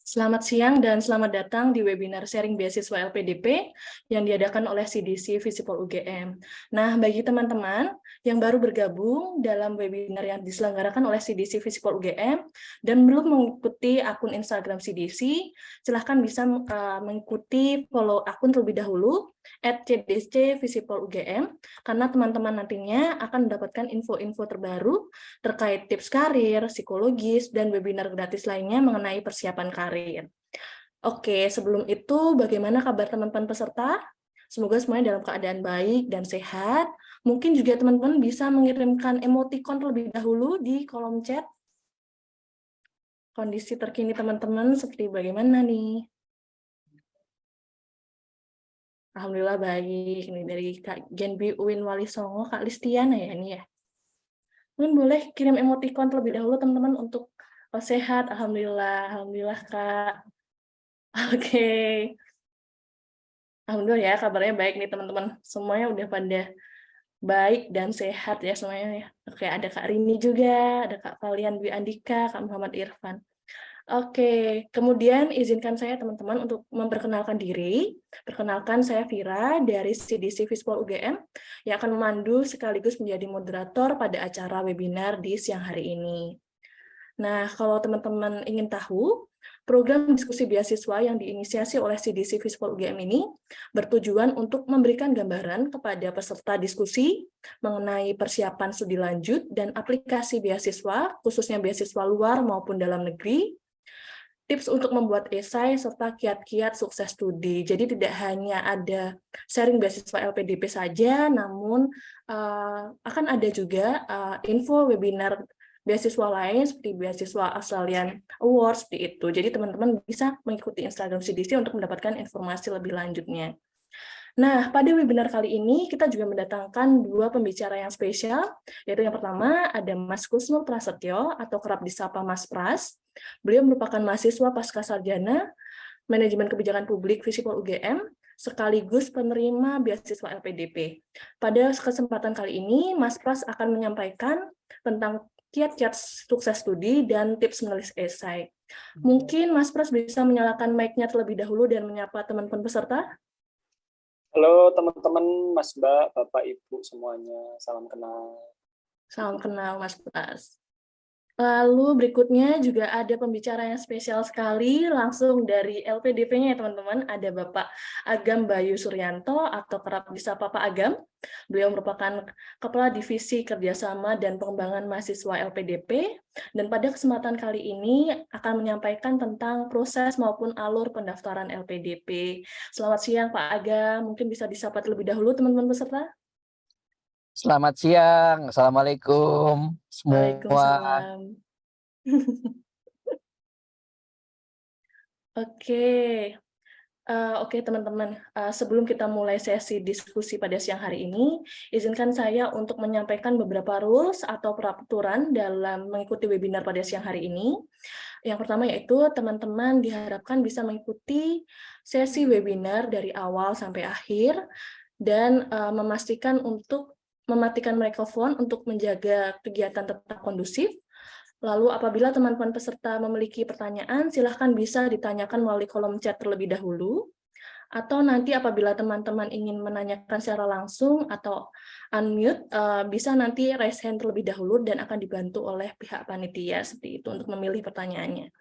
Selamat siang dan selamat datang di webinar sharing beasiswa LPDP yang diadakan oleh CDC Visipol UGM. Nah, bagi teman-teman yang baru bergabung dalam webinar yang diselenggarakan oleh CDC Visipol UGM dan belum mengikuti akun Instagram CDC, silahkan bisa mengikuti follow akun terlebih dahulu @CDC Visipol UGM, karena teman-teman nantinya akan mendapatkan info-info terbaru terkait tips karir, psikologis, dan webinar gratis lainnya mengenai persiapan karir. Oke, sebelum itu bagaimana kabar teman-teman peserta? Semoga semuanya dalam keadaan baik dan sehat. Mungkin juga teman-teman bisa mengirimkan emoticon terlebih dahulu di kolom chat. Kondisi terkini teman-teman seperti bagaimana nih? Alhamdulillah baik. Ini dari Kak Genbi Uwin Wali Songo, Kak Listiana ya ini ya. Mungkin boleh kirim emoticon terlebih dahulu teman-teman untuk sehat. Alhamdulillah, alhamdulillah Kak. Oke. Alhamdulillah ya kabarnya baik nih teman-teman. Semuanya udah pada baik dan sehat ya semuanya ya. Oke, ada Kak Rini juga, ada Kak Valian Dwi Andika, Kak Muhammad Irfan. Oke, kemudian izinkan saya teman-teman untuk memperkenalkan diri. Perkenalkan saya Vira dari CDC Vispol UGM yang akan memandu sekaligus menjadi moderator pada acara webinar di siang hari ini. Nah, kalau teman-teman ingin tahu, program diskusi beasiswa yang diinisiasi oleh CDC Vispol UGM ini bertujuan untuk memberikan gambaran kepada peserta diskusi mengenai persiapan studi lanjut dan aplikasi beasiswa, khususnya beasiswa luar maupun dalam negeri, tips untuk membuat esai, serta kiat-kiat sukses studi. Jadi tidak hanya ada sharing beasiswa LPDP saja, namun akan ada juga info webinar beasiswa lain seperti beasiswa Australian Award seperti itu. Jadi teman-teman bisa mengikuti Instagram CDC untuk mendapatkan informasi lebih lanjutnya. Nah, pada webinar kali ini kita juga mendatangkan dua pembicara yang spesial, yaitu yang pertama ada Mas Kusnul Prasetyo atau kerap disapa Mas Pras. Beliau merupakan mahasiswa pascasarjana Manajemen Kebijakan Publik Visipol UGM, sekaligus penerima beasiswa LPDP. Pada kesempatan kali ini, Mas Pras akan menyampaikan tentang kiat-kiat sukses studi dan tips menulis esai. Mungkin Mas Pras bisa menyalakan mic-nya terlebih dahulu dan menyapa teman-teman peserta. Halo teman-teman, Mas Mbak, Bapak Ibu semuanya, salam kenal. Salam kenal Mas Pras. Lalu berikutnya juga ada pembicara yang spesial sekali, langsung dari LPDP-nya ya teman-teman, ada Bapak Agam Bayu Suryanto atau kerap disapa Pak Agam. Beliau merupakan Kepala Divisi Kerjasama dan Pengembangan Mahasiswa LPDP, dan pada kesempatan kali ini akan menyampaikan tentang proses maupun alur pendaftaran LPDP. Selamat siang Pak Agam, mungkin bisa disapa terlebih dahulu teman-teman peserta. Selamat siang, Assalamualaikum semua. Waalaikumsalam. Oke teman-teman, sebelum kita mulai sesi diskusi pada siang hari ini, izinkan saya untuk menyampaikan beberapa rules atau peraturan dalam mengikuti webinar pada siang hari ini. Yang pertama yaitu teman-teman diharapkan bisa mengikuti sesi webinar dari awal sampai akhir dan memastikan untuk mematikan mikrofon untuk menjaga kegiatan tetap kondusif. Lalu apabila teman-teman peserta memiliki pertanyaan, silahkan bisa ditanyakan melalui kolom chat terlebih dahulu. Atau nanti apabila teman-teman ingin menanyakan secara langsung atau unmute, bisa nanti raise hand terlebih dahulu dan akan dibantu oleh pihak panitia seperti itu untuk memilih pertanyaannya.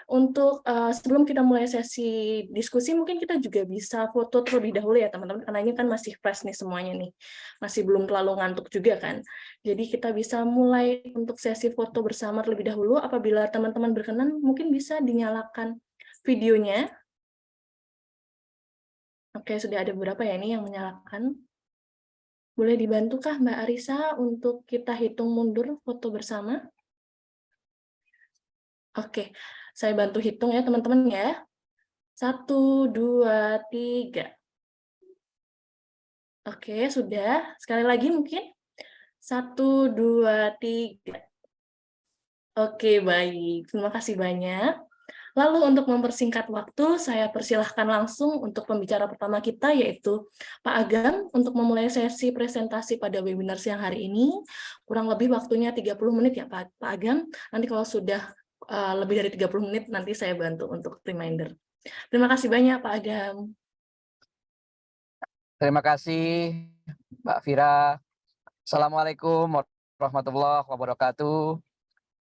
Untuk sebelum kita mulai sesi diskusi, mungkin kita juga bisa foto terlebih dahulu ya teman-teman, karena ini kan masih fresh nih semuanya nih, masih belum terlalu ngantuk juga kan. Jadi kita bisa mulai untuk sesi foto bersama terlebih dahulu. Apabila teman-teman berkenan, mungkin bisa dinyalakan videonya. Oke, sudah ada beberapa ya ini yang menyalakan. Boleh dibantukah Mbak Arisa untuk kita hitung mundur foto bersama? Oke, saya bantu hitung ya teman-teman ya. 1, 2, 3. Oke, sudah. Sekali lagi mungkin. 1, 2, 3. Oke, baik. Terima kasih banyak. Lalu untuk mempersingkat waktu, saya persilahkan langsung untuk pembicara pertama kita, yaitu Pak Agam, untuk memulai sesi presentasi pada webinar siang hari ini. Kurang lebih waktunya 30 menit ya Pak Agam. Nanti kalau sudah lebih dari 30 menit nanti saya bantu untuk reminder. Terima kasih banyak Pak Agam. Terima kasih Mbak Vira. Assalamualaikum warahmatullahi wabarakatuh.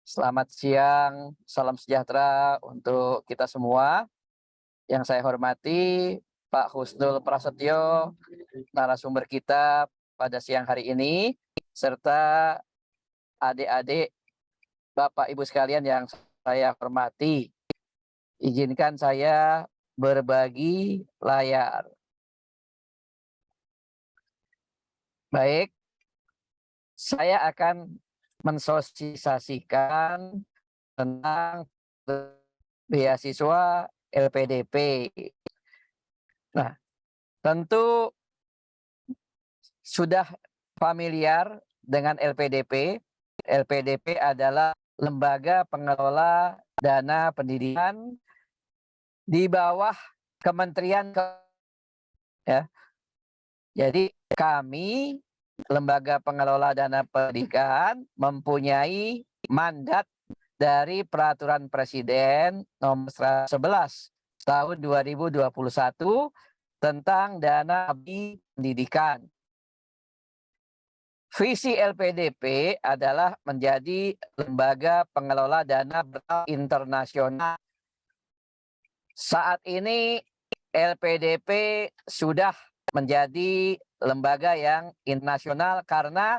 Selamat siang, salam sejahtera untuk kita semua. Yang saya hormati Pak Husnul Prasetyo, narasumber kita pada siang hari ini, serta adik-adik, Bapak Ibu sekalian yang saya hormati. Izinkan saya berbagi layar. Baik, saya akan mensosialisasikan tentang beasiswa LPDP. Nah, tentu sudah familiar dengan LPDP. LPDP adalah lembaga pengelola dana pendidikan di bawah Kementerian ya. Jadi kami lembaga pengelola dana pendidikan mempunyai mandat dari Peraturan Presiden Nomor 111 tahun 2021 tentang dana pendidikan. Visi LPDP adalah menjadi lembaga pengelola dana internasional. Saat ini LPDP sudah menjadi lembaga yang internasional karena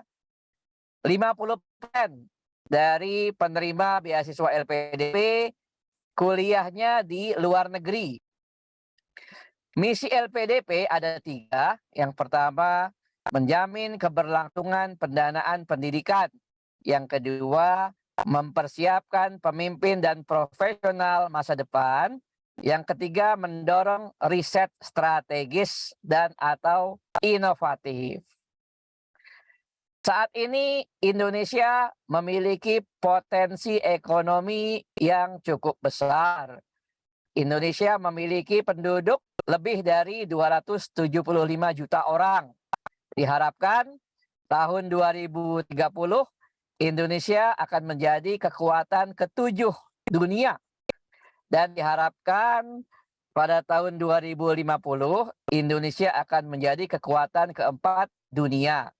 50% dari penerima beasiswa LPDP kuliahnya di luar negeri. Misi LPDP ada 3. Yang pertama, menjamin keberlangsungan pendanaan pendidikan. Yang kedua, mempersiapkan pemimpin dan profesional masa depan. Yang ketiga, mendorong riset strategis dan atau inovatif. Saat ini Indonesia memiliki potensi ekonomi yang cukup besar. Indonesia memiliki penduduk lebih dari 275 juta orang. Diharapkan tahun 2030 Indonesia akan menjadi kekuatan ke-7 dunia. Dan diharapkan pada tahun 2050 Indonesia akan menjadi kekuatan ke-4 dunia.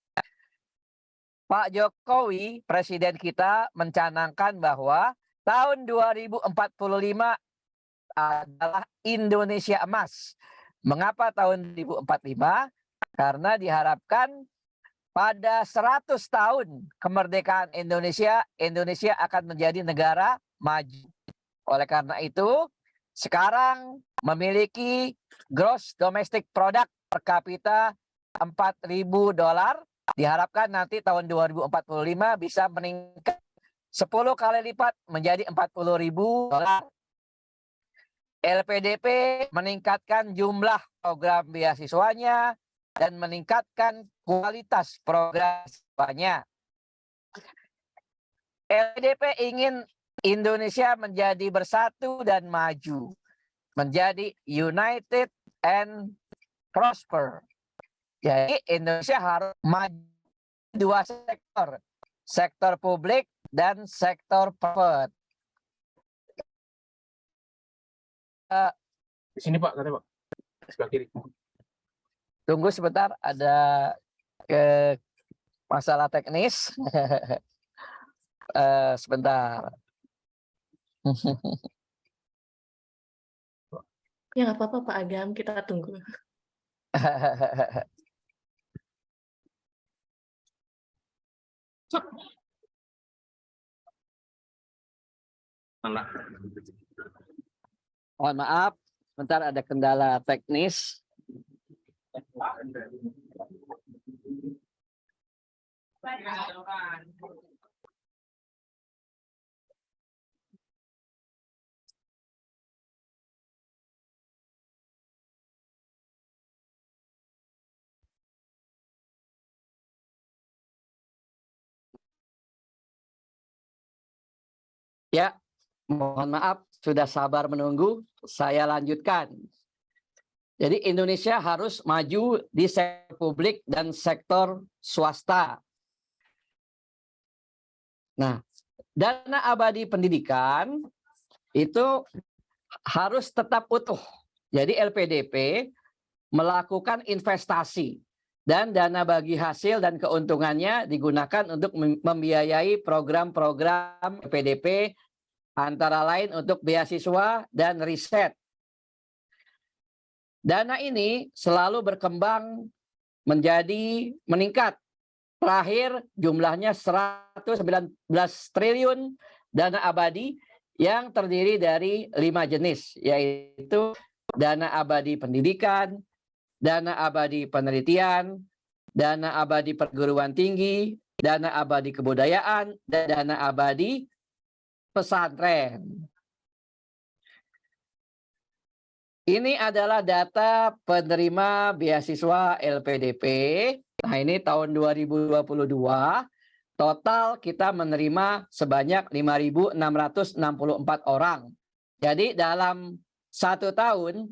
Pak Jokowi, presiden kita, mencanangkan bahwa tahun 2045 adalah Indonesia emas. Mengapa tahun 2045? Karena diharapkan pada 100 tahun kemerdekaan Indonesia, Indonesia akan menjadi negara maju. Oleh karena itu, sekarang memiliki gross domestic product per kapita $4.000. Diharapkan nanti tahun 2045 bisa meningkat 10 kali lipat menjadi $40.000. LPDP meningkatkan jumlah program beasiswanya dan meningkatkan kualitas program beasiswanya. LPDP ingin Indonesia menjadi bersatu dan maju, menjadi united and prosper. Jadi Indonesia harus maju 2 sektor, sektor publik dan sektor private. Di sini Pak, katanya Pak, sebelah kiri. Tunggu sebentar, ada masalah teknis. Sebentar. Ya nggak apa-apa Pak Agam, kita tunggu. Mohon maaf, sebentar ada kendala teknis. Ya, mohon maaf, sudah sabar menunggu. Saya lanjutkan. Jadi Indonesia harus maju di sektor publik dan sektor swasta. Nah, dana abadi pendidikan itu harus tetap utuh. Jadi LPDP melakukan investasi dan dana bagi hasil dan keuntungannya digunakan untuk membiayai program-program LPDP antara lain untuk beasiswa dan riset. Dana ini selalu berkembang meningkat. Terakhir jumlahnya 119 triliun dana abadi yang terdiri dari 5 jenis, yaitu dana abadi pendidikan, dana abadi penelitian, dana abadi perguruan tinggi, dana abadi kebudayaan, dan dana abadi pesantren. Ini adalah data penerima beasiswa LPDP. Nah, ini tahun 2022, total kita menerima sebanyak 5.664 orang. Jadi dalam 1 tahun,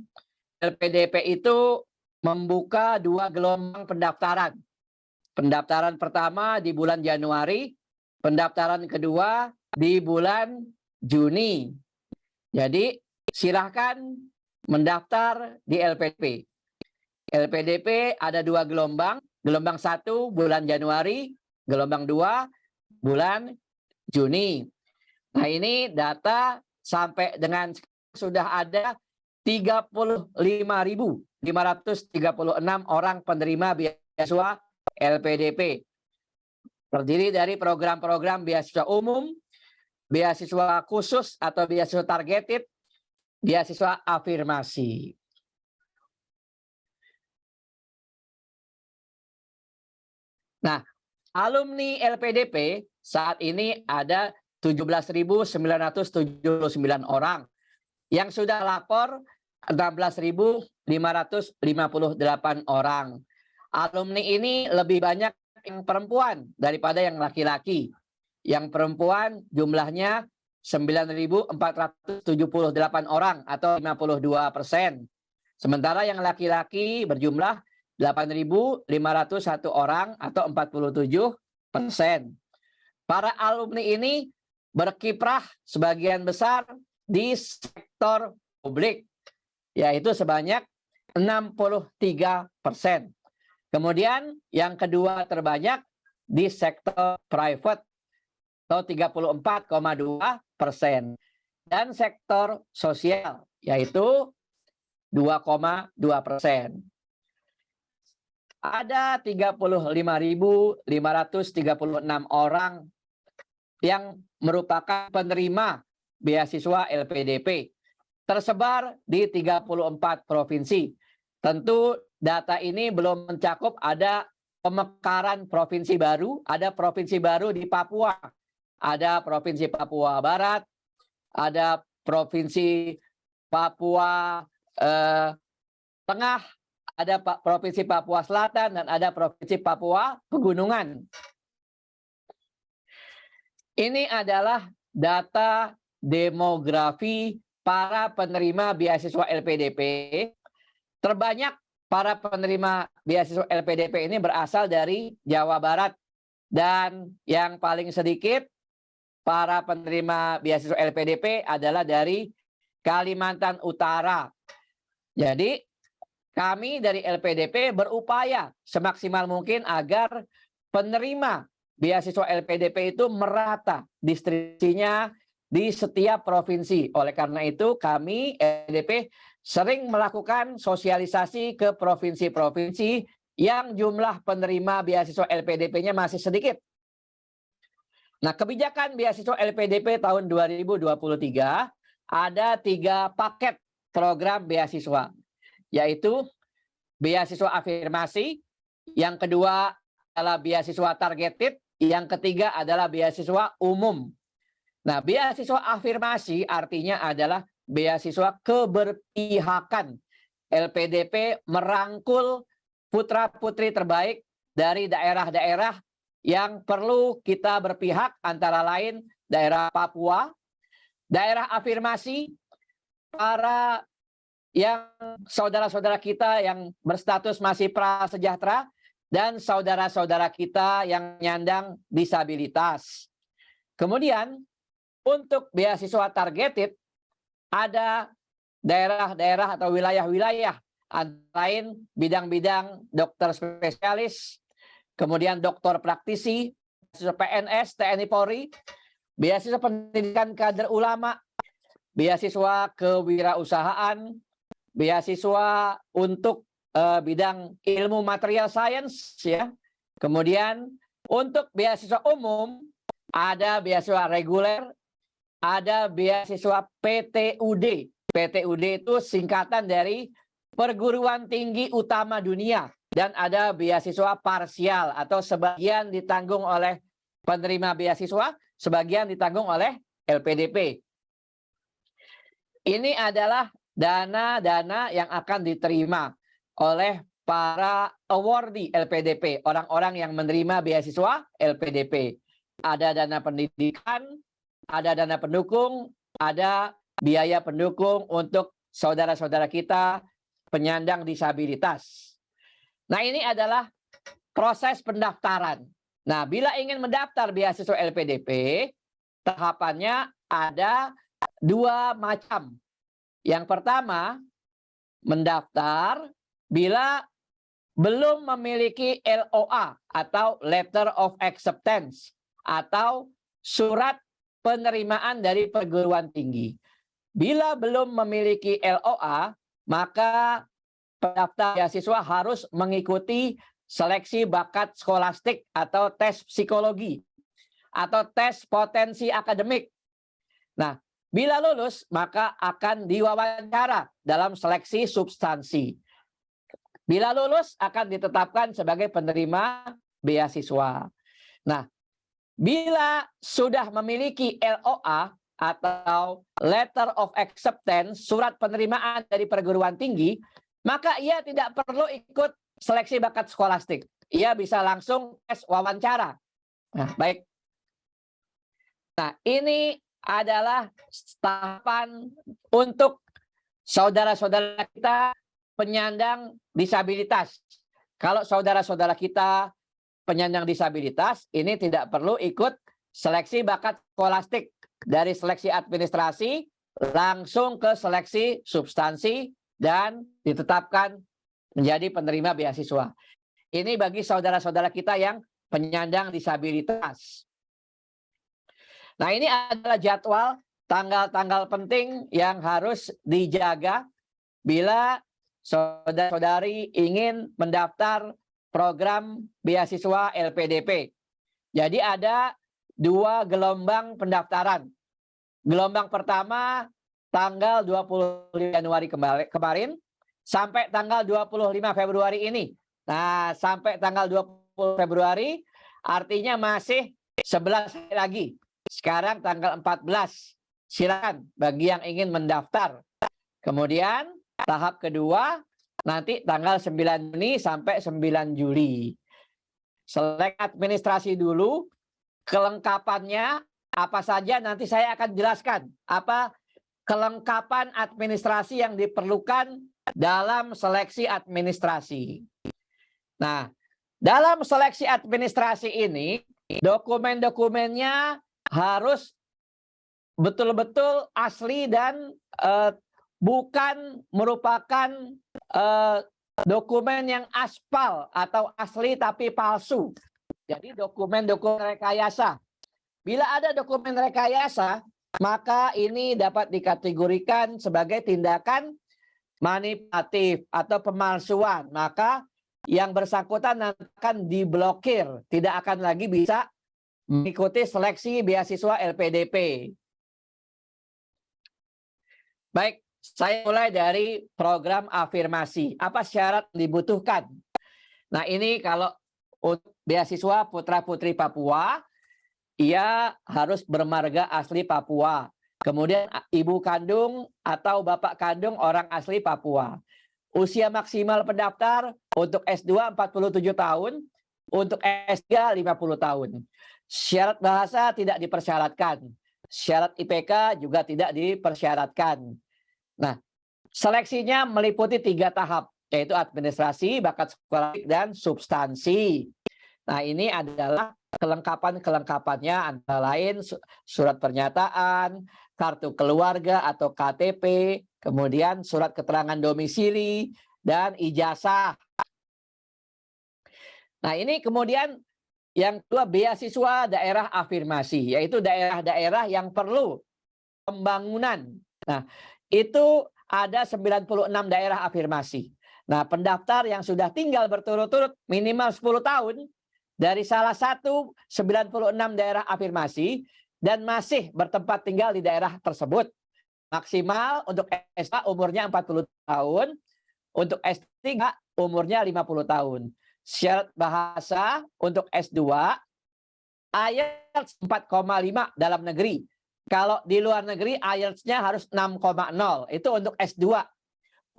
LPDP itu membuka 2 gelombang pendaftaran. Pendaftaran pertama di bulan Januari, pendaftaran kedua di bulan Juni. Jadi silahkan mendaftar di LPDP. LPDP ada 2 gelombang. Gelombang 1 bulan Januari, gelombang 2 bulan Juni. Nah, ini data sampai dengan sudah ada 35.536 orang penerima beasiswa LPDP. Terdiri dari program-program beasiswa umum, beasiswa khusus atau beasiswa targeted, beasiswa afirmasi. Nah, alumni LPDP saat ini ada 17.979 orang. Yang sudah lapor 16.558 orang. Alumni ini lebih banyak yang perempuan daripada yang laki-laki. Yang perempuan jumlahnya 9.478 orang atau 52%. Sementara yang laki-laki berjumlah 8.501 orang atau 47%. Para alumni ini berkiprah sebagian besar di sektor publik, yaitu sebanyak 63%. Kemudian yang kedua terbanyak di sektor private atau 34,2%. Dan sektor sosial yaitu 2,2%. Ada 35.536 orang yang merupakan penerima beasiswa LPDP tersebar di 34 provinsi. Tentu data ini belum mencakup ada pemekaran provinsi baru, ada provinsi baru di Papua. Ada provinsi Papua Barat, ada provinsi Papua Tengah, ada provinsi Papua Selatan, dan ada provinsi Papua Pegunungan. Ini adalah data demografi para penerima beasiswa LPDP. Terbanyak para penerima beasiswa LPDP ini berasal dari Jawa Barat. Dan yang paling sedikit para penerima beasiswa LPDP adalah dari Kalimantan Utara. Jadi kami dari LPDP berupaya semaksimal mungkin agar penerima beasiswa LPDP itu merata distribusinya di setiap provinsi. Oleh karena itu kami LPDP sering melakukan sosialisasi ke provinsi-provinsi yang jumlah penerima beasiswa LPDP-nya masih sedikit. Nah, kebijakan beasiswa LPDP tahun 2023 ada 3 paket program beasiswa, yaitu beasiswa afirmasi, yang kedua adalah beasiswa targeted, yang ketiga adalah beasiswa umum. Nah, beasiswa afirmasi artinya adalah beasiswa keberpihakan. LPDP merangkul putra-putri terbaik dari daerah-daerah yang perlu kita berpihak, antara lain daerah Papua, daerah afirmasi, para yang saudara-saudara kita yang berstatus masih prasejahtera, dan saudara-saudara kita yang menyandang disabilitas. Kemudian untuk beasiswa targeted, ada daerah-daerah atau wilayah-wilayah, antara lain bidang-bidang dokter spesialis, kemudian dokter praktisi, PNS, TNI Polri, beasiswa pendidikan kader ulama, beasiswa kewirausahaan, beasiswa untuk bidang ilmu material science, ya. Kemudian untuk beasiswa umum ada beasiswa reguler, ada beasiswa PTUD. PTUD itu singkatan dari Perguruan Tinggi Utama Dunia, dan ada beasiswa parsial atau sebagian ditanggung oleh penerima beasiswa, sebagian ditanggung oleh LPDP. Ini adalah dana-dana yang akan diterima oleh para awardee LPDP, orang-orang yang menerima beasiswa LPDP. Ada dana pendidikan, ada dana pendukung, ada biaya pendukung untuk saudara-saudara kita penyandang disabilitas. Nah, ini adalah proses pendaftaran. Nah, bila ingin mendaftar beasiswa LPDP, tahapannya ada 2 macam. Yang pertama, mendaftar bila belum memiliki LOA atau Letter of Acceptance atau surat penerimaan dari perguruan tinggi. Bila belum memiliki LOA, maka pendaftar beasiswa harus mengikuti seleksi bakat skolastik atau tes psikologi atau tes potensi akademik. Nah, bila lulus maka akan diwawancara dalam seleksi substansi. Bila lulus akan ditetapkan sebagai penerima beasiswa. Nah, bila sudah memiliki LOA atau Letter of Acceptance, surat penerimaan dari perguruan tinggi, maka ia tidak perlu ikut seleksi bakat skolastik. Ia bisa langsung tes wawancara. Nah, baik. Nah, ini adalah tahapan untuk saudara-saudara kita penyandang disabilitas. Kalau saudara-saudara kita penyandang disabilitas, ini tidak perlu ikut seleksi bakat skolastik. Dari seleksi administrasi langsung ke seleksi substansi dan ditetapkan menjadi penerima beasiswa. Ini bagi saudara-saudara kita yang penyandang disabilitas. Nah, ini adalah jadwal tanggal-tanggal penting yang harus dijaga bila saudara-saudari ingin mendaftar program beasiswa LPDP. Jadi ada 2 gelombang pendaftaran. Gelombang pertama tanggal 25 Januari kemarin sampai tanggal 25 Februari ini. Nah, sampai tanggal 20 Februari artinya masih 11 hari lagi. Sekarang tanggal 14. Silakan bagi yang ingin mendaftar. Kemudian tahap kedua nanti tanggal 9 Juni sampai 9 Juli. Seleksi administrasi dulu. Kelengkapannya apa saja nanti saya akan jelaskan. Apa kelengkapan administrasi yang diperlukan dalam seleksi administrasi. Nah, dalam seleksi administrasi ini, dokumen-dokumennya harus betul-betul asli dan bukan merupakan dokumen yang aspal atau asli tapi palsu. Jadi dokumen-dokumen rekayasa. Bila ada dokumen rekayasa, maka ini dapat dikategorikan sebagai tindakan manipulatif atau pemalsuan. Maka yang bersangkutan akan diblokir, tidak akan lagi bisa mengikuti seleksi beasiswa LPDP. Baik, saya mulai dari program afirmasi. Apa syarat dibutuhkan? Nah, ini kalau untuk beasiswa putra-putri Papua, ia harus bermarga asli Papua. Kemudian ibu kandung atau bapak kandung orang asli Papua. Usia maksimal pendaftar untuk S2 47 tahun, untuk S3 50 tahun. Syarat bahasa tidak dipersyaratkan. Syarat IPK juga tidak dipersyaratkan. Nah, seleksinya meliputi 3 tahap, yaitu administrasi, bakat sekolah, dan substansi. Nah, ini adalah kelengkapannya antara lain surat pernyataan, kartu keluarga atau KTP, kemudian surat keterangan domisili, dan ijazah. Nah, ini kemudian yang kedua, beasiswa daerah afirmasi, yaitu daerah-daerah yang perlu pembangunan. Nah, itu ada 96 daerah afirmasi. Nah, pendaftar yang sudah tinggal berturut-turut minimal 10 tahun dari salah satu 96 daerah afirmasi dan masih bertempat tinggal di daerah tersebut. Maksimal untuk S2 umurnya 40 tahun, untuk S3 umurnya 50 tahun. Syarat bahasa untuk S2 IELTS 4,5 dalam negeri. Kalau di luar negeri IELTS-nya harus 6,0. Itu untuk S2.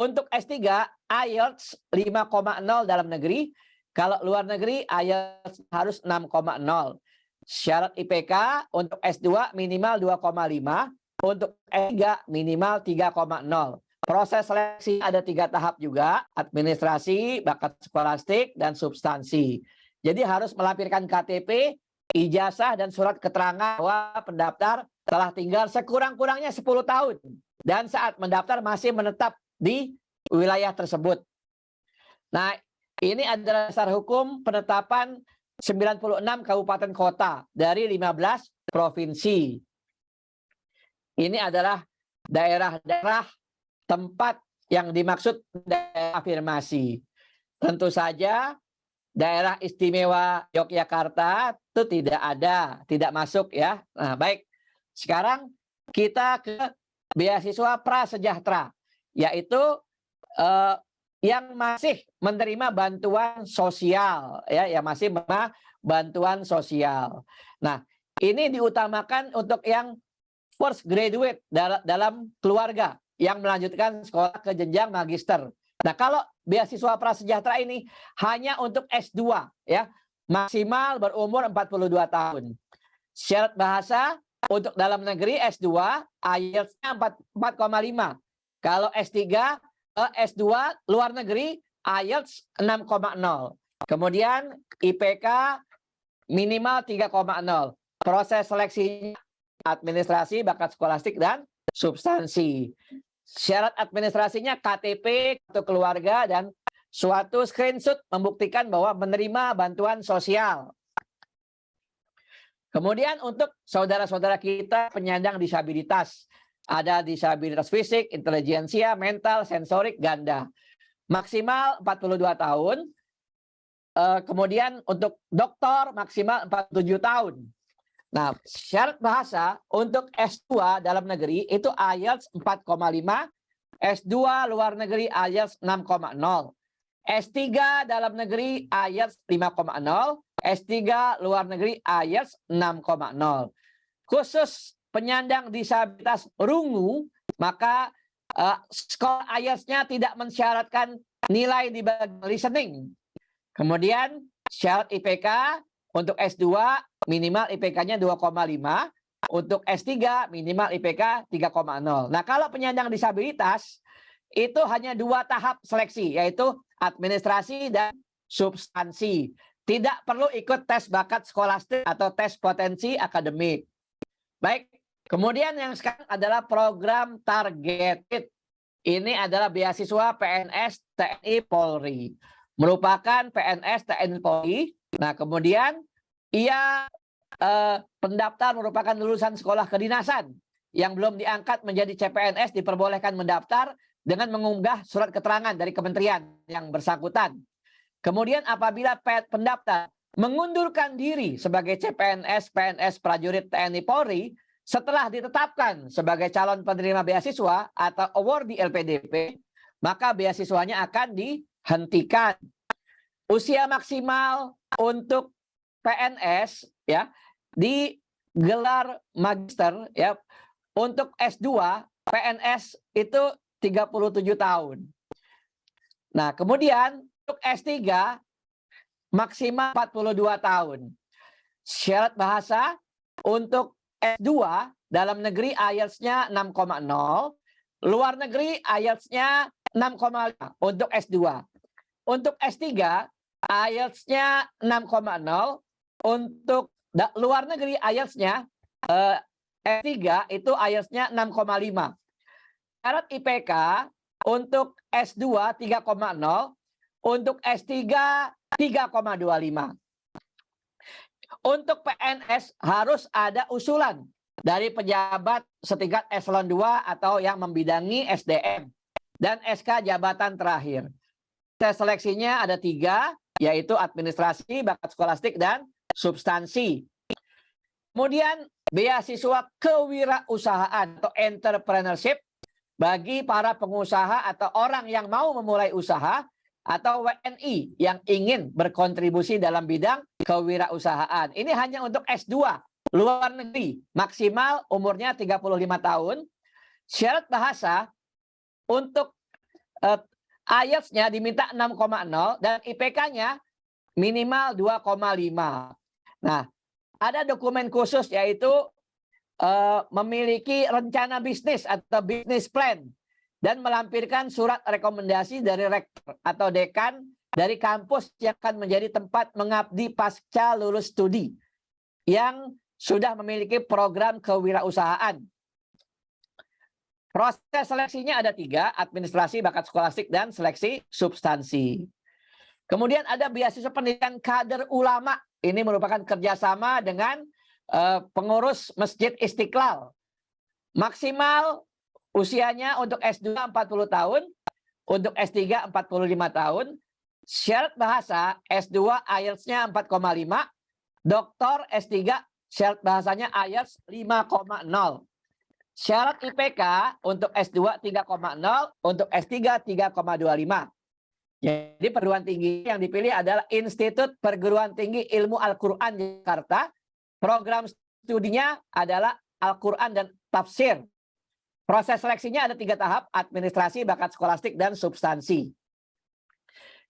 Untuk S3 IELTS 5,0 dalam negeri. Kalau luar negeri IELTS harus 6,0. Syarat IPK untuk S2 minimal 2,5. Untuk S3 minimal 3,0. Proses seleksi ada 3 tahap juga, administrasi, bakat skolastik, dan substansi. Jadi harus melampirkan KTP, ijazah, dan surat keterangan bahwa pendaftar telah tinggal sekurang-kurangnya 10 tahun. Dan saat mendaftar masih menetap di wilayah tersebut. Nah, ini adalah dasar hukum penetapan 96 kabupaten kota dari 15 provinsi. Ini adalah daerah-daerah tempat yang dimaksud daerah afirmasi. Tentu saja daerah istimewa Yogyakarta itu tidak ada, tidak masuk ya. Nah, baik. Sekarang kita ke beasiswa prasejahtera, yaitu yang masih menerima bantuan sosial ya, yang masih menerima bantuan sosial. Nah, ini diutamakan untuk yang first graduate dalam keluarga yang melanjutkan sekolah ke jenjang magister. Nah, kalau beasiswa prasejahtera ini hanya untuk S2 ya, maksimal berumur 42 tahun. Syarat bahasa untuk dalam negeri S2 IELTS-nya 4,5. Kalau S3 S2 luar negeri IELTS 6,0. Kemudian IPK minimal 3,0. Proses seleksinya administrasi, bakat skolastik, dan substansi. Syarat administrasinya KTP, kartu keluarga, dan suatu screenshot membuktikan bahwa menerima bantuan sosial. Kemudian untuk saudara-saudara kita penyandang disabilitas, ada disabilitas fisik, intelijensia, mental, sensorik, ganda. Maksimal 42 tahun. Kemudian untuk doktor maksimal 47 tahun. Nah, syarat bahasa untuk S2 dalam negeri itu IELTS 4,5, S2 luar negeri IELTS 6,0, S3 dalam negeri IELTS 5,0, S3 luar negeri IELTS 6,0. Khusus penyandang disabilitas rungu, maka skor IELTS-nya tidak mensyaratkan nilai di bagian listening. Kemudian syarat IPK untuk S2 minimal IPK-nya 2,5, untuk S3 minimal IPK 3,0. Nah, kalau penyandang disabilitas itu hanya 2 tahap seleksi, yaitu administrasi dan substansi. Tidak perlu ikut tes bakat skolastik atau tes potensi akademik. Baik, kemudian yang sekarang adalah program targeted. Ini adalah beasiswa PNS TNI Polri. Merupakan PNS TNI Polri. Nah, kemudian ia pendaftar merupakan lulusan sekolah kedinasan yang belum diangkat menjadi CPNS diperbolehkan mendaftar dengan mengunggah surat keterangan dari kementerian yang bersangkutan. Kemudian apabila pendaftar mengundurkan diri sebagai CPNS, PNS prajurit TNI Polri setelah ditetapkan sebagai calon penerima beasiswa atau awardee LPDP, maka beasiswanya akan dihentikan. Usia maksimal untuk PNS ya di gelar magister ya, untuk S2 PNS itu 37 tahun. Nah, kemudian untuk S3 maksimal 42 tahun. Syarat bahasa untuk S2 dalam negeri IELTS-nya 6,0, luar negeri IELTS-nya 6,5 untuk S2. Untuk S3 IELTS-nya 6,0, untuk luar negeri IELTS-nya S3 itu IELTS-nya 6,5. Syarat IPK untuk S2 3,0, untuk S3 3,25. Untuk PNS harus ada usulan dari pejabat setingkat eselon 2 atau yang membidangi SDM dan SK jabatan terakhir. Tes seleksinya ada 3, yaitu administrasi, bakat skolastik, dan substansi. Kemudian beasiswa kewirausahaan atau entrepreneurship bagi para pengusaha atau orang yang mau memulai usaha atau WNI yang ingin berkontribusi dalam bidang kewirausahaan. Ini hanya untuk S2 luar negeri, maksimal umurnya 35 tahun. Syarat bahasa untuk IELTS-nya diminta 6,0 dan IPK-nya minimal 2,5. Nah, ada dokumen khusus yaitu memiliki rencana bisnis atau bisnis plan dan melampirkan surat rekomendasi dari rektor atau dekan dari kampus yang akan menjadi tempat mengabdi pasca lulus studi yang sudah memiliki program kewirausahaan. Proses seleksinya ada 3, administrasi, bakat skolastik, dan seleksi substansi. Kemudian ada beasiswa pendidikan kader ulama. Ini merupakan kerjasama dengan pengurus Masjid Istiqlal. Maksimal usianya untuk S2 40 tahun, untuk S3 45 tahun. Syarat bahasa S2 IELTS-nya 4,5, doktor S3 syarat bahasanya IELTS 5,0. Syarat IPK untuk S2 3,0, untuk S3 3,25. Jadi perguruan tinggi yang dipilih adalah Institut Perguruan Tinggi Ilmu Al-Quran Jakarta. Program studinya adalah Al-Quran dan Tafsir. Proses seleksinya ada 3 tahap, administrasi, bakat skolastik, dan substansi.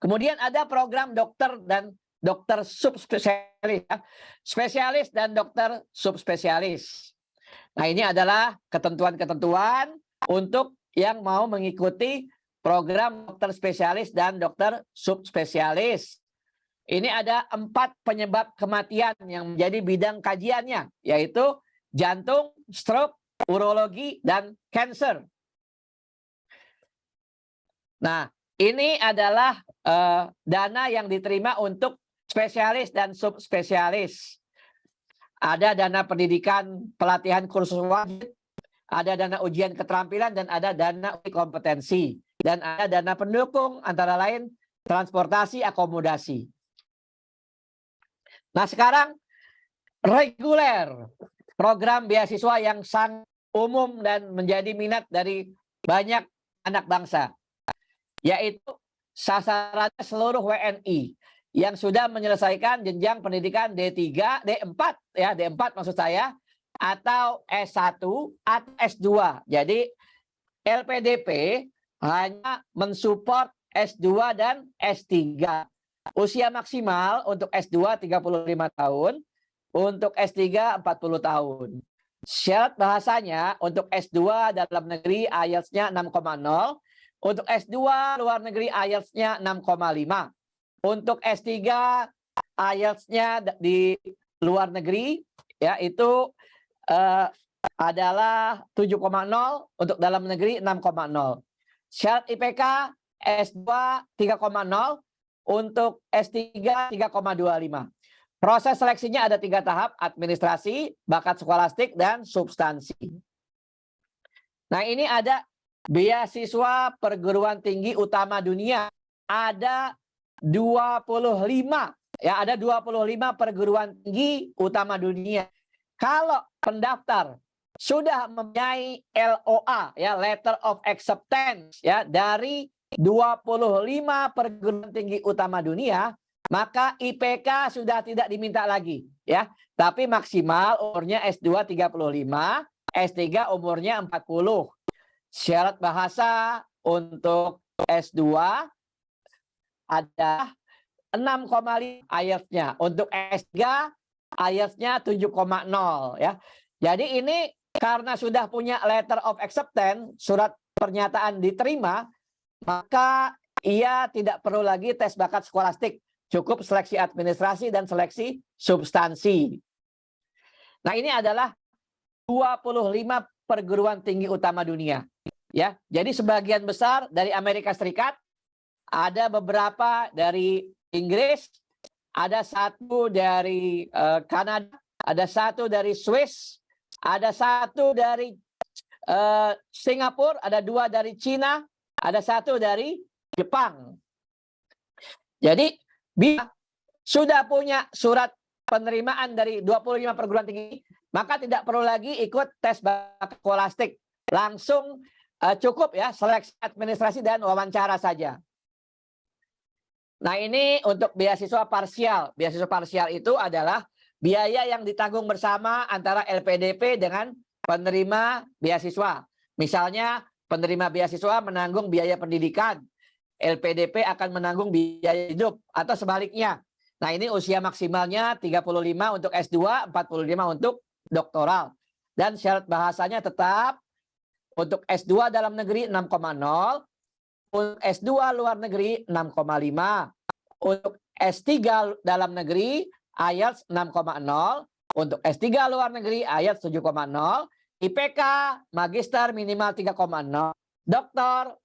Kemudian ada program dokter dan dokter subspesialis, spesialis dan dokter subspesialis. Nah, ini adalah ketentuan-ketentuan untuk yang mau mengikuti program dokter spesialis dan dokter subspesialis. Ini ada 4 penyebab kematian yang menjadi bidang kajiannya, yaitu jantung, stroke, urologi, dan kanker. Nah, ini adalah dana yang diterima untuk spesialis dan subspesialis. Ada dana pendidikan pelatihan kursus wajib, ada dana ujian keterampilan, dan ada dana uji kompetensi. Dan ada dana pendukung antara lain transportasi, akomodasi. Nah, sekarang reguler, program beasiswa yang sangat umum dan menjadi minat dari banyak anak bangsa, yaitu sasarannya seluruh WNI yang sudah menyelesaikan jenjang pendidikan D3, D4, ya D4 maksud saya, atau S1 atau S2. Jadi LPDP hanya mensupport S2 dan S3. Usia maksimal untuk S2 35 tahun, untuk S3 40 tahun. Syarat bahasanya untuk S2 dalam negeri IELTS-nya 6,0, untuk S2 luar negeri IELTS-nya 6,5. Untuk S3 IELTS-nya di luar negeri ya itu adalah 7,0, untuk dalam negeri 6,0. Syarat IPK S2 3,0, untuk S3 3,25. Proses seleksinya ada 3 tahap, administrasi, bakat skolastik, dan substansi. Nah, ini ada beasiswa perguruan tinggi utama dunia. Ada 25, ya ada 25 perguruan tinggi utama dunia. Kalau pendaftar sudah mempunyai LOA, ya Letter of Acceptance, ya dari 25 perguruan tinggi utama dunia, maka IPK sudah tidak diminta lagi, ya. Tapi maksimal umurnya S2 35, S3 umurnya 40. Syarat bahasa untuk S2 ada 6,5 IELTS-nya. Untuk S3 IELTS-nya 7,0 ya. Jadi ini karena sudah punya letter of acceptance, surat pernyataan diterima, maka ia tidak perlu lagi tes bakat skolastik. cukup seleksi administrasi dan seleksi substansi. Nah, ini adalah 25 perguruan tinggi utama dunia. Ya, jadi sebagian besar dari Amerika Serikat, ada beberapa dari Inggris, ada satu dari Kanada, ada satu dari Swiss, ada satu dari Singapura, ada 2 dari Cina, ada 1 dari Jepang. Jadi, bila sudah punya surat penerimaan dari 25 perguruan tinggi, maka tidak perlu lagi ikut tes bakat skolastik. Langsung cukup ya seleksi administrasi dan wawancara saja. Nah, ini untuk beasiswa parsial. Beasiswa parsial itu adalah biaya yang ditanggung bersama antara LPDP dengan penerima beasiswa. Misalnya penerima beasiswa menanggung biaya pendidikan, LPDP akan menanggung biaya hidup, atau sebaliknya. Nah, ini usia maksimalnya 35 untuk S2, 45 untuk doktoral. Dan syarat bahasanya tetap untuk S2 dalam negeri 6,0, untuk S2 luar negeri 6,5, untuk S3 dalam negeri IELTS 6,0, untuk S3 luar negeri IELTS 7,0, IPK magister minimal 3,0, doktor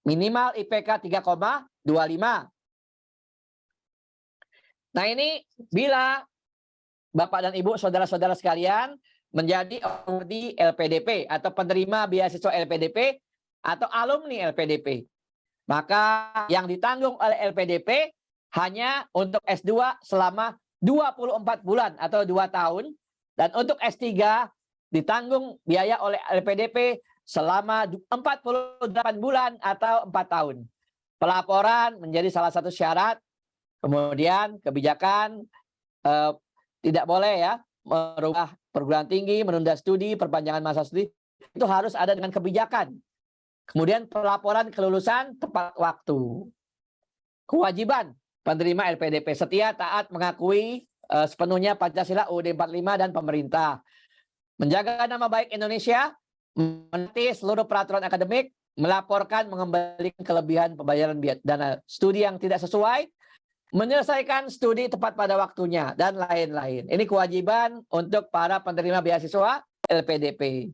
minimal IPK 3,25. Nah, ini bila Bapak dan Ibu, saudara-saudara sekalian, menjadi awardee LPDP atau penerima beasiswa LPDP atau alumni LPDP. Maka yang ditanggung oleh LPDP hanya untuk S2 selama 24 bulan atau 2 tahun. Dan untuk S3 ditanggung biaya oleh LPDP selama 48 bulan atau 4 tahun. Pelaporan menjadi salah satu syarat. Kemudian kebijakan tidak boleh ya merubah perguruan tinggi, menunda studi, perpanjangan masa studi. Itu harus ada dengan kebijakan. Kemudian pelaporan kelulusan tepat waktu. Kewajiban penerima LPDP setia, taat, mengakui sepenuhnya Pancasila, UUD 45 dan pemerintah. Menjaga nama baik Indonesia, menaati seluruh peraturan akademik, melaporkan mengembalikan kelebihan pembayaran dana studi yang tidak sesuai, menyelesaikan studi tepat pada waktunya, dan lain-lain. Ini kewajiban untuk para penerima beasiswa LPDP.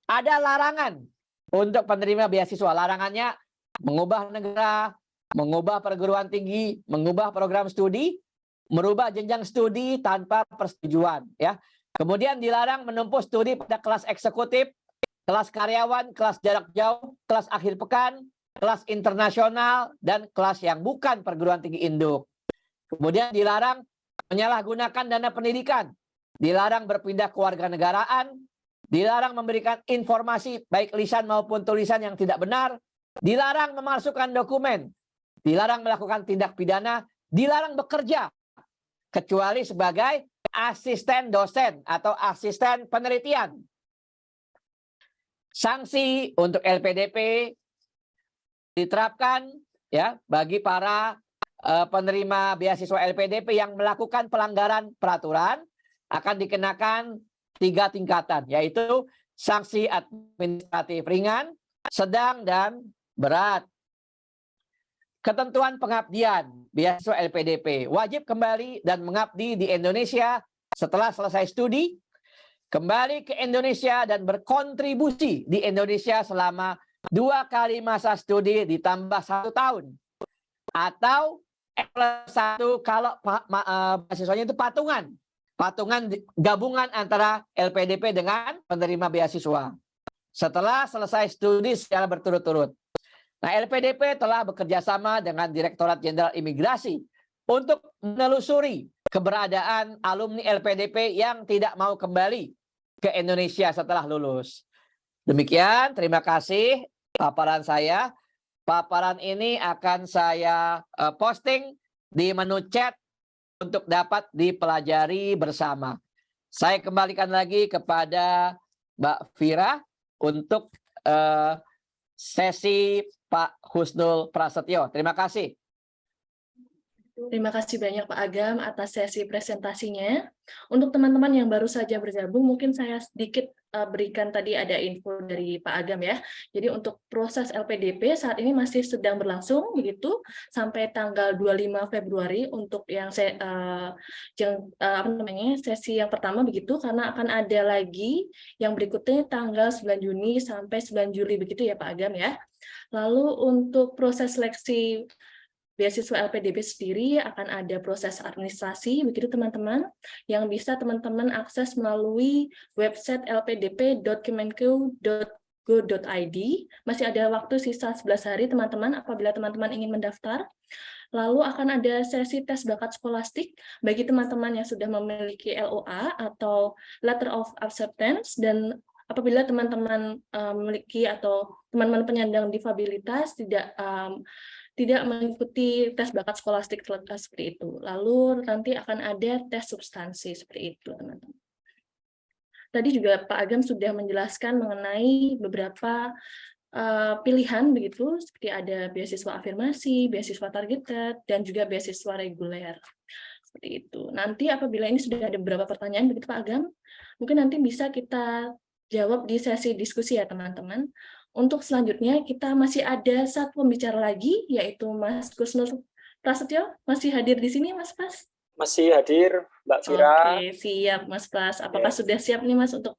Ada larangan untuk penerima beasiswa. Larangannya mengubah negara, mengubah perguruan tinggi, mengubah program studi, merubah jenjang studi tanpa persetujuan. Ya. Kemudian dilarang menempuh studi pada kelas eksekutif, kelas karyawan, kelas jarak jauh, kelas akhir pekan, kelas internasional, dan kelas yang bukan perguruan tinggi induk. Kemudian dilarang menyalahgunakan dana pendidikan, dilarang berpindah kewarganegaraan, dilarang memberikan informasi baik lisan maupun tulisan yang tidak benar, dilarang memalsukan dokumen, dilarang melakukan tindak pidana, dilarang bekerja, kecuali sebagai asisten dosen atau asisten penelitian. Sanksi untuk LPDP diterapkan ya bagi para penerima beasiswa LPDP yang melakukan pelanggaran peraturan akan dikenakan 3 tingkatan, yaitu sanksi administratif ringan, sedang, dan berat. Ketentuan pengabdian beasiswa LPDP, wajib kembali dan mengabdi di Indonesia setelah selesai studi, kembali ke Indonesia dan berkontribusi di Indonesia selama 2 kali masa studi ditambah 1 tahun. Atau +1 kalau mahasiswanya itu patungan. Patungan gabungan antara LPDP dengan penerima beasiswa. Setelah selesai studi secara berturut-turut. Nah, LPDP telah bekerja sama dengan Direktorat Jenderal Imigrasi untuk menelusuri keberadaan alumni LPDP yang tidak mau kembali ke Indonesia setelah lulus. Demikian, terima kasih paparan saya. Paparan ini akan saya posting di menu chat untuk dapat dipelajari bersama. Saya kembalikan lagi kepada Mbak Vira untuk sesi Pak Husnul Prasetyo. Terima kasih. Terima kasih banyak Pak Agam atas sesi presentasinya. Untuk teman-teman yang baru saja bergabung, mungkin saya sedikit berikan tadi ada info dari Pak Agam ya. Jadi untuk proses LPDP saat ini masih sedang berlangsung begitu sampai tanggal 25 Februari untuk yang sesi yang pertama begitu, karena akan ada lagi yang berikutnya tanggal 9 Juni sampai 9 Juli begitu ya Pak Agam ya. Lalu untuk proses seleksi beasiswa LPDP sendiri akan ada proses administrasi, begitu teman-teman, yang bisa teman-teman akses melalui website lpdp.kemenku.go.id. Masih ada waktu sisa 11 hari, teman-teman, apabila teman-teman ingin mendaftar. Lalu akan ada sesi tes bakat skolastik bagi teman-teman yang sudah memiliki LOA atau Letter of Acceptance, dan apabila teman-teman memiliki atau teman-teman penyandang difabilitas tidak mengikuti tes bakat skolastik seperti itu. Lalu nanti akan ada tes substansi seperti itu, teman-teman. Tadi juga Pak Agam sudah menjelaskan mengenai beberapa pilihan begitu, seperti ada beasiswa afirmasi, beasiswa targeted, dan juga beasiswa reguler. Seperti itu. Nanti apabila ini sudah ada beberapa pertanyaan begitu Pak Agam, mungkin nanti bisa kita jawab di sesi diskusi ya teman-teman. Untuk selanjutnya kita masih ada satu pembicara lagi, yaitu Mas Kusnur Prasetyo. Masih hadir di sini Mas Pras? Masih hadir Mbak Vira. Oke, siap Mas Pras. Apakah sudah siap nih Mas untuk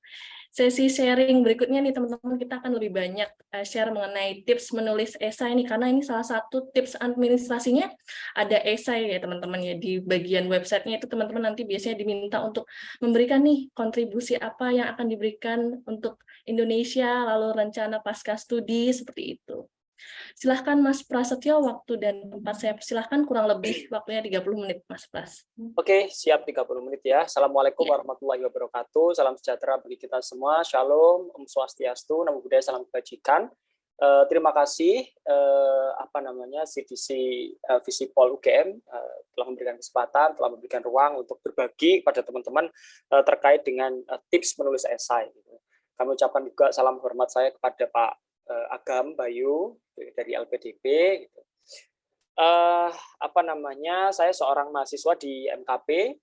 sesi sharing berikutnya nih teman-teman? Kita akan lebih banyak share mengenai tips menulis esai nih, karena ini salah satu tips administrasinya ada esai ya teman-teman ya. Di bagian websitenya itu teman-teman nanti biasanya diminta untuk memberikan nih kontribusi apa yang akan diberikan untuk Indonesia, lalu rencana pasca studi seperti itu. Silahkan Mas Prasetyo, waktu dan tempat saya persilahkan, kurang lebih waktunya 30 menit Mas Pras. Oke, siap 30 menit ya. Assalamualaikum warahmatullahi wabarakatuh. Salam sejahtera bagi kita semua. Shalom, Om Swastiastu, Namo Buddhaya, salam kebajikan. Terima kasih CDC Visipol UGM telah memberikan kesempatan, telah memberikan ruang untuk berbagi kepada teman-teman terkait dengan tips menulis esai. Kami ucapkan juga salam hormat saya kepada Pak Agam Bayu dari LPDP. Saya seorang mahasiswa di MKP,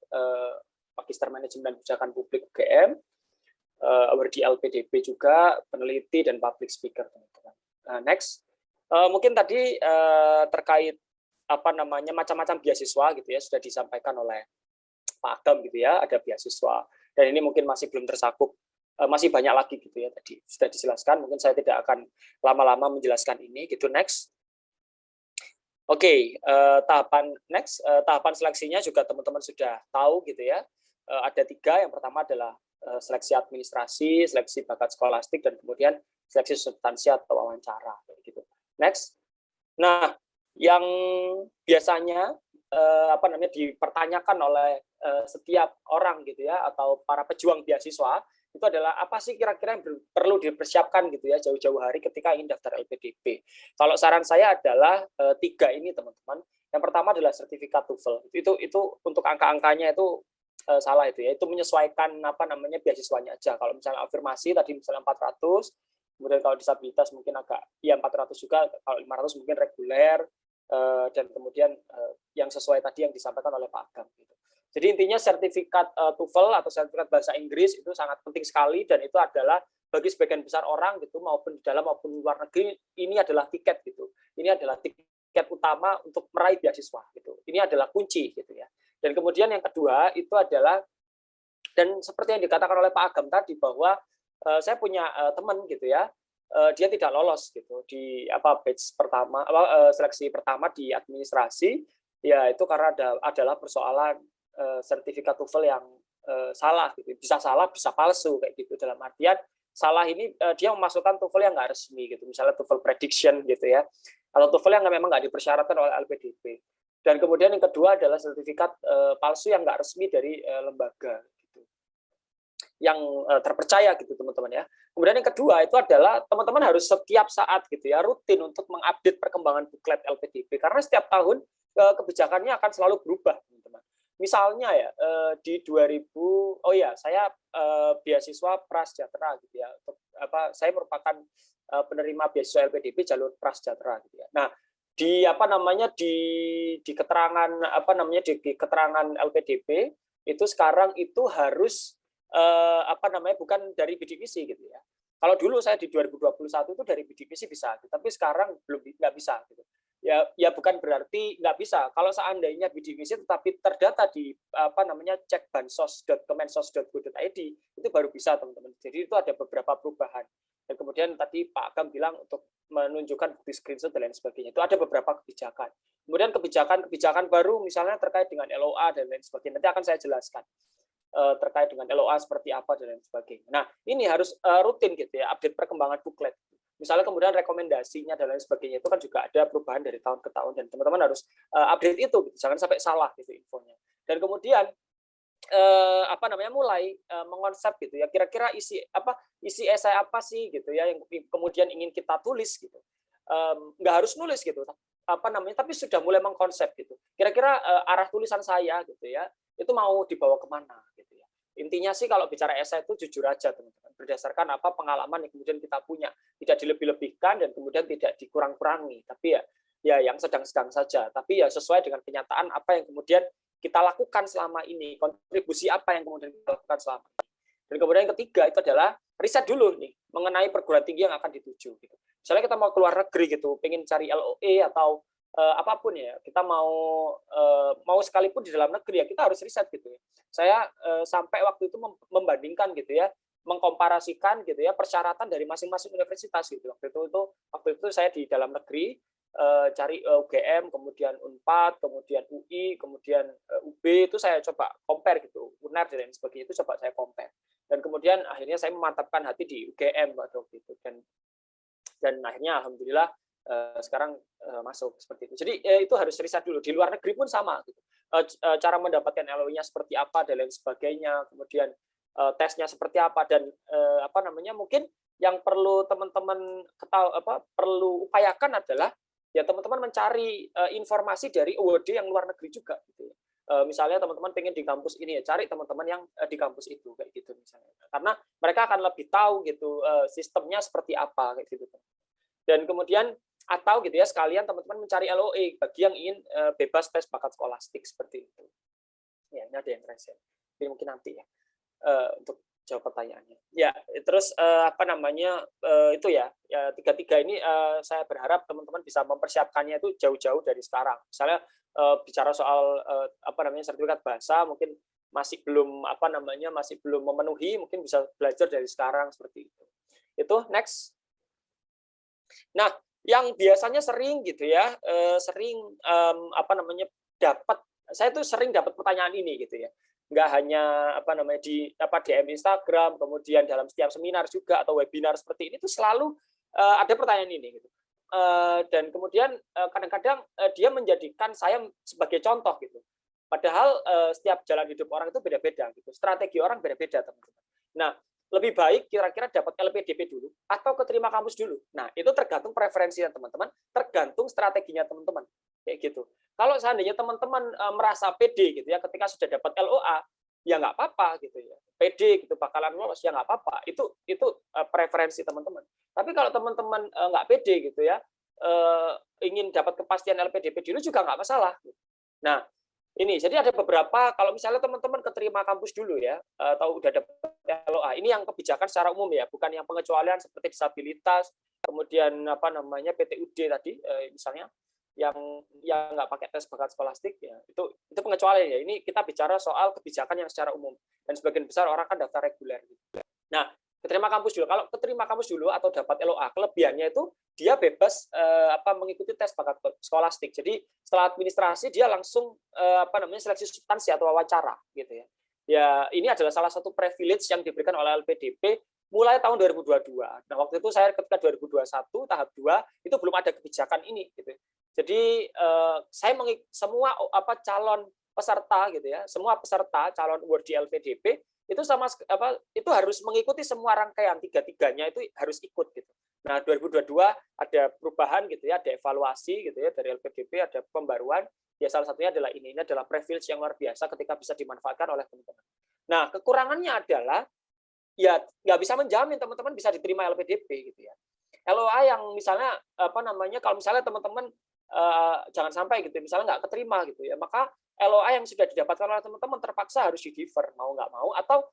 Magister Manajemen dan Kebijakan Publik UGM, award di LPDP juga, peneliti dan public speaker, teman-teman. Next, mungkin tadi terkait macam-macam beasiswa gitu ya, sudah disampaikan oleh Pak Agam gitu ya, ada beasiswa, dan ini mungkin masih belum tersakup, masih banyak lagi gitu ya, tadi sudah dijelaskan, mungkin saya tidak akan lama-lama menjelaskan ini gitu. Next. Oke, tahapan seleksinya juga teman-teman sudah tahu gitu ya. Ada 3, yang pertama adalah seleksi administrasi, seleksi bakat skolastik, dan kemudian seleksi substansi atau wawancara gitu. Next. Nah, yang biasanya dipertanyakan oleh setiap orang gitu ya, atau para pejuang beasiswa, itu adalah apa sih kira-kira yang perlu dipersiapkan gitu ya jauh-jauh hari ketika ingin daftar LPDP. Kalau saran saya adalah 3 ini teman-teman. Yang pertama adalah sertifikat TOEFL. Itu untuk angka-angkanya itu salah itu ya. Itu menyesuaikan beasiswanya aja. Kalau misalnya afirmasi tadi misalnya 400, kemudian kalau disabilitas mungkin agak 400 juga, kalau 500 mungkin reguler, dan kemudian yang sesuai tadi yang disampaikan oleh Pak Agam gitu. Jadi intinya sertifikat TOEFL atau sertifikat bahasa Inggris itu sangat penting sekali, dan itu adalah bagi sebagian besar orang gitu, maupun di dalam maupun di luar negeri, ini adalah tiket gitu. Ini adalah tiket utama untuk meraih beasiswa gitu. Ini adalah kunci gitu ya. Dan kemudian yang kedua itu adalah, dan seperti yang dikatakan oleh Pak Agam tadi, bahwa saya punya teman gitu ya, dia tidak lolos gitu di batch pertama, seleksi pertama di administrasi, ya itu karena adalah persoalan sertifikat TOEFL yang salah gitu, bisa salah bisa palsu kayak gitu. Dalam artian salah ini dia memasukkan TOEFL yang nggak resmi gitu, misalnya TOEFL prediction gitu ya, atau TOEFL yang memang nggak dipersyaratkan oleh LPDP. Dan kemudian yang kedua adalah sertifikat palsu yang nggak resmi dari lembaga gitu, yang terpercaya gitu teman-teman ya. Kemudian yang kedua itu adalah teman-teman harus setiap saat gitu ya rutin untuk mengupdate perkembangan buklet LPDP, karena setiap tahun kebijakannya akan selalu berubah teman-teman. Misalnya ya di 2000, saya beasiswa prasejahtera gitu ya. Saya merupakan penerima beasiswa LPDP jalur prasejahtera gitu ya. Nah, apa namanya di keterangan apa namanya di keterangan LPDP itu sekarang itu harus apa namanya bukan dari bidik misi gitu ya. Kalau dulu saya di 2021 itu dari bidik misi bisa, tapi sekarang belum nggak bisa gitu. Ya bukan berarti nggak bisa. Kalau seandainya bidik misi tetapi terdata di apa namanya cek bansos.kemensos.go.id itu baru bisa teman-teman. Jadi itu ada beberapa perubahan. Dan kemudian tadi Pak Agam bilang untuk menunjukkan bukti screenshot dan lain sebagainya. Itu ada beberapa kebijakan. Kemudian kebijakan baru misalnya terkait dengan LOA dan lain sebagainya. Nanti akan saya jelaskan terkait dengan LOA seperti apa dan lain sebagainya. Nah, ini harus rutin gitu ya, update perkembangan buklet. Misalnya kemudian rekomendasinya dan lain sebagainya itu kan juga ada perubahan dari tahun ke tahun dan teman-teman harus update itu, gitu. Jangan sampai salah gitu infonya. Dan kemudian apa namanya mulai mengonsep gitu ya, kira-kira isi esai apa sih gitu ya yang kemudian ingin kita tulis gitu. Nggak harus nulis gitu apa namanya, tapi sudah mulai mengkonsep gitu. Kira-kira arah tulisan saya gitu ya itu mau dibawa kemana gitu ya. Intinya sih kalau bicara esai itu jujur aja teman-teman, berdasarkan apa pengalaman yang kemudian kita punya, tidak dilebih-lebihkan dan kemudian tidak dikurang-kurangi, tapi ya yang sedang-sedang saja, tapi ya sesuai dengan kenyataan apa yang kemudian kita lakukan selama ini, kontribusi apa yang kemudian kita lakukan selama ini. Dan kemudian yang ketiga itu adalah riset dulu nih mengenai perguruan tinggi yang akan dituju gitu. Misalnya kita mau keluar negeri gitu, pengen cari LOE atau apapun ya, kita mau sekalipun di dalam negeri ya kita harus riset gitu ya. Saya sampai waktu itu membandingkan gitu ya, mengkomparasikan gitu ya persyaratan dari masing-masing universitas gitu. Waktu itu saya di dalam negeri cari UGM, kemudian Unpad, kemudian UI, kemudian UB itu saya coba compare gitu, UNER dan lain sebagainya itu coba saya compare. Dan kemudian akhirnya saya memantapkan hati di UGM waktu itu dan akhirnya alhamdulillah sekarang masuk seperti itu. Jadi itu harus riset dulu. Di luar negeri pun sama gitu. Cara mendapatkan LOE-nya seperti apa dan lain sebagainya, kemudian tesnya seperti apa dan apa namanya mungkin yang perlu teman-teman perlu upayakan adalah ya teman-teman mencari informasi dari award yang luar negeri juga gitu ya. Misalnya teman-teman pengen di kampus ini ya cari teman-teman yang di kampus itu kayak gitu misalnya. Karena mereka akan lebih tahu gitu sistemnya seperti apa kayak gitu. Dan kemudian atau gitu ya sekalian teman-teman mencari LOE bagi yang ingin bebas tes bakat skolastik seperti itu. Ya, ini ada yang resen. Jadi mungkin nanti ya untuk jawab pertanyaannya. Ya, terus apa namanya itu ya tiga-tiga ini saya berharap teman-teman bisa mempersiapkannya itu jauh-jauh dari sekarang. Misalnya bicara soal apa namanya sertifikat bahasa mungkin masih belum apa namanya masih belum memenuhi, mungkin bisa belajar dari sekarang seperti itu. Itu next. Nah, yang biasanya sering gitu ya, sering apa namanya saya tuh sering dapat pertanyaan ini gitu ya. Nggak hanya apa namanya di DM Instagram, kemudian dalam setiap seminar juga atau webinar seperti ini tuh selalu ada pertanyaan ini gitu. Dan kemudian kadang-kadang dia menjadikan saya sebagai contoh gitu. Padahal setiap jalan hidup orang itu beda-beda gitu. Strategi orang beda-beda, teman-teman. Nah, lebih baik kira-kira dapat LPDP dulu atau keterima kampus dulu. Nah, itu tergantung preferensinya teman-teman, tergantung strateginya teman-teman. Kayak gitu. Kalau seandainya teman-teman merasa pede gitu ya ketika sudah dapat LOA, ya nggak apa-apa gitu ya. Pede gitu bakalan lolos ya nggak apa-apa. Itu preferensi teman-teman. Tapi kalau teman-teman nggak pede gitu ya, ingin dapat kepastian LPDP dulu juga nggak masalah. Nah, ini jadi ada beberapa kalau misalnya teman-teman keterima kampus dulu ya atau udah dapat LOA, ini yang kebijakan secara umum ya, bukan yang pengecualian seperti disabilitas, kemudian apa namanya PTUD tadi misalnya yang nggak pakai tes bakat skolastik ya itu pengecualian ya. Ini kita bicara soal kebijakan yang secara umum dan sebagian besar orang kan daftar reguler. Nah, keterima kampus dulu. Kalau keterima kampus dulu atau dapat LOA, kelebihannya itu dia bebas mengikuti tes bakat skolastik. Jadi setelah administrasi dia langsung seleksi substansi atau wawancara gitu ya. Ya, ini adalah salah satu privilege yang diberikan oleh LPDP mulai tahun 2022. Nah, waktu itu saya ketika 2021 tahap 2 itu belum ada kebijakan ini gitu. Jadi saya semua calon peserta gitu ya, semua peserta calon award di LPDP itu itu harus mengikuti semua rangkaian tiga-tiganya itu harus ikut gitu. Nah, 2022 ada perubahan gitu ya, ada evaluasi gitu ya dari LPDP, ada pembaruan. Ya salah satunya adalah ini adalah privilege yang luar biasa ketika bisa dimanfaatkan oleh teman-teman. Nah, kekurangannya adalah ya nggak bisa menjamin teman-teman bisa diterima LPDP gitu ya. LOA yang misalnya kalau misalnya teman-teman jangan sampai gitu misalnya nggak keterima gitu ya, maka LOA yang sudah didapatkan oleh teman-teman terpaksa harus di-defer mau nggak mau, atau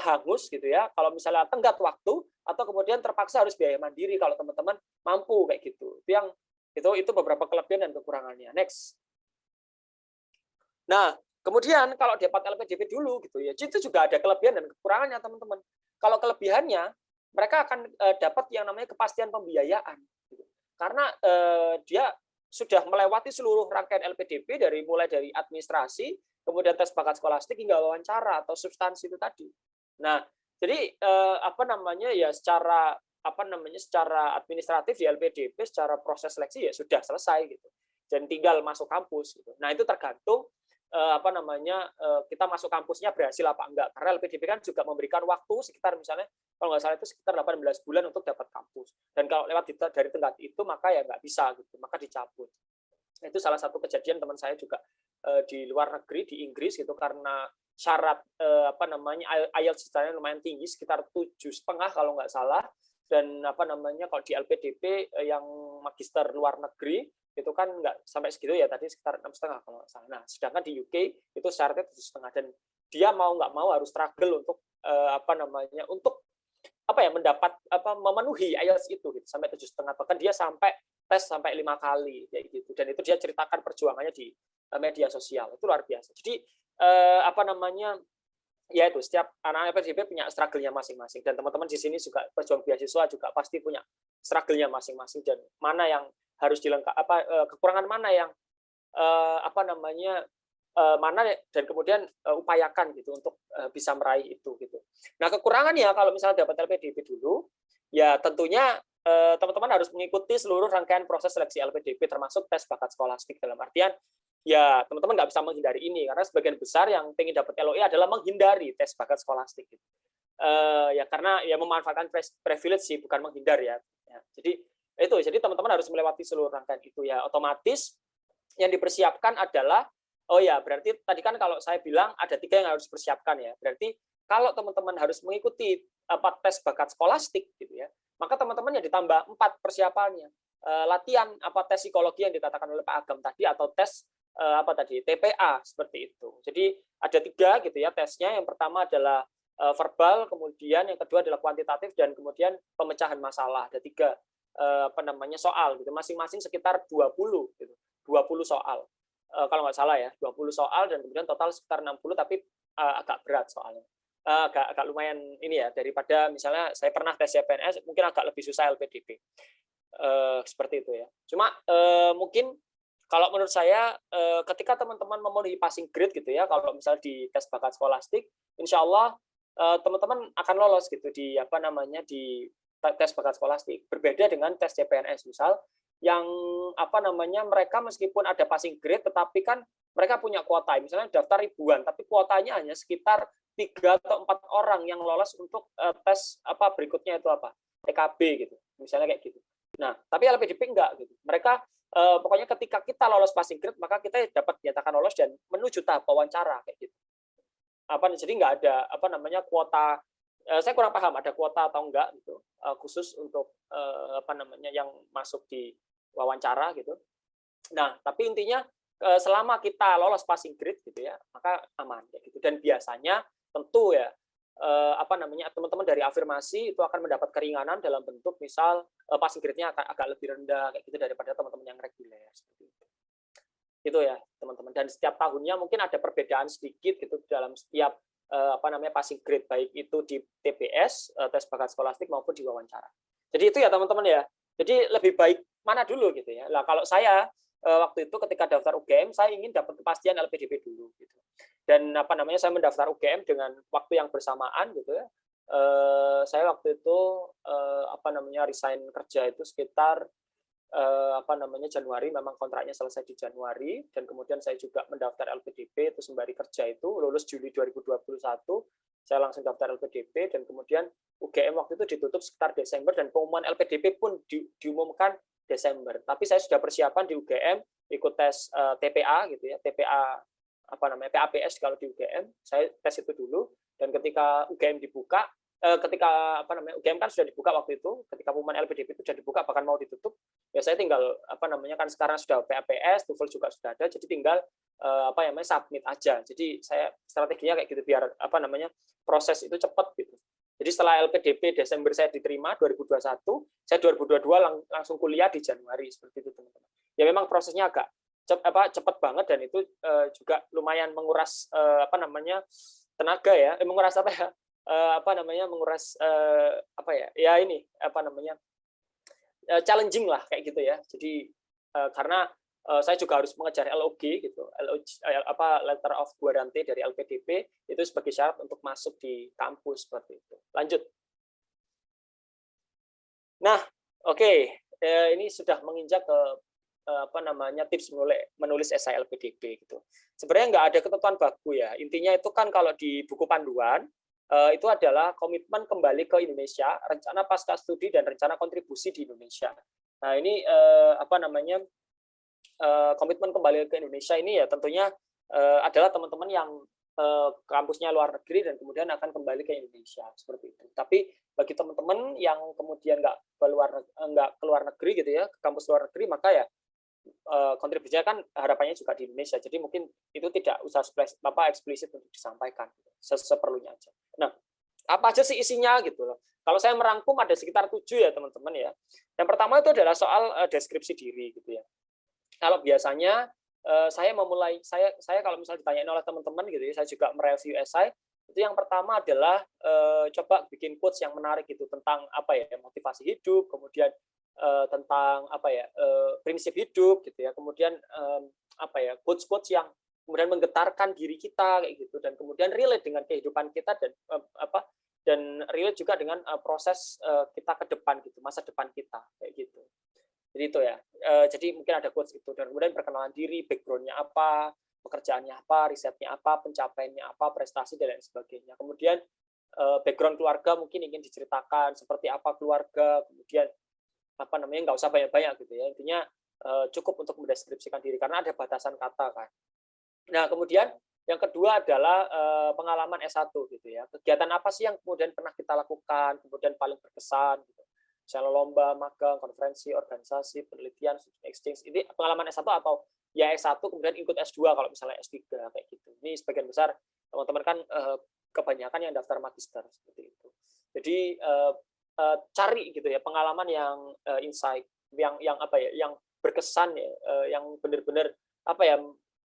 hangus gitu ya kalau misalnya tenggat waktu, atau kemudian terpaksa harus biaya mandiri kalau teman-teman mampu kayak gitu. Itu beberapa kelebihan dan kekurangannya. Next. Nah, kemudian kalau dapat LPDP dulu gitu ya, itu juga ada kelebihan dan kekurangannya teman-teman. Kalau kelebihannya, mereka akan dapat yang namanya kepastian pembiayaan. Gitu. Karena dia sudah melewati seluruh rangkaian LPDP mulai dari administrasi, kemudian tes bakat skolastik hingga wawancara atau substansi itu tadi. Nah, jadi secara administratif di LPDP, secara proses seleksi ya sudah selesai gitu. Dan tinggal masuk kampus gitu. Nah, itu tergantung kita masuk kampusnya berhasil apa enggak, karena LPDP kan juga memberikan waktu sekitar misalnya kalau nggak salah itu sekitar 18 bulan untuk dapat kampus, dan kalau lewat dari tenggat itu maka ya nggak bisa gitu, maka dicabut. Itu salah satu kejadian teman saya juga di luar negeri di Inggris gitu, karena syarat IELTS lumayan tinggi sekitar 7,5 kalau nggak salah, dan kalau di LPDP yang magister luar negeri itu kan nggak sampai segitu ya, tadi sekitar 6,5 kalau nggak salah. Nah, sedangkan di UK itu syaratnya 7,5, dan dia mau nggak mau harus struggle untuk mendapat memenuhi IELTS itu gitu, sampai 7,5, bahkan dia sampai tes sampai 5 kali kayak gitu, dan itu dia ceritakan perjuangannya di media sosial, itu luar biasa. Jadi ya itu setiap anak LPDP punya struggle-nya masing-masing, dan teman-teman di sini juga pejuang beasiswa juga pasti punya struggle-nya masing-masing, dan mana yang harus dilengkapi, kekurangan mana yang mana dan kemudian upayakan gitu untuk bisa meraih itu gitu. Nah, kekurangannya kalau misalnya dapat LPDP dulu, ya tentunya teman-teman harus mengikuti seluruh rangkaian proses seleksi LPDP termasuk tes bakat skolastik, dalam artian ya teman-teman nggak bisa menghindari ini, karena sebagian besar yang ingin dapat LOE adalah menghindari tes bakat skolastik gitu. Ya karena ya memanfaatkan privilege sih, bukan menghindar ya. Jadi teman-teman harus melewati seluruh rangkaian itu ya. Otomatis yang dipersiapkan adalah berarti tadi kan kalau saya bilang ada 3 yang harus dipersiapkan ya. Berarti kalau teman-teman harus mengikuti tes bakat skolastik gitu ya, maka teman-teman ya ditambah 4 persiapannya. Latihan tes psikologi yang dikatakan oleh Pak Agam tadi, atau tes TPA seperti itu. Jadi ada 3 gitu ya tesnya. Yang pertama adalah verbal, kemudian yang kedua adalah kuantitatif, dan kemudian pemecahan masalah. Ada 3 soal gitu, masing-masing sekitar 20 gitu. 20 soal. Kalau nggak salah ya, 20 soal, dan kemudian total sekitar 60, tapi agak berat soalnya. Agak lumayan ini ya, daripada misalnya saya pernah tes CPNS, mungkin agak lebih susah LPDP. Seperti itu ya. Cuma mungkin kalau menurut saya ketika teman-teman memenuhi passing grade gitu ya, kalau misalnya di tes bakat skolastik, insya Allah teman-teman akan lolos gitu di di tes bakat skolastik. Berbeda dengan tes CPNS misal, yang mereka meskipun ada passing grade, tetapi kan mereka punya kuota, misalnya daftar ribuan, tapi kuotanya hanya sekitar 3 atau 4 orang yang lolos untuk tes berikutnya itu TKB gitu, misalnya kayak gitu. Nah, tapi LPDP enggak gitu. Mereka pokoknya ketika kita lolos passing grade, maka kita dapat dinyatakan lolos dan menuju tahap wawancara kayak gitu. Jadi nggak ada kuota. Saya kurang paham ada kuota atau enggak gitu, khusus untuk yang masuk di wawancara gitu. Nah, tapi intinya selama kita lolos passing grade gitu ya, maka aman ya gitu. Dan biasanya tentu ya teman-teman dari afirmasi itu akan mendapat keringanan dalam bentuk misal passing grade-nya agak lebih rendah kayak gitu daripada teman-teman yang reguler seperti itu. Itu ya, teman-teman. Dan setiap tahunnya mungkin ada perbedaan sedikit gitu dalam setiap passing grade, baik itu di TBS, tes bakat skolastik, maupun di wawancara. Jadi itu ya teman-teman ya. Jadi lebih baik mana dulu gitu ya. Nah, kalau saya waktu itu ketika daftar UGM, saya ingin dapat kepastian LPDP dulu gitu. Dan saya mendaftar UGM dengan waktu yang bersamaan gitu ya. Saya waktu itu resign kerja itu sekitar Januari, memang kontraknya selesai di Januari, dan kemudian saya juga mendaftar LPDP itu sembari kerja, itu lulus Juli 2021, saya langsung daftar LPDP, dan kemudian UGM waktu itu ditutup sekitar Desember, dan pengumuman LPDP pun diumumkan Desember. Tapi saya sudah persiapan di UGM, ikut tes TPA gitu ya, TPA PAPS kalau di UGM, saya tes itu dulu, dan ketika UGM dibuka, ketika apa namanya UGM kan sudah dibuka waktu itu, ketika pengumuman LPDP itu sudah dibuka bahkan mau ditutup, ya saya tinggal apa namanya kan sekarang sudah PAPS, TOEFL juga sudah ada, jadi tinggal apa namanya submit aja. Jadi saya strateginya kayak gitu biar apa namanya proses itu cepat gitu. Jadi setelah LPDP Desember saya diterima 2021, saya 2022 langsung kuliah di Januari seperti itu teman-teman. Ya memang prosesnya agak cepat banget dan itu juga lumayan menguras apa namanya tenaga ya, menguras apa ya? Apa namanya menguras apa ya? Ya ini apa namanya? Challenging lah kayak gitu ya. Jadi karena saya juga harus mengejar LOG gitu, apa letter of guarantee dari LPDP itu sebagai syarat untuk masuk di kampus seperti itu. Lanjut. Nah, oke, ini sudah menginjak ke apa namanya tips menulis esai LPDP gitu. Sebenarnya nggak ada ketentuan baku ya. Intinya itu kan kalau di buku panduan itu adalah komitmen kembali ke Indonesia, rencana pasca studi dan rencana kontribusi di Indonesia. Nah ini apa namanya komitmen kembali ke Indonesia ini ya tentunya adalah teman-teman yang kampusnya luar negeri dan kemudian akan kembali ke Indonesia seperti itu. Tapi bagi teman-teman yang kemudian nggak keluar negeri gitu ya, ke kampus luar negeri, maka ya kontribusinya kan harapannya juga di Indonesia. Jadi mungkin itu tidak usah eksplisit untuk disampaikan, seperlunya aja. Nah, apa aja sih isinya gitu loh. Kalau saya merangkum ada sekitar 7 ya teman-teman ya. Yang pertama itu adalah soal deskripsi diri gitu ya. Kalau biasanya saya memulai saya kalau misalnya ditanyain oleh teman-teman gitu ya, saya juga mereview esai, itu yang pertama adalah coba bikin quotes yang menarik gitu tentang apa ya motivasi hidup, kemudian tentang apa ya prinsip hidup gitu ya, kemudian apa ya quotes yang kemudian menggetarkan diri kita kayak gitu, dan kemudian relate dengan kehidupan kita dan dan relate juga dengan proses kita ke depan gitu, masa depan kita kayak gitu. Jadi itu ya. Jadi mungkin ada quotes itu, dan kemudian perkenalan diri, background-nya apa, pekerjaannya apa, risetnya apa, pencapaiannya apa, prestasi dan lain sebagainya. Kemudian background keluarga mungkin ingin diceritakan seperti apa keluarga, kemudian apa namanya nggak usah banyak-banyak gitu ya. Intinya cukup untuk mendeskripsikan diri karena ada batasan kata kan. Nah, kemudian yang kedua adalah pengalaman S1 gitu ya. Kegiatan apa sih yang kemudian pernah kita lakukan, kemudian paling berkesan gitu. Misalnya lomba, magang, konferensi, organisasi, penelitian, exchange. Ini pengalaman S1 atau ya S1 kemudian ikut S2 kalau misalnya S3 kayak gitu. Ini sebagian besar teman-teman kan kebanyakan yang daftar magister seperti itu. Jadi cari gitu ya pengalaman yang insight, yang apa ya, yang berkesan ya, yang benar-benar apa ya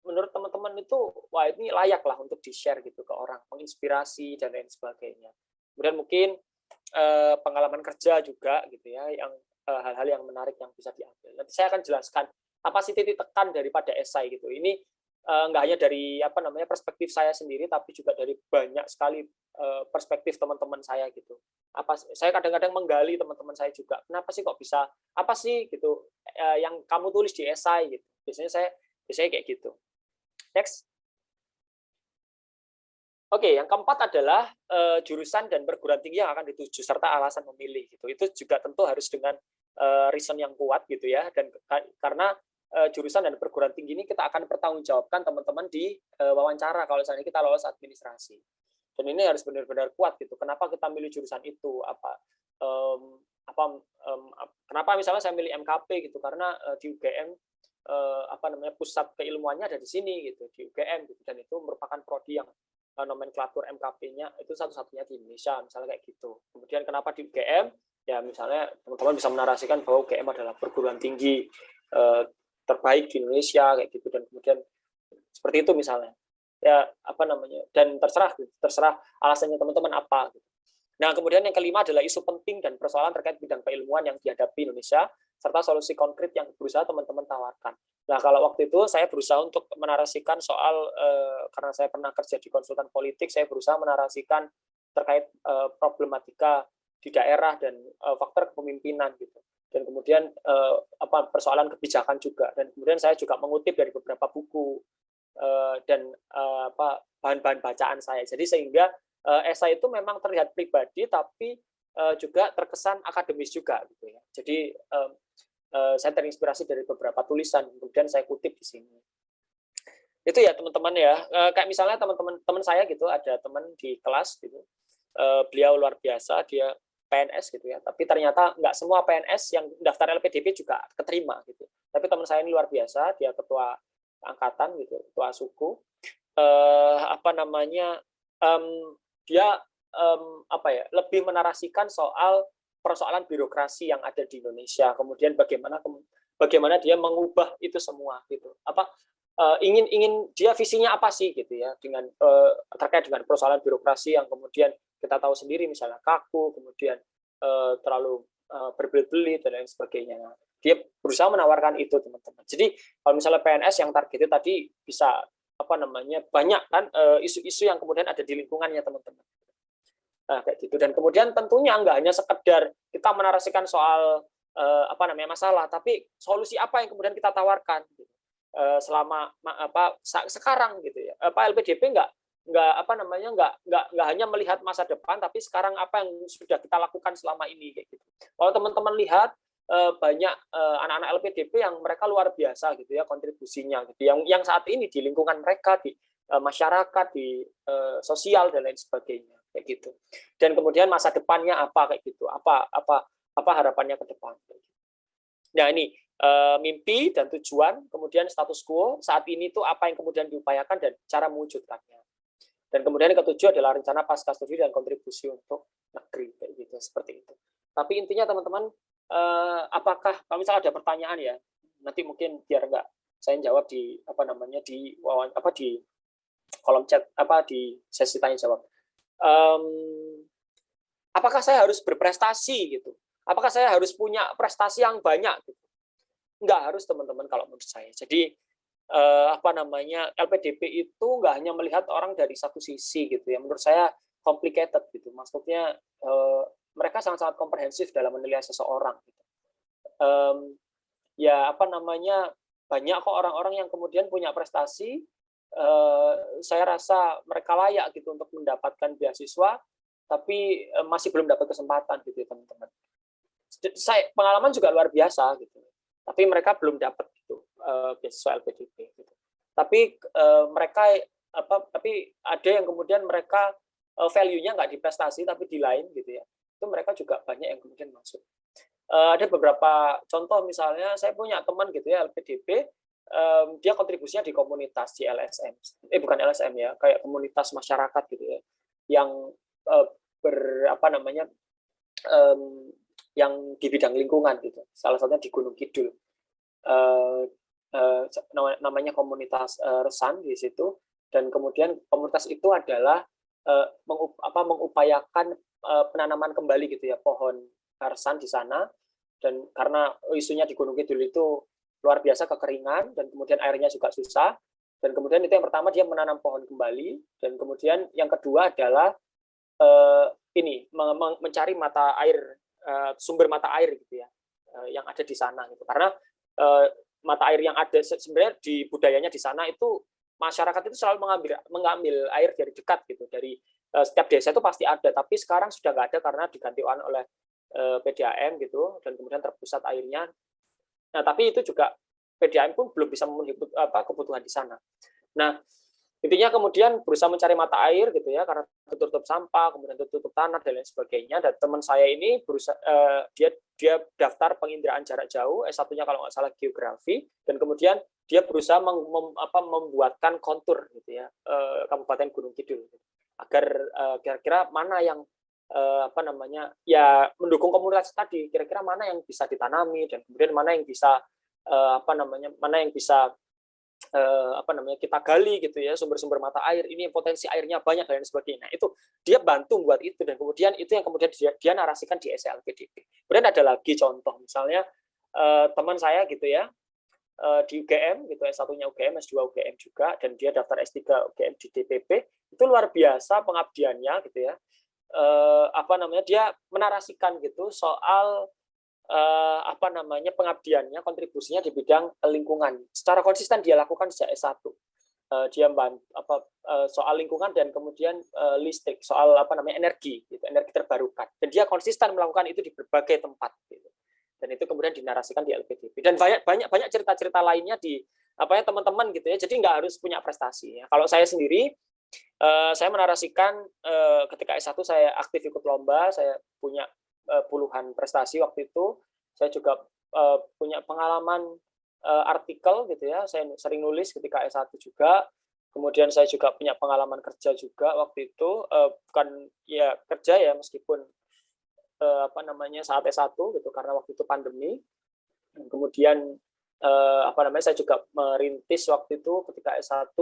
menurut teman-teman itu wah ini layak lah untuk di-share gitu ke orang, menginspirasi dan lain sebagainya. Kemudian mungkin pengalaman kerja juga gitu ya, yang hal-hal yang menarik yang bisa diambil. Nanti saya akan jelaskan apa sih titik tekan daripada esai gitu. Ini nggak hanya dari apa namanya perspektif saya sendiri, tapi juga dari banyak sekali perspektif teman-teman saya gitu. Saya kadang-kadang menggali teman-teman saya juga. Kenapa sih kok bisa? Apa sih gitu yang kamu tulis di esai gitu. Biasanya kayak gitu. Next. Oke, yang keempat adalah jurusan dan perguruan tinggi yang akan dituju serta alasan memilih gitu. Itu juga tentu harus dengan reason yang kuat gitu ya, dan karena jurusan dan perguruan tinggi ini kita akan pertanggungjawabkan teman-teman di wawancara kalau misalnya kita lolos administrasi. Dan ini harus benar-benar kuat gitu. Kenapa kita milih jurusan itu? Kenapa misalnya saya milih MKP gitu? Karena di UGM apa namanya pusat keilmuannya ada di sini gitu, di UGM gitu, dan itu merupakan prodi yang nomenklatur MKP-nya itu satu-satunya di Indonesia, misalnya kayak gitu. Kemudian kenapa di UGM? Ya misalnya teman-teman bisa menarasikan bahwa UGM adalah perguruan tinggi terbaik di Indonesia kayak gitu, dan kemudian seperti itu misalnya. Ya apa namanya? Dan terserah alasannya teman-teman apa gitu. Nah, kemudian yang kelima adalah isu penting dan persoalan terkait bidang keilmuan yang dihadapi Indonesia serta solusi konkret yang berusaha teman-teman tawarkan. Nah, kalau waktu itu saya berusaha untuk menarasikan soal, karena saya pernah kerja di konsultan politik, saya berusaha menarasikan terkait problematika di daerah dan faktor kepemimpinan gitu. Dan kemudian persoalan kebijakan juga. Dan kemudian saya juga mengutip dari beberapa buku dan bahan-bahan bacaan saya. Jadi sehingga esai itu memang terlihat pribadi, tapi juga terkesan akademis juga gitu ya. Jadi saya terinspirasi dari beberapa tulisan, kemudian saya kutip di sini. Itu ya teman-teman ya. Kayak misalnya teman saya gitu, ada teman di kelas gitu. beliau luar biasa, dia PNS gitu ya, tapi ternyata nggak semua PNS yang daftar LPDP juga keterima gitu. Tapi teman saya ini luar biasa, dia ketua angkatan gitu, ketua suku. Dia lebih menarasikan soal persoalan birokrasi yang ada di Indonesia, kemudian bagaimana dia mengubah itu semua gitu. Ingin dia visinya apa sih gitu ya, dengan terkait dengan persoalan birokrasi yang kemudian kita tahu sendiri, misalnya kaku, kemudian terlalu berbelit-belit dan lain sebagainya. Dia berusaha menawarkan itu, teman-teman. Jadi kalau misalnya PNS yang targetnya tadi bisa banyak kan isu-isu yang kemudian ada di lingkungannya, teman-teman. Nah, kayak gitu. Dan kemudian tentunya nggak hanya sekedar kita menarasikan soal masalah, tapi solusi apa yang kemudian kita tawarkan selama sekarang gitu ya. LPDP nggak hanya melihat masa depan, tapi sekarang apa yang sudah kita lakukan selama ini kayak gitu. Kalau teman-teman lihat banyak anak-anak LPDP yang mereka luar biasa gitu ya kontribusinya gitu, yang saat ini di lingkungan mereka, di masyarakat, di sosial dan lain sebagainya kayak gitu. Dan kemudian masa depannya apa kayak gitu, apa harapannya ke depan. Nah, ini mimpi dan tujuan, kemudian status quo saat ini itu apa yang kemudian diupayakan dan cara mewujudkannya. Dan kemudian yang ketujuh adalah rencana pasca studi dan kontribusi untuk negeri kayak gitu, seperti itu. Tapi intinya teman-teman, apakah kalau misalnya ada pertanyaan ya, nanti mungkin biar enggak saya jawab di di kolom chat di sesi tanya jawab. Apakah saya harus berprestasi gitu? Apakah saya harus punya prestasi yang banyak gitu? Enggak harus, teman-teman, kalau menurut saya. Jadi LPDP itu nggak hanya melihat orang dari satu sisi gitu ya. Menurut saya complicated gitu. Maksudnya mereka sangat-sangat komprehensif dalam menilai seseorang gitu. Banyak kok orang-orang yang kemudian punya prestasi, saya rasa mereka layak gitu untuk mendapatkan beasiswa, tapi masih belum dapat kesempatan gitu ya, teman-teman. Pengalaman juga luar biasa gitu, tapi mereka belum dapat gitu beasiswa LPDP gitu. Tapi tapi ada yang kemudian mereka value-nya nggak di prestasi tapi di lain gitu ya, itu mereka juga banyak yang kemudian masuk. Ada beberapa contoh, misalnya saya punya teman gitu ya LPDP, dia kontribusinya di komunitas, di LSM, bukan LSM ya, kayak komunitas masyarakat gitu ya, yang yang di bidang lingkungan gitu, salah satunya di Gunung Kidul, namanya komunitas Resan di situ. Dan kemudian komunitas itu adalah mengupayakan penanaman kembali gitu ya pohon resan di sana. Dan karena isunya di Gunung Kidul itu luar biasa kekeringan dan kemudian airnya juga susah, dan kemudian itu yang pertama dia menanam pohon kembali, dan kemudian yang kedua adalah mencari mata air, sumber mata air gitu ya, yang ada di sana gitu. Karena mata air yang ada sebenarnya di budayanya di sana itu, masyarakat itu selalu mengambil air dari dekat gitu, dari setiap desa itu pasti ada, tapi sekarang sudah nggak ada karena digantikan oleh PDAM gitu, dan kemudian terpusat airnya. Nah, tapi itu juga PDAM pun belum bisa memenuhi kebutuhan di sana. Nah, intinya kemudian berusaha mencari mata air gitu ya, karena tertutup sampah, kemudian tertutup tanah dan lain sebagainya. Dan teman saya ini berusaha, dia daftar penginderaan jarak jauh, S1-nya kalau nggak salah geografi, dan kemudian dia berusaha membuatkan kontur gitu ya, Kabupaten Gunung Kidul, agar kira-kira mana yang mendukung komunitas tadi, kira-kira mana yang bisa ditanami, dan kemudian mana yang bisa kita gali gitu ya, sumber-sumber mata air ini potensi airnya banyak dan sebagainya. Nah, itu dia bantu buat itu, dan kemudian itu yang kemudian dia narasikan di SLPDP. Kemudian ada lagi contoh, misalnya teman saya gitu ya, di UGM gitu, S1-nya UGM, S2 UGM juga, dan dia daftar S3 UGM di DPP. Itu luar biasa pengabdiannya gitu ya. Dia menarasikan gitu soal pengabdiannya, kontribusinya di bidang lingkungan. Secara konsisten dia lakukan sejak S1. Dia soal lingkungan dan kemudian listrik, soal energi gitu, energi terbarukan. Dan dia konsisten melakukan itu di berbagai tempat gitu. Dan itu kemudian dinarasikan di LPDP. Dan banyak cerita-cerita lainnya di teman-teman gitu ya. Jadi nggak harus punya prestasi ya. Kalau saya sendiri Saya menarasikan ketika S1 saya aktif ikut lomba, saya punya puluhan prestasi waktu itu. Saya juga punya pengalaman artikel gitu ya, saya sering nulis ketika S1 juga. Kemudian saya juga punya pengalaman kerja juga waktu itu, bukan ya kerja ya meskipun saat S1 gitu karena waktu itu pandemi. Dan kemudian saya juga merintis waktu itu ketika S1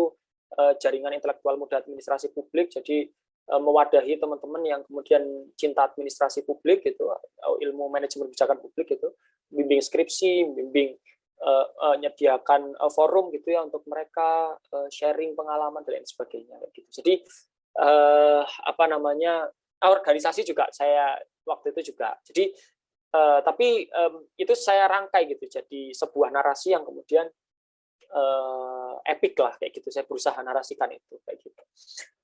jaringan intelektual muda administrasi publik, jadi mewadahi teman-teman yang kemudian cinta administrasi publik gitu, ilmu manajemen kebijakan publik gitu, bimbing skripsi, bimbing menyediakan forum gitu ya untuk mereka sharing pengalaman dan lain sebagainya gitu. Jadi organisasi juga saya waktu itu juga. Jadi tapi itu saya rangkai gitu jadi sebuah narasi yang kemudian epic lah kayak gitu. Saya berusaha narasikan itu kayak gitu.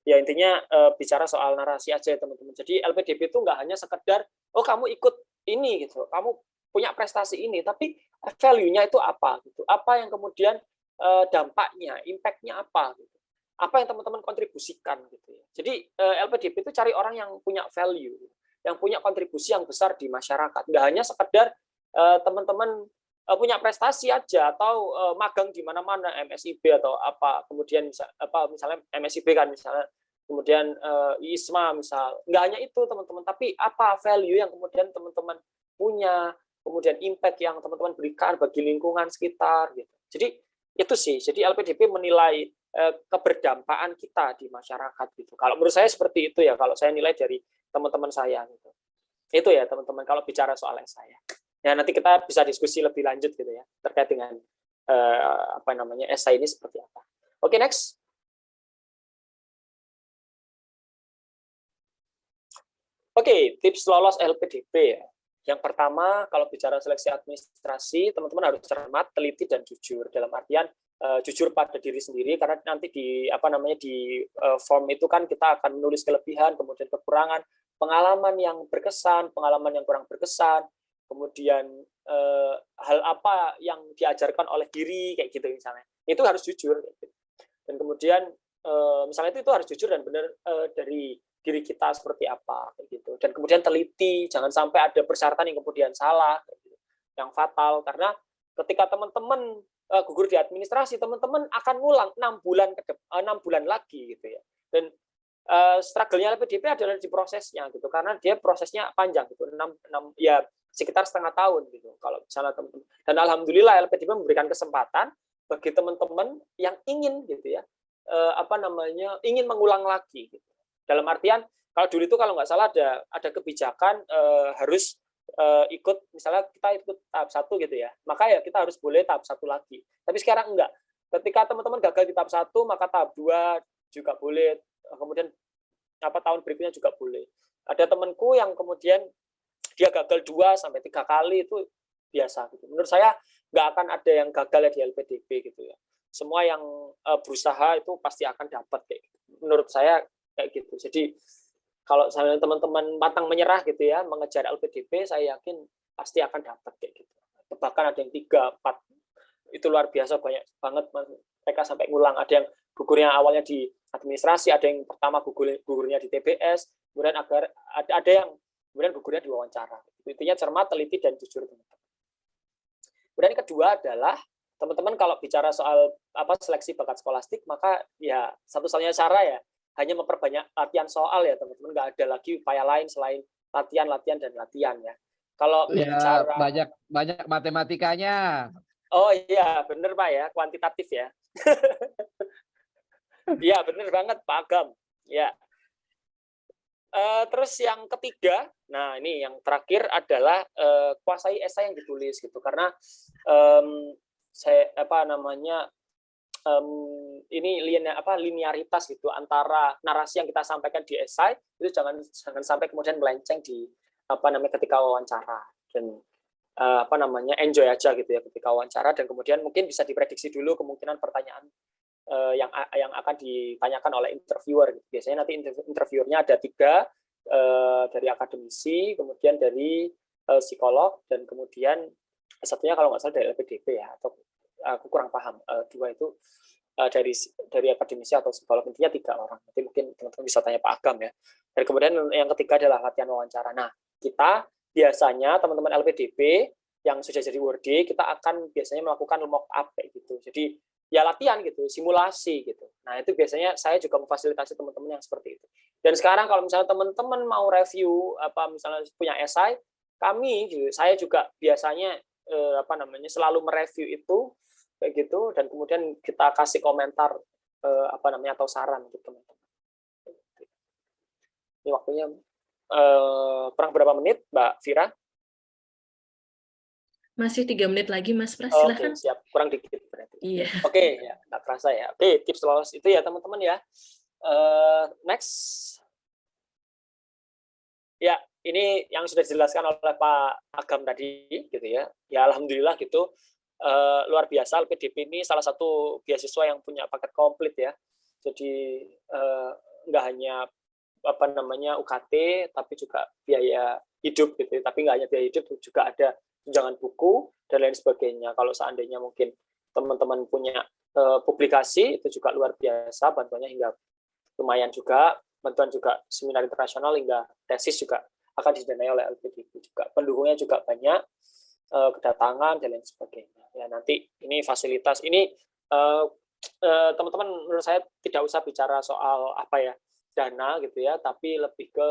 Ya intinya bicara soal narasi aja ya teman-teman. Jadi LPDP itu nggak hanya sekedar oh kamu ikut ini gitu, kamu punya prestasi ini, tapi value-nya itu apa gitu. Apa yang kemudian dampaknya, impact-nya apa gitu. Apa yang teman-teman kontribusikan gitu ya. Jadi LPDP itu cari orang yang punya value, yang punya kontribusi yang besar di masyarakat. Nggak hanya sekedar teman-teman punya prestasi aja atau magang di mana-mana MSIB atau apa, kemudian misalnya MSIB kan misalnya, kemudian ISMA misal, nggak hanya itu teman-teman, tapi apa value yang kemudian teman-teman punya, kemudian impact yang teman-teman berikan bagi lingkungan sekitar gitu. Jadi itu sih, jadi LPDP menilai keberdampaan kita di masyarakat gitu. Kalau menurut saya seperti itu ya, kalau saya nilai dari teman-teman saya gitu. Itu ya teman-teman kalau bicara soal saya. Ya nanti kita bisa diskusi lebih lanjut gitu ya terkait dengan esai ini seperti apa. Oke, next. Oke, tips lolos LPDP ya. Yang pertama, kalau bicara seleksi administrasi, teman-teman harus cermat, teliti dan jujur. Dalam artian jujur pada diri sendiri, karena nanti di form itu kan kita akan menulis kelebihan, kemudian kekurangan, pengalaman yang berkesan, pengalaman yang kurang berkesan, kemudian hal apa yang diajarkan oleh diri kayak gitu misalnya, itu harus jujur. Dan kemudian misalnya itu harus jujur dan benar dari diri kita seperti apa kayak gitu. Dan kemudian teliti, jangan sampai ada persyaratan yang kemudian salah kayak gitu, yang fatal, karena ketika teman-teman gugur di administrasi, teman-teman akan ngulang 6 bulan lagi gitu ya. Dan struggle-nya LPDP adalah di prosesnya gitu, karena dia prosesnya panjang gitu, 6 ya sekitar setengah tahun gitu kalau misalnya teman-teman. Dan alhamdulillah LPDP memberikan kesempatan bagi teman-teman yang ingin gitu ya ingin mengulang lagi gitu. Dalam artian kalau dulu itu kalau nggak salah ada kebijakan harus ikut, misalnya kita ikut tahap 1 gitu ya, maka ya kita harus boleh tahap 1 lagi. Tapi sekarang enggak. Ketika teman-teman gagal di tahap 1, maka tahap 2 juga boleh, kemudian tahun berikutnya juga boleh. Ada temanku yang kemudian dia gagal 2 sampai 3 kali, itu biasa gitu. Menurut saya nggak akan ada yang gagal di LPDP gitu ya. Semua yang berusaha itu pasti akan dapat kayak gitu. Menurut saya kayak gitu. Jadi kalau teman-teman pantang menyerah gitu ya mengejar LPDP, saya yakin pasti akan dapat kayak gitu. Bahkan ada yang 3, 4, itu luar biasa, banyak banget mereka sampai ngulang. Ada yang gugurnya awalnya di administrasi, ada yang pertama gugurnya di TBS, kemudian ada yang kemudian gugurnya di wawancara. Intinya cermat, teliti dan jujur teman-teman. Kemudian yang kedua adalah teman-teman kalau bicara soal seleksi bakat skolastik, maka ya satu-satunya cara ya hanya memperbanyak latihan soal ya teman-teman, nggak ada lagi upaya lain selain latihan dan latihan ya. Kalau ya, bicara banyak matematikanya. Oh iya, bener Pak ya, kuantitatif ya. Iya, bener banget Pak Agam. Ya. Terus yang ketiga, nah ini yang terakhir adalah kuasai esai yang ditulis gitu, karena ini linearitas gitu antara narasi yang kita sampaikan di esai itu jangan sampai kemudian melenceng di ketika wawancara. Dan enjoy aja gitu ya ketika wawancara, dan kemudian mungkin bisa diprediksi dulu kemungkinan pertanyaan yang akan ditanyakan oleh interviewer. Biasanya nanti interviewernya ada 3, dari akademisi, kemudian dari psikolog, dan kemudian satunya kalau nggak salah dari LPDP ya, atau aku kurang paham, 2 itu dari akademisi atau psikolog, intinya 3 orang. Nanti mungkin teman-teman bisa tanya Pak Agam ya. Dan kemudian yang ketiga adalah latihan wawancara. Nah, kita biasanya teman-teman LPDP yang sudah jadi Worde, kita akan biasanya melakukan mock up kayak gitu. Jadi ya latihan gitu, simulasi gitu. Nah, itu biasanya saya juga memfasilitasi teman-teman yang seperti itu. Dan sekarang kalau misalnya teman-teman mau review misalnya punya esai, kami gitu, saya juga biasanya selalu mereview itu kayak gitu, dan kemudian kita kasih komentar atau saran gitu teman-teman. Ini waktunya kurang berapa menit, Mbak Vira? Masih 3 menit lagi, Mas Pras, Oke, silahkan. siap. Kurang dikit berarti. Iya. Oke, ya, nggak terasa ya. Oke, tips lolos itu ya teman-teman ya. Next. Ya, ini yang sudah dijelaskan oleh Pak Agam tadi, gitu ya. Ya, alhamdulillah gitu. Luar biasa, LPDP ini salah satu beasiswa yang punya paket komplit ya. Jadi nggak hanya UKT, tapi juga biaya hidup gitu. Tapi nggak hanya biaya hidup, juga ada tunjangan buku dan lain sebagainya. Kalau seandainya mungkin teman-teman punya publikasi, itu juga luar biasa, bantuannya hingga lumayan juga. Bantuan juga seminar internasional hingga tesis juga akan didanai oleh LPDP juga. Pendukungnya juga banyak, kedatangan dan lain sebagainya. Ya, nanti ini fasilitas ini teman-teman menurut saya tidak usah bicara soal dana gitu ya, tapi lebih ke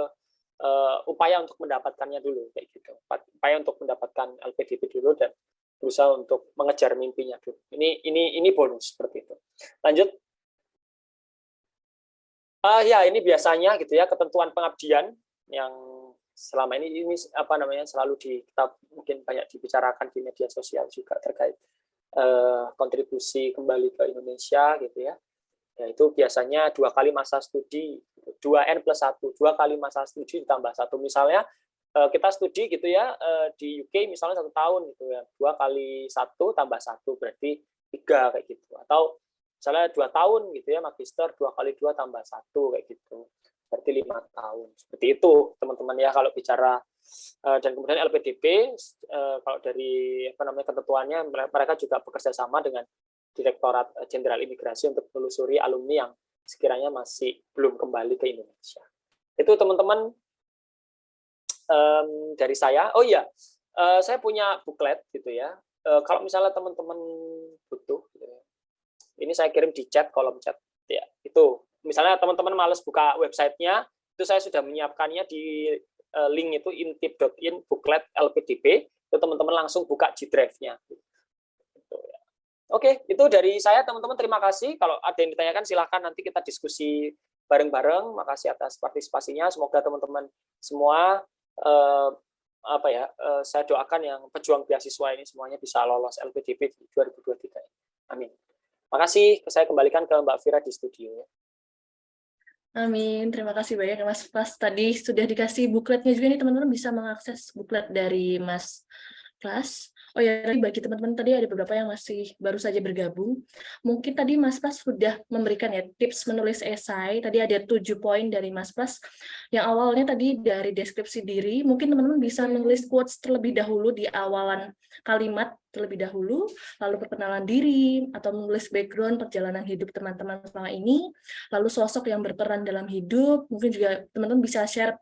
upaya untuk mendapatkannya dulu kayak gitu. Upaya untuk mendapatkan LPDP dulu dan berusaha untuk mengejar mimpinya dulu. Ini bonus seperti itu. Lanjut. Ya, ini biasanya gitu ya, ketentuan pengabdian yang selama ini selalu kita mungkin banyak dibicarakan di media sosial juga terkait kontribusi kembali ke Indonesia gitu ya. Ya, itu biasanya 2 kali masa studi, 2N+1, 2 kali masa studi ditambah 1. Misalnya kita studi gitu ya, di UK misalnya 1 tahun gitu ya, 2 kali 1 tambah 1 berarti 3 kayak gitu. Atau misalnya 2 tahun gitu ya, magister 2 kali 2 tambah 1 kayak gitu. Berarti 5 tahun. Seperti itu teman-teman ya kalau bicara. Dan kemudian LPDP kalau dari ketentuannya, mereka juga bekerja sama dengan Direktorat Jenderal Imigrasi untuk menelusuri alumni yang sekiranya masih belum kembali ke Indonesia. Itu teman-teman dari saya. Oh iya, saya punya buklet gitu ya. Kalau misalnya teman-teman butuh, gitu ya, ini saya kirim di chat, kolom chat. Ya, itu. Misalnya teman-teman males buka websitenya, itu saya sudah menyiapkannya di link itu intip.in buklet LPDP. Itu teman-teman langsung buka G-Drive-nya. Oke, itu dari saya teman-teman. Terima kasih. Kalau ada yang ditanyakan silahkan nanti kita diskusi bareng-bareng. Makasih atas partisipasinya. Semoga teman-teman semua saya doakan yang pejuang beasiswa ini semuanya bisa lolos LPDP di 2023. Amin. Makasih. Saya kembalikan ke Mbak Vira di studio. Amin. Terima kasih banyak Mas Pras. Tadi sudah dikasih bukletnya juga nih, teman-teman bisa mengakses buklet dari Mas Pras. Oh ya, bagi teman-teman tadi ada beberapa yang masih baru saja bergabung. Mungkin tadi Mas Pras sudah memberikan ya tips menulis esai. Tadi ada 7 poin dari Mas Pras. Yang awalnya tadi dari deskripsi diri, mungkin teman-teman bisa menulis quotes terlebih dahulu di awalan kalimat terlebih dahulu, lalu perkenalan diri, atau menulis background perjalanan hidup teman-teman selama ini, lalu sosok yang berperan dalam hidup, mungkin juga teman-teman bisa share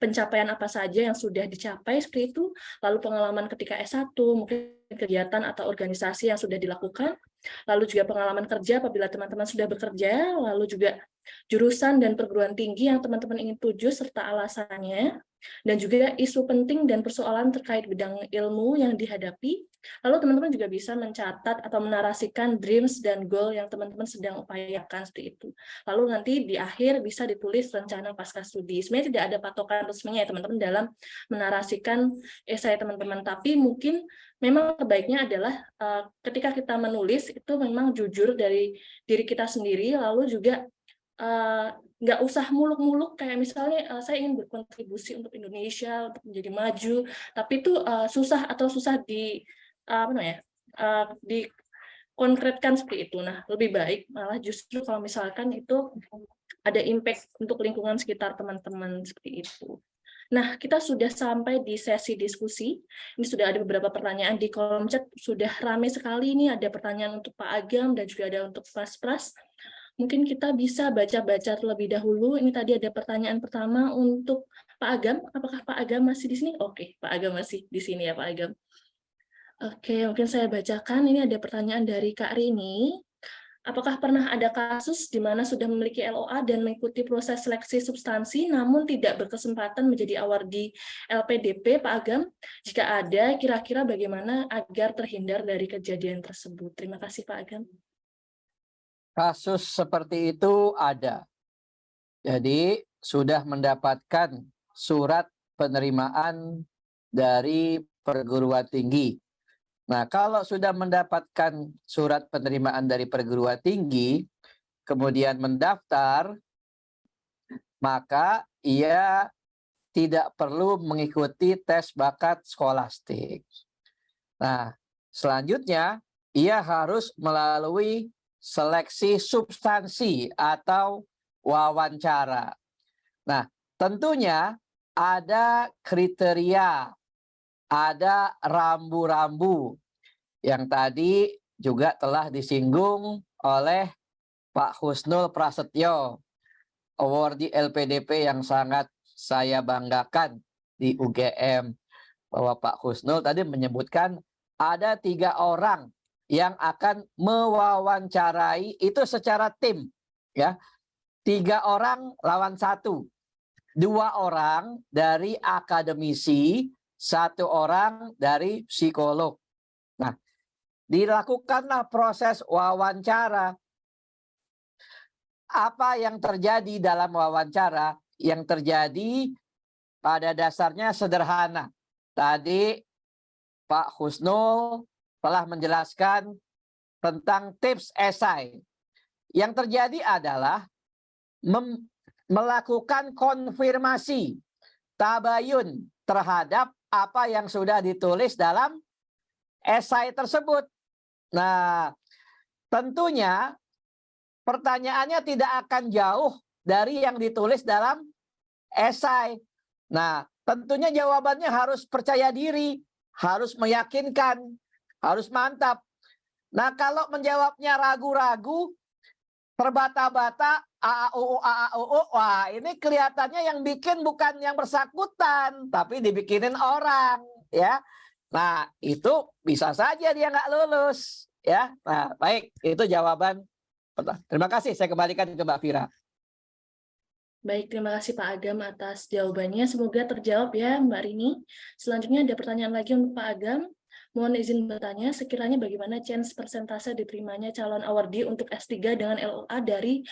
pencapaian apa saja yang sudah dicapai seperti itu, lalu pengalaman ketika S1, mungkin kegiatan atau organisasi yang sudah dilakukan, lalu juga pengalaman kerja apabila teman-teman sudah bekerja, lalu juga jurusan dan perguruan tinggi yang teman-teman ingin tuju serta alasannya, dan juga isu penting dan persoalan terkait bidang ilmu yang dihadapi. Lalu teman-teman juga bisa mencatat atau menarasikan dreams dan goal yang teman-teman sedang upayakan seperti itu. Lalu nanti di akhir bisa ditulis rencana pasca studi. Sebenarnya tidak ada patokan resminya ya teman-teman dalam menarasikan esai teman-teman, tapi mungkin memang terbaiknya adalah ketika kita menulis itu memang jujur dari diri kita sendiri, lalu juga nggak usah muluk-muluk kayak misalnya saya ingin berkontribusi untuk Indonesia untuk menjadi maju, tapi itu susah dikonkretkan seperti itu. Nah, lebih baik malah justru kalau misalkan itu ada impact untuk lingkungan sekitar teman-teman seperti itu. Nah, kita sudah sampai di sesi diskusi. Ini sudah ada beberapa pertanyaan di kolom chat, sudah ramai sekali. Ini ada pertanyaan untuk Pak Agam dan juga ada untuk Mas Pras. Mungkin kita bisa baca-baca terlebih dahulu. Ini tadi ada pertanyaan pertama untuk Pak Agam. Apakah Pak Agam masih di sini? Oke, Pak Agam masih di sini ya, Pak Agam. Oke, mungkin saya bacakan. Ini ada pertanyaan dari Kak Rini. Apakah pernah ada kasus di mana sudah memiliki LOA dan mengikuti proses seleksi substansi namun tidak berkesempatan menjadi awardee LPDP, Pak Agam? Jika ada, kira-kira bagaimana agar terhindar dari kejadian tersebut? Terima kasih, Pak Agam. Kasus seperti itu ada. Jadi sudah mendapatkan surat penerimaan dari perguruan tinggi. Nah, kalau sudah mendapatkan surat penerimaan dari perguruan tinggi, kemudian mendaftar, maka ia tidak perlu mengikuti tes bakat skolastik. Nah, selanjutnya ia harus melalui seleksi substansi atau wawancara. Nah, tentunya ada kriteria, ada rambu-rambu yang tadi juga telah disinggung oleh Pak Husnul Prasetyo, awardee LPDP yang sangat saya banggakan di UGM, bahwa Pak Husnul tadi menyebutkan ada 3 orang yang akan mewawancarai itu secara tim, ya, 3 orang lawan 1, 2 orang dari akademisi, 1 orang dari psikolog. Nah, dilakukanlah proses wawancara. Apa yang terjadi dalam wawancara? Yang terjadi pada dasarnya sederhana. Tadi Pak Husnul telah menjelaskan tentang tips esai. Yang terjadi adalah melakukan konfirmasi, tabayun terhadap apa yang sudah ditulis dalam esai tersebut. Nah, tentunya pertanyaannya tidak akan jauh dari yang ditulis dalam esai. Nah, tentunya jawabannya harus percaya diri, harus meyakinkan, harus mantap. Nah, kalau menjawabnya ragu-ragu, terbata-bata, AAUU, wah ini kelihatannya yang bikin bukan yang bersangkutan, tapi dibikinin orang, ya. Nah, itu bisa saja dia nggak lulus, ya. Nah, baik, itu jawaban. Terima kasih, saya kembalikan ke Mbak Fira. Baik, terima kasih Pak Agam atas jawabannya. Semoga terjawab ya Mbak Rini. Selanjutnya ada pertanyaan lagi untuk Pak Agam. Mohon izin bertanya, sekiranya bagaimana chance persentase diterimanya calon awardee untuk S3 dengan LOA dari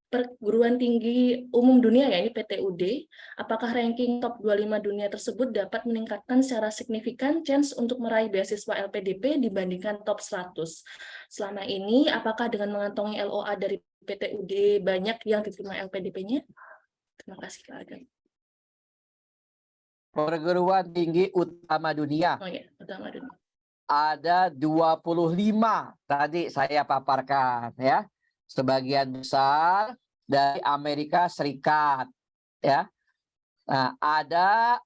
perguruan tinggi umum dunia, ya ini PTUD, apakah ranking top 25 dunia tersebut dapat meningkatkan secara signifikan chance untuk meraih beasiswa LPDP dibandingkan top 100? Selama ini, apakah dengan mengantongi LOA dari PTUD banyak yang diterima LPDP-nya? Terima kasih, Pak Agam. Perguruan tinggi utama dunia. Oh ya, utama dunia. Ada 25 tadi saya paparkan, ya. Sebagian besar dari Amerika Serikat, ya. Nah, ada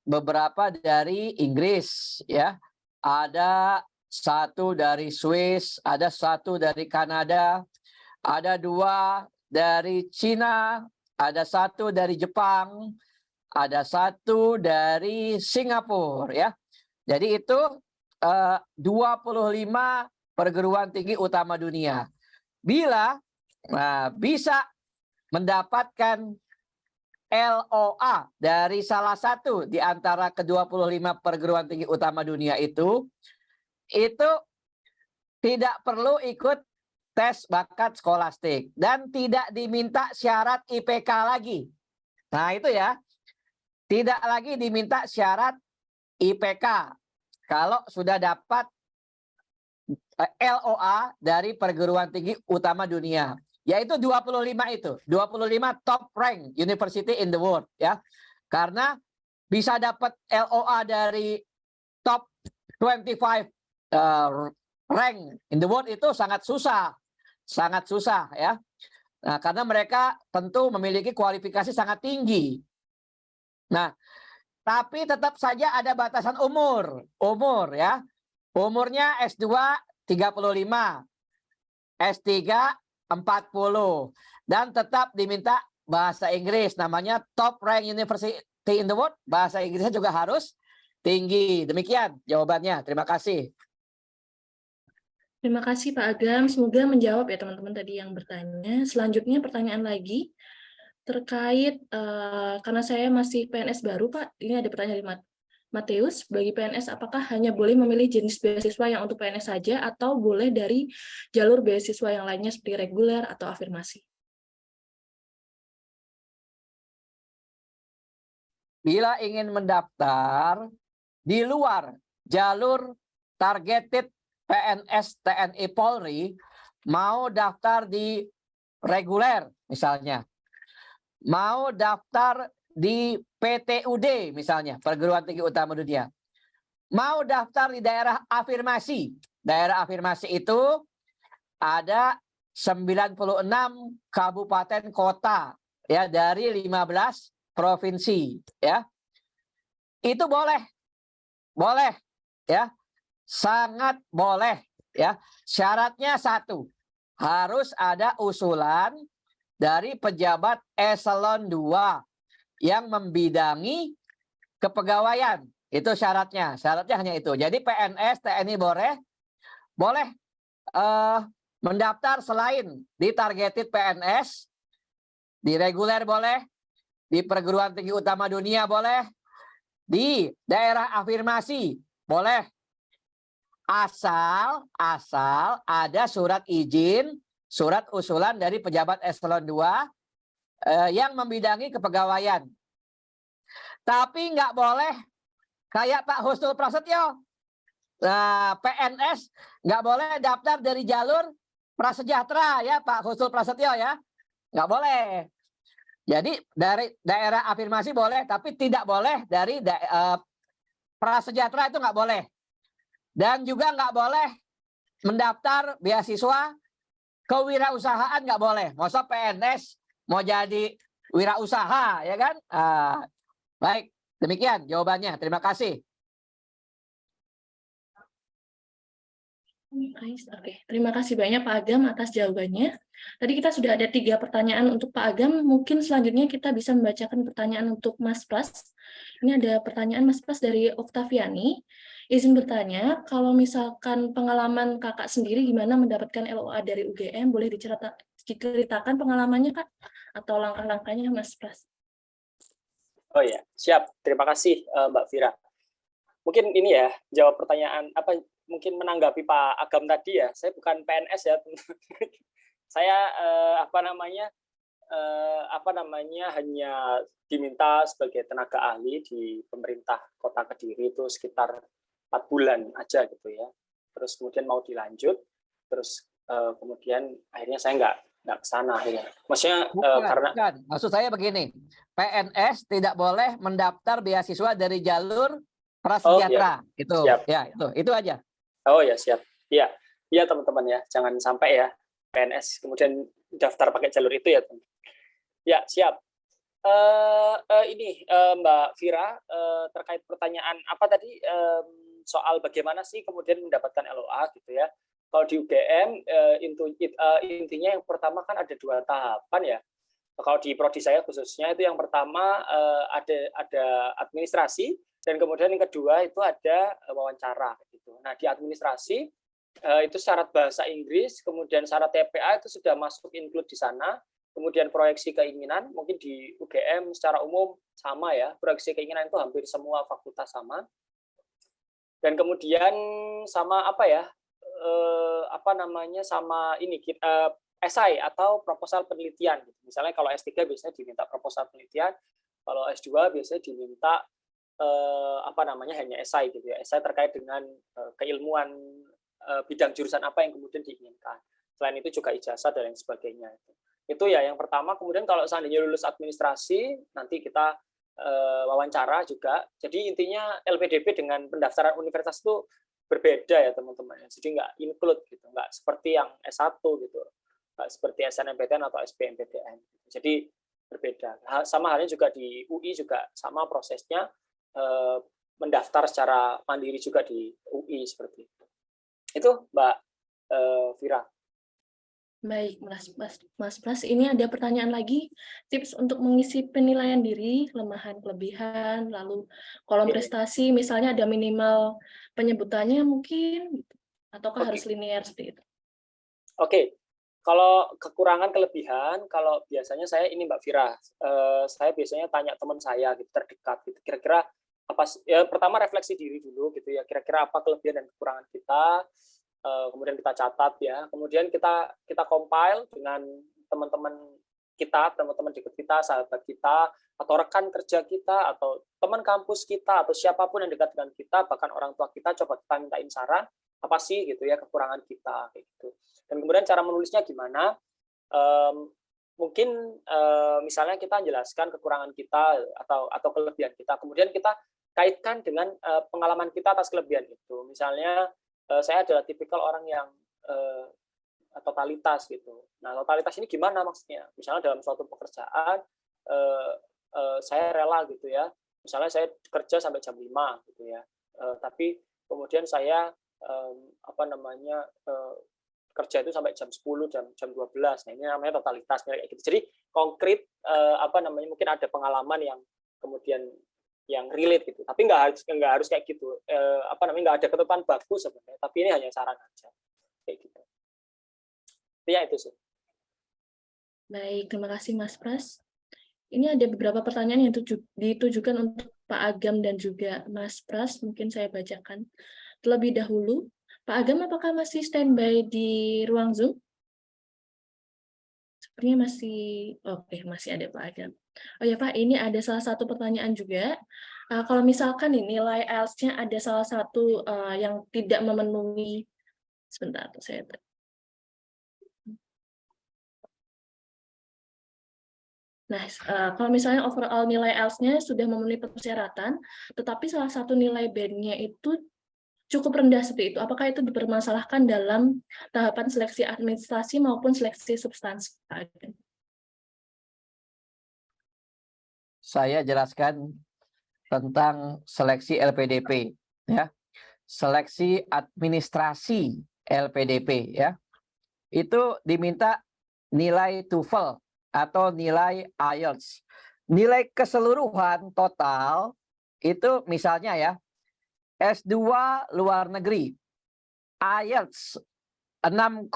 beberapa dari Inggris, ya. Ada 1 dari Swiss, ada 1 dari Kanada, ada 2 dari Cina, ada 1 dari Jepang, ada 1 dari Singapura, ya. Jadi itu 25 perguruan tinggi utama dunia. Bila bisa mendapatkan LOA dari salah satu di antara ke-25 perguruan tinggi utama dunia itu tidak perlu ikut tes bakat skolastik dan tidak diminta syarat IPK lagi. Nah, itu ya. Tidak lagi diminta syarat IPK kalau sudah dapat LOA dari perguruan tinggi utama dunia, yaitu 25 itu, 25 top rank university in the world, ya. Karena bisa dapat LOA dari top 25 rank in the world itu sangat susah, ya. Nah, karena mereka tentu memiliki kualifikasi sangat tinggi. Nah, tapi tetap saja ada batasan umur. Umur ya. Umurnya S2 35, S3 40, dan tetap diminta bahasa Inggris, namanya top rank university in the world, bahasa Inggrisnya juga harus tinggi. Demikian jawabannya. Terima kasih. Terima kasih Pak Agam, semoga menjawab ya teman-teman tadi yang bertanya. Selanjutnya pertanyaan lagi terkait, karena saya masih PNS baru Pak, ini ada pertanyaan dari Mateus, bagi PNS apakah hanya boleh memilih jenis beasiswa yang untuk PNS saja atau boleh dari jalur beasiswa yang lainnya seperti reguler atau afirmasi? Bila ingin mendaftar di luar jalur targeted PNS TNI Polri, mau daftar di reguler misalnya, mau daftar di PTUD misalnya, Perguruan Tinggi Utama Dunia, mau daftar di daerah afirmasi. Daerah afirmasi itu ada 96 kabupaten kota ya dari 15 provinsi ya. Itu boleh. Boleh ya. Sangat boleh ya. Syaratnya satu, harus ada usulan dari pejabat eselon 2 yang membidangi kepegawaian. Itu syaratnya. Syaratnya hanya itu. Jadi PNS TNI boleh mendaftar selain di targeted PNS, di reguler boleh, di perguruan tinggi utama dunia boleh, di daerah afirmasi boleh, asal ada surat izin, surat usulan dari pejabat eselon 2 yang membidangi kepegawaian. Tapi nggak boleh kayak Pak Husnul Prasetyo. Nah, PNS nggak boleh daftar dari jalur prasejahtera ya Pak Husnul Prasetyo ya. Nggak boleh. Jadi dari daerah afirmasi boleh, tapi tidak boleh dari prasejahtera, itu nggak boleh. Dan juga nggak boleh mendaftar beasiswa kewirausahaan, nggak boleh. Masa PNS mau jadi wirausaha ya kan? Baik, demikian jawabannya. Terima kasih. Oke, terima kasih banyak Pak Agam atas jawabannya. Tadi kita sudah ada 3 pertanyaan untuk Pak Agam. Mungkin selanjutnya kita bisa membacakan pertanyaan untuk Mas Pras. Ini ada pertanyaan Mas Pras dari Oktaviani. Izin bertanya, kalau misalkan pengalaman kakak sendiri gimana mendapatkan LOA dari UGM, boleh diceritakan pengalamannya Kak? Atau langkah-langkahnya Mas Pras? Oh ya, siap. Terima kasih Mbak Vira. Mungkin ini ya, jawab pertanyaan mungkin menanggapi Pak Agam tadi ya. Saya bukan PNS ya. Saya hanya diminta sebagai tenaga ahli di pemerintah Kota Kediri itu sekitar 4 bulan aja gitu ya. Terus kemudian mau dilanjut, terus kemudian akhirnya saya nggak ke sana akhirnya. Maksudnya Bukan. Maksud saya begini, PNS tidak boleh mendaftar beasiswa dari jalur prasejahtera. Itu siap. ya, itu aja. Oh ya, siap. Iya teman-teman ya, jangan sampai ya PNS kemudian daftar pakai jalur itu ya, teman. Ya, siap. Ini Mbak Vira, terkait pertanyaan apa tadi, soal bagaimana sih kemudian mendapatkan LOA gitu ya. Kalau di UGM intinya yang pertama kan ada 2 tahapan ya. Kalau di prodi saya khususnya itu yang pertama ada administrasi, dan kemudian yang kedua itu ada wawancara gitu. Nah, di administrasi itu syarat bahasa Inggris, kemudian syarat TPA itu sudah masuk include di sana. Kemudian proyeksi keinginan, mungkin di UGM secara umum sama ya, proyeksi keinginan itu hampir semua fakultas sama. Dan kemudian sama sama ini esai atau proposal penelitian. Misalnya kalau S3 biasanya diminta proposal penelitian, kalau S2 biasanya diminta hanya esai gitu ya, esai terkait dengan keilmuan bidang jurusan apa yang kemudian diinginkan. Selain itu juga ijazah dan lain sebagainya. Itu ya yang pertama. Kemudian kalau seandainya lulus administrasi, nanti kita wawancara juga. Jadi intinya LPDP dengan pendaftaran universitas itu berbeda ya teman-teman. Jadi nggak include gitu, nggak seperti yang S1 gitu, nggak seperti SNMPTN atau SBMPTN. Jadi berbeda. Sama halnya juga di UI juga sama prosesnya, mendaftar secara mandiri juga di UI seperti itu. Itu Mbak Vira. Baik, Mas Pras, ini ada pertanyaan lagi, tips untuk mengisi penilaian diri, kelemahan, kelebihan, lalu kolom prestasi, misalnya ada minimal penyebutannya mungkin, ataukah harus linear seperti itu? Oke, kalau kekurangan kelebihan, kalau biasanya saya ini Mbak Vira, saya biasanya tanya teman saya gitu terdekat, gitu, kira-kira apa? Ya pertama refleksi diri dulu gitu ya, kira-kira apa kelebihan dan kekurangan kita. Kemudian kita catat ya, kemudian kita compile dengan teman-teman kita, teman-teman dekat kita, sahabat kita, atau rekan kerja kita, atau teman kampus kita, atau siapapun yang dekat dengan kita, bahkan orang tua kita, coba kita mintain saran apa sih gitu ya kekurangan kita kayak gitu. Dan kemudian cara menulisnya gimana? Mungkin misalnya kita jelaskan kekurangan kita atau kelebihan kita, kemudian kita kaitkan dengan pengalaman kita atas kelebihan itu. Misalnya saya adalah tipikal orang yang totalitas gitu. Nah, totalitas ini gimana maksudnya? Misalnya dalam suatu pekerjaan saya rela gitu ya. Misalnya saya kerja sampai jam 5 gitu ya. Tapi kemudian saya kerja itu sampai jam 10, jam 12. Nah, ini namanya totalitas kayak gitu. Jadi konkret mungkin ada pengalaman yang kemudian yang relate gitu, tapi nggak harus kayak gitu, nggak ada ketentuan baku sebenarnya, tapi ini hanya saran aja kayak gitu. Ya itu sih. Baik, terima kasih Mas Pras. Ini ada beberapa pertanyaan yang ditujukan untuk Pak Agam dan juga Mas Pras, mungkin saya bacakan terlebih dahulu. Pak Agam, apakah masih standby di ruang Zoom? Sepertinya masih ada Pak Agam. Oh ya Pak, ini ada salah satu pertanyaan juga. Kalau misalkan nilai IELTS-nya ada salah satu yang tidak memenuhi, sebentar, kalau misalnya overall nilai IELTS-nya sudah memenuhi persyaratan, tetapi salah satu nilai band-nya itu cukup rendah seperti itu, apakah itu dipermasalahkan dalam tahapan seleksi administrasi maupun seleksi substansi? Saya jelaskan tentang seleksi LPDP ya. Seleksi administrasi LPDP ya. Itu diminta nilai TOEFL atau nilai IELTS. Nilai keseluruhan total itu misalnya ya S2 luar negeri IELTS 6,5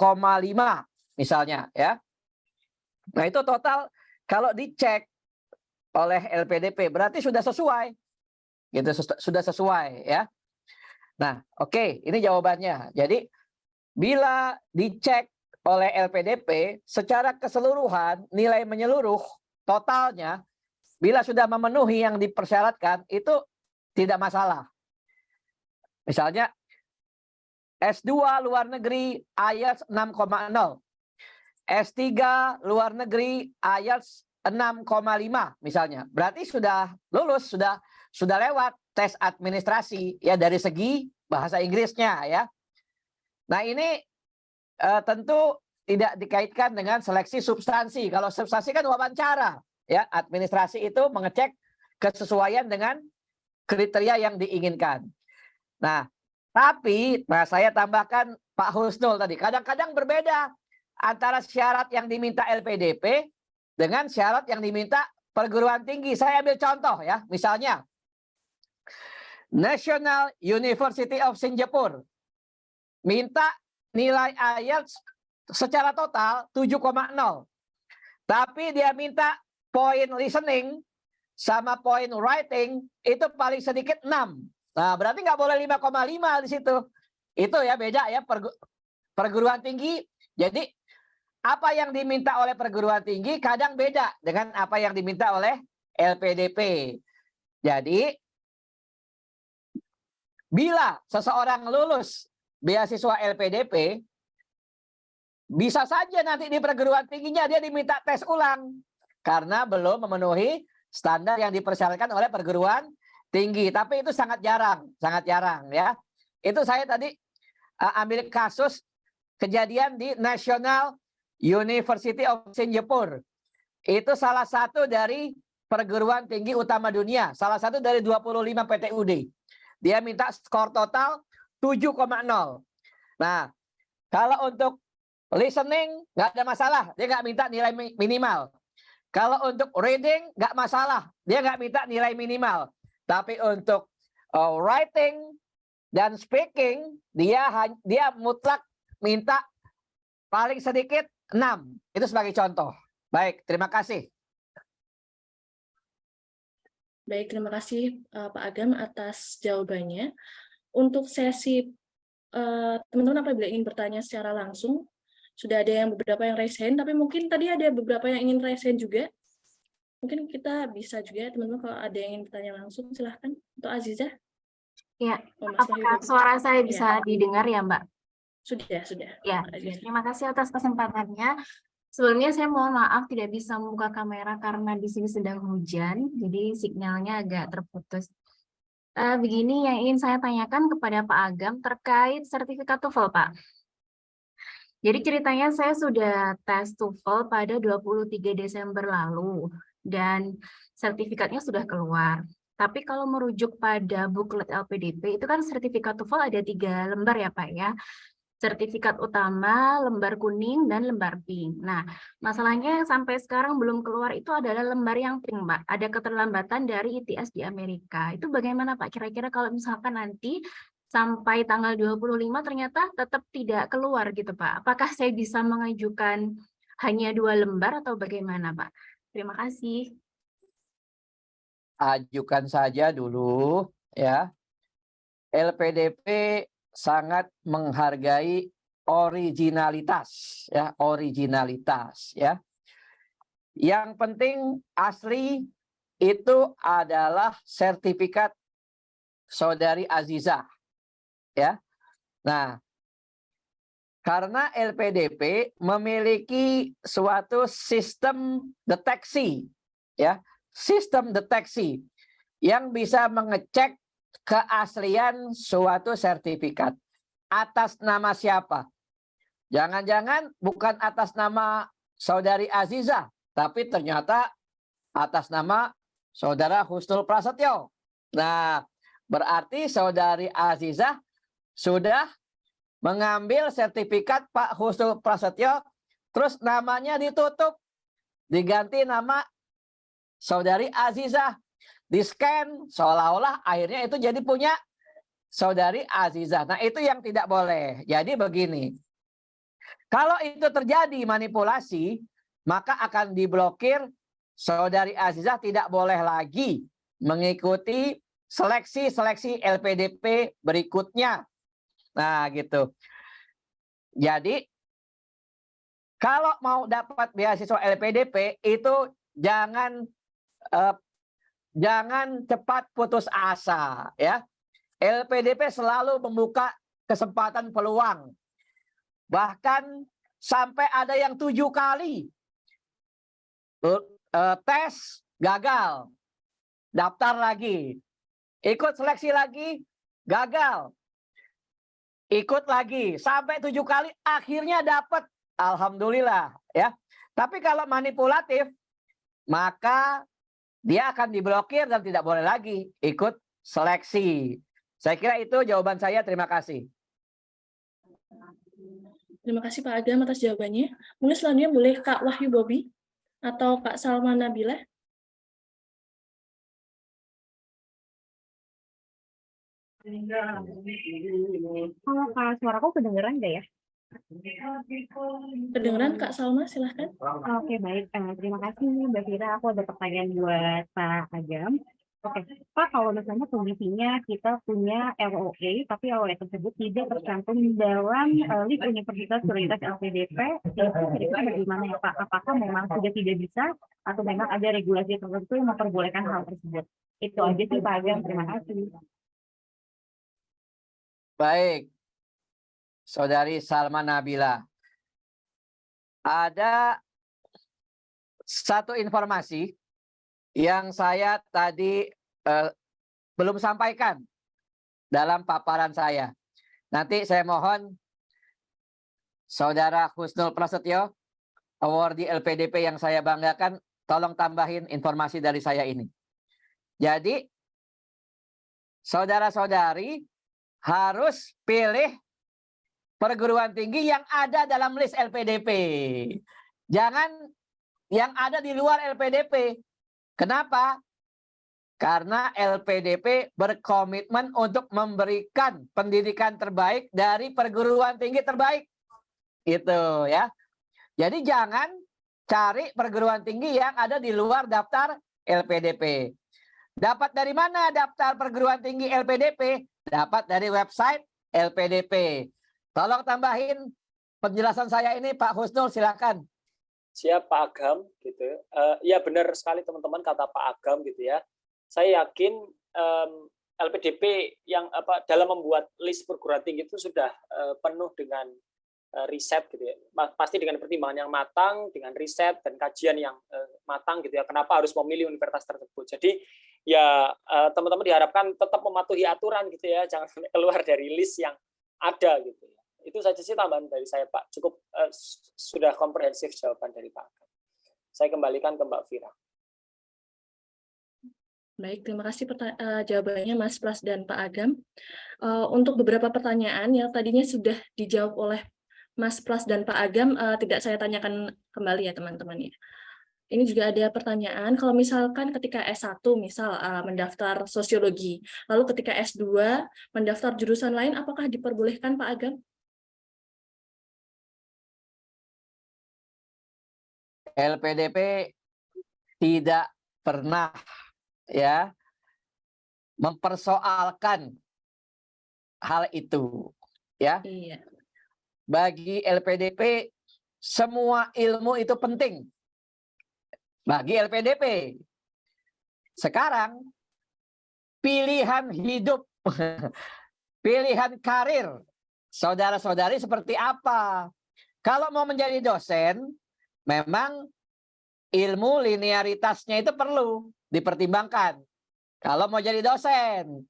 misalnya ya. Nah, itu total kalau dicek oleh LPDP berarti sudah sesuai. Gitu, sudah sesuai ya. Nah, oke, ini jawabannya. Jadi bila dicek oleh LPDP secara keseluruhan nilai menyeluruh totalnya bila sudah memenuhi yang dipersyaratkan itu tidak masalah. Misalnya S2 luar negeri IELTS 6,0. S3 luar negeri IELTS 6,5 misalnya. Berarti sudah lulus, sudah lewat tes administrasi ya dari segi bahasa Inggrisnya ya. Nah, ini tentu tidak dikaitkan dengan seleksi substansi. Kalau substansi kan wawancara ya, administrasi itu mengecek kesesuaian dengan kriteria yang diinginkan. Nah, tapi saya tambahkan Pak Husnul tadi, kadang-kadang berbeda antara syarat yang diminta LPDP dengan syarat yang diminta perguruan tinggi. Saya ambil contoh ya, misalnya National University of Singapore minta nilai IELTS secara total 7,0. Tapi dia minta poin listening sama poin writing itu paling sedikit 6. Nah, berarti nggak boleh 5,5 di situ. Itu ya beda ya perguruan tinggi. Jadi apa yang diminta oleh perguruan tinggi kadang beda dengan apa yang diminta oleh LPDP. Jadi bila seseorang lulus beasiswa LPDP, bisa saja nanti di perguruan tingginya dia diminta tes ulang karena belum memenuhi standar yang dipersyaratkan oleh perguruan tinggi. Tapi itu sangat jarang ya. Itu saya tadi ambil kasus kejadian di National University of Singapore. itu salah satu dari perguruan tinggi utama dunia, salah satu dari 25 PTUD. Dia minta skor total 7,0. Nah, kalau untuk listening nggak ada masalah, dia nggak minta nilai minimal. Kalau untuk reading nggak masalah, dia nggak minta nilai minimal. Tapi untuk writing dan speaking, dia mutlak minta paling sedikit 6. Itu sebagai contoh. Baik, terima kasih. Baik, terima kasih Pak Agam atas jawabannya. Untuk sesi teman-teman apabila ingin bertanya secara langsung, sudah ada yang beberapa yang raise hand, tapi mungkin tadi ada beberapa yang ingin raise hand juga. Mungkin kita bisa juga, teman-teman, kalau ada yang ingin bertanya langsung, silahkan. Untuk Azizah. Ya, Oh, Mas apakah Wahyu. suara saya bisa Ya. didengar ya, Mbak? Sudah. Ya, Pak Azizah. terima kasih atas kesempatannya. Sebelumnya saya mohon maaf tidak bisa membuka kamera karena di sini sedang hujan, jadi sinyalnya agak terputus. Begini yang ingin saya tanyakan kepada Pak Agam terkait sertifikat TOEFL, Pak. Jadi ceritanya saya sudah tes TOEFL pada 23 Desember lalu dan sertifikatnya sudah keluar. Tapi kalau merujuk pada buklet LPDP itu kan sertifikat TOEFL ada 3 lembar ya Pak ya. Sertifikat utama, lembar kuning, dan lembar pink. Nah, masalahnya sampai sekarang belum keluar itu adalah lembar yang pink, Mbak. Ada keterlambatan dari ITS di Amerika. Itu bagaimana, Pak? Kira-kira kalau misalkan nanti sampai tanggal 25 ternyata tetap tidak keluar gitu, Pak. Apakah saya bisa mengajukan hanya 2 lembar atau bagaimana, Pak? Terima kasih. Ajukan saja dulu ya. LPDP sangat menghargai originalitas ya, Yang penting asli itu adalah sertifikat Saudari Azizah ya. Nah, karena LPDP memiliki suatu sistem deteksi ya, sistem deteksi yang bisa mengecek keaslian suatu sertifikat. Atas nama siapa? Jangan-jangan bukan atas nama Saudari Azizah, tapi ternyata atas nama Saudara Husnul Prasetyo. Nah, berarti Saudari Azizah sudah mengambil sertifikat Pak Husnul Prasetyo, terus namanya ditutup, diganti nama Saudari Azizah. Di-scan seolah-olah akhirnya itu jadi punya Saudari Azizah. Nah, itu yang tidak boleh. Jadi begini, kalau itu terjadi manipulasi, maka akan diblokir. Saudari Azizah tidak boleh lagi mengikuti seleksi LPDP berikutnya. Nah, gitu. Jadi, kalau mau dapat beasiswa LPDP, itu jangan cepat putus asa ya. LPDP selalu membuka kesempatan peluang. Bahkan sampai ada yang 7 kali tes gagal, daftar lagi, ikut seleksi lagi, gagal, ikut lagi, sampai 7 kali akhirnya dapat. Alhamdulillah ya. Tapi kalau manipulatif, maka dia akan diblokir dan tidak boleh lagi ikut seleksi. Saya kira itu jawaban saya. Terima kasih. Terima kasih Pak Agam atas jawabannya. Mungkin selanjutnya boleh Kak Wahyu Bobi atau Kak Salma Nabila. Halo Kak, suaraku kedengeran nggak ya? Kedengeran Kak Salma, silahkan. Oke, baik. Terima kasih Mbak Fira. Aku ada pertanyaan buat Pak Agam. Oke, Pak, kalau misalnya kondisinya kita punya LOE, tapi LOE tersebut tidak tercantum dalam list universitas prioritas LPDP, itu kira-kira bagaimana ya Pak? Apakah memang sudah tidak bisa, atau memang ada regulasi tertentu yang memperbolehkan hal tersebut? Itu aja sih Pak Agam. Terima kasih. Baik, Saudari Salma Nabila. Ada satu informasi yang saya tadi belum sampaikan dalam paparan saya. Nanti saya mohon Saudara Husnul Prasetyo, award di LPDP yang saya banggakan, tolong tambahin informasi dari saya ini. Jadi, saudara-saudari harus pilih perguruan tinggi yang ada dalam list LPDP. Jangan yang ada di luar LPDP. Kenapa? Karena LPDP berkomitmen untuk memberikan pendidikan terbaik dari perguruan tinggi terbaik. Itu ya. Jadi jangan cari perguruan tinggi yang ada di luar daftar LPDP. Dapat dari mana daftar perguruan tinggi LPDP? Dapat dari website LPDP. Tolong tambahin penjelasan saya ini, Pak Husnul, silakan. Siap, Pak Agam, gitu. Ya benar sekali teman-teman kata Pak Agam, gitu ya. Saya yakin LPDP yang dalam membuat list perguruan tinggi itu sudah penuh dengan riset, gitu ya. Pasti dengan pertimbangan yang matang, dengan riset dan kajian yang matang, gitu ya. Kenapa harus memilih universitas tersebut? Jadi ya teman-teman diharapkan tetap mematuhi aturan, gitu ya. Jangan sampai keluar dari list yang ada, gitu ya. Itu saja sih tambahan dari saya, Pak. Cukup sudah komprehensif jawaban dari Pak Agam. Saya kembalikan ke Mbak Fira. Baik, terima kasih jawabannya Mas Pras dan Pak Agam. Untuk beberapa pertanyaan yang tadinya sudah dijawab oleh Mas Pras dan Pak Agam, tidak saya tanyakan kembali ya teman-teman ya. Ini juga ada pertanyaan, kalau misalkan ketika S1 misal mendaftar sosiologi, lalu ketika S2 mendaftar jurusan lain, apakah diperbolehkan Pak Agam? LPDP tidak pernah ya mempersoalkan hal itu ya. Iya. Bagi LPDP semua ilmu itu penting. Bagi LPDP sekarang pilihan hidup, pilihan karir saudara-saudari seperti apa? Kalau mau menjadi dosen, memang ilmu linearitasnya itu perlu dipertimbangkan kalau mau jadi dosen.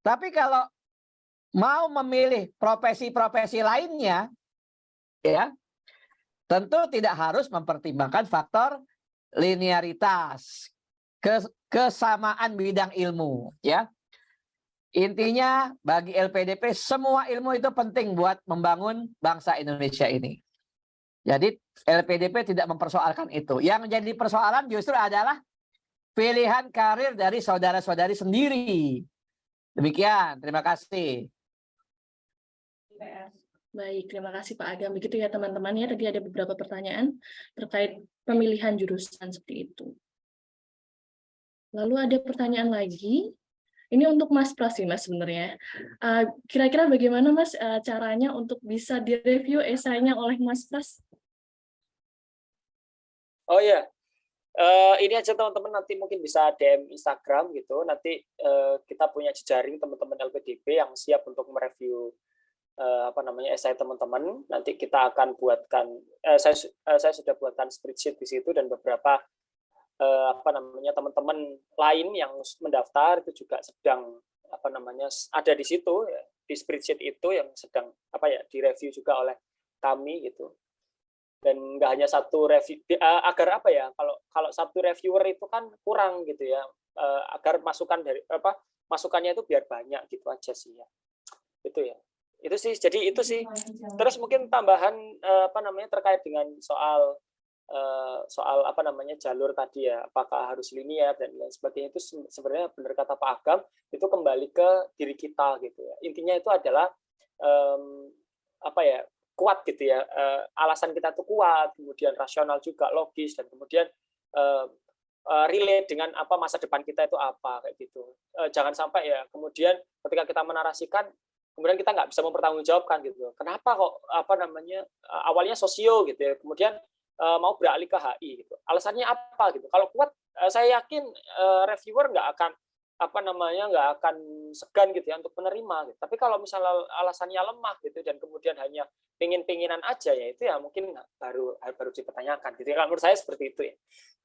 Tapi kalau mau memilih profesi-profesi lainnya, ya tentu tidak harus mempertimbangkan faktor linearitas, kesamaan bidang ilmu. Ya, intinya bagi LPDP semua ilmu itu penting buat membangun bangsa Indonesia ini. Jadi LPDP tidak mempersoalkan itu. Yang menjadi persoalan justru adalah pilihan karir dari saudara-saudari sendiri. Demikian, terima kasih. Baik, terima kasih Pak Agam. Begitu ya teman-teman ya, tadi ada beberapa pertanyaan terkait pemilihan jurusan seperti itu. Lalu ada pertanyaan lagi, ini untuk Mas Pras sih Mas sebenarnya. Kira-kira bagaimana Mas caranya untuk bisa direview esainya oleh Mas Pras? Oh ya, ini aja teman-teman, nanti mungkin bisa DM Instagram gitu. Nanti kita punya jejaring teman-teman LPDP yang siap untuk mereview esai teman-teman. Nanti kita akan buatkan, saya sudah buatkan spreadsheet di situ, dan beberapa teman-teman lain yang mendaftar itu juga sedang ada di situ ya, di spreadsheet itu yang sedang direview juga oleh kami gitu. Dan nggak hanya satu review, agar kalau satu reviewer itu kan kurang gitu ya, agar masukannya itu biar banyak gitu aja sih ya. Itu ya. Itu sih, jadi itu sih. Terus mungkin tambahan terkait dengan soal jalur tadi ya, apakah harus linear dan lain sebagainya, itu sebenarnya benar kata Pak Agam, itu kembali ke diri kita gitu ya. Intinya itu adalah kuat gitu ya, alasan kita tuh kuat, kemudian rasional juga, logis, dan kemudian relate dengan masa depan kita itu apa kayak gitu. Jangan sampai ya kemudian ketika kita menarasikan, kemudian kita nggak bisa mempertanggungjawabkan gitu. Kenapa kok awalnya sosio gitu ya, kemudian mau beralih ke HI gitu. Alasannya apa gitu. Kalau kuat, saya yakin reviewer nggak akan nggak akan segan gitu ya untuk menerima gitu. Tapi kalau misalnya alasannya lemah gitu dan kemudian hanya pingin-pinginan aja, ya itu ya mungkin baru dipertanyakan gitu. Kalau menurut saya seperti itu ya.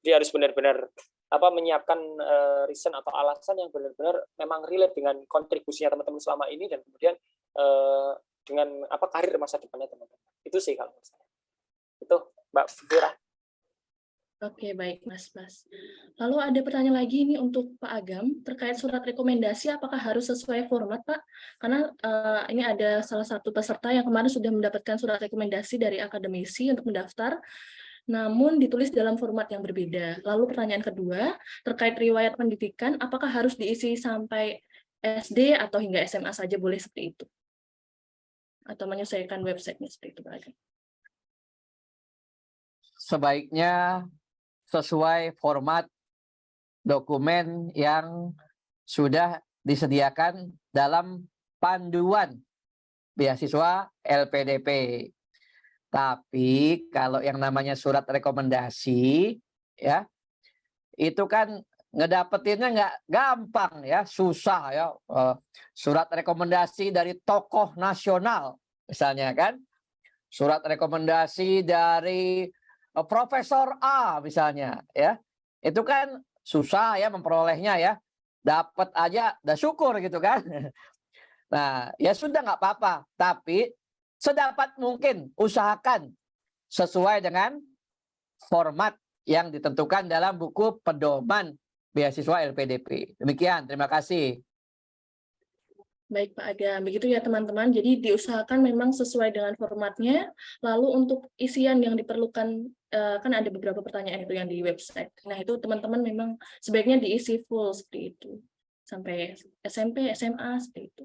Dia harus benar-benar menyiapkan reason atau alasan yang benar-benar memang relate dengan kontribusinya teman-teman selama ini, dan kemudian dengan karir masa depannya teman-teman. Itu sih kalau menurut saya. Itu Mbak Fira. Oke, baik Mas. Lalu ada pertanyaan lagi nih untuk Pak Agam terkait surat rekomendasi, apakah harus sesuai format, Pak? Karena ini ada salah satu peserta yang kemarin sudah mendapatkan surat rekomendasi dari akademisi untuk mendaftar, namun ditulis dalam format yang berbeda. Lalu pertanyaan kedua, terkait riwayat pendidikan, apakah harus diisi sampai SD atau hingga SMA saja boleh seperti itu? Atau menyesuaikan websitenya seperti itu, Pak Agam? Sebaiknya sesuai format dokumen yang sudah disediakan dalam panduan beasiswa LPDP. Tapi kalau yang namanya surat rekomendasi, ya itu kan ngedapetinnya nggak gampang ya, susah ya. Surat rekomendasi dari tokoh nasional, misalnya kan, surat rekomendasi dari Profesor A misalnya, ya itu kan susah ya memperolehnya ya, dapat aja udah syukur gitu kan. Nah ya sudah nggak apa-apa, tapi sedapat mungkin usahakan sesuai dengan format yang ditentukan dalam buku pedoman beasiswa LPDP. Demikian, terima kasih. Baik Pak Agam, begitu ya teman-teman. Jadi diusahakan memang sesuai dengan formatnya. Lalu untuk isian yang diperlukan, kan ada beberapa pertanyaan itu yang di website. Nah itu teman-teman memang sebaiknya diisi full seperti itu. Sampai SMP, SMA, seperti itu.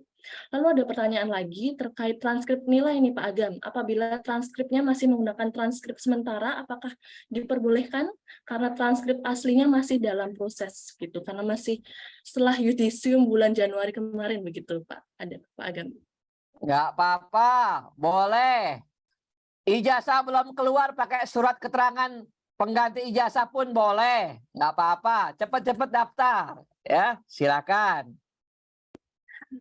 Lalu ada pertanyaan lagi terkait transkrip nilai nih Pak Agam. Apabila transkripnya masih menggunakan transkrip sementara, apakah diperbolehkan? Karena transkrip aslinya masih dalam proses gitu. Karena masih setelah yudisium bulan Januari kemarin begitu Pak. Ada Pak Agam. Nggak apa-apa, boleh. Ijazah belum keluar pakai surat keterangan pengganti ijazah pun boleh. Nggak apa-apa, cepat-cepat daftar. Ya, silakan.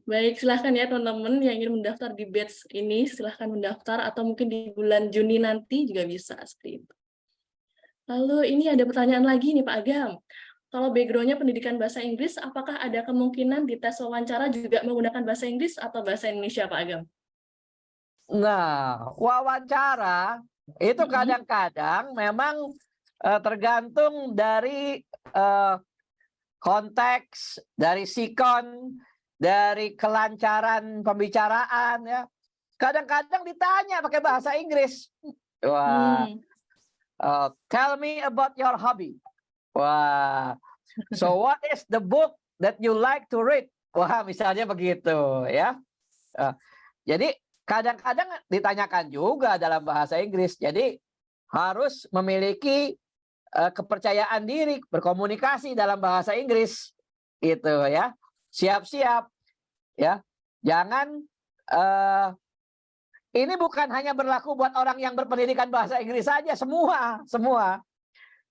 Baik, silahkan ya teman-teman yang ingin mendaftar di batch ini, silahkan mendaftar atau mungkin di bulan Juni nanti juga bisa seperti itu. Lalu ini ada pertanyaan lagi nih Pak Agam. Kalau background-nya pendidikan bahasa Inggris, apakah ada kemungkinan di tes wawancara juga menggunakan bahasa Inggris atau bahasa Indonesia Pak Agam? Nah, wawancara itu kadang-kadang memang tergantung dari konteks, dari sikon, dari kelancaran pembicaraan ya. Kadang-kadang ditanya pakai bahasa Inggris. Wah, tell me about your hobby. Wah, so what is the book that you like to read? Wah, misalnya begitu ya. Jadi kadang-kadang ditanyakan juga dalam bahasa Inggris. Jadi harus memiliki kepercayaan diri berkomunikasi dalam bahasa Inggris gitu ya. Siap-siap ya. Jangan ini bukan hanya berlaku buat orang yang berpendidikan bahasa Inggris saja, semua.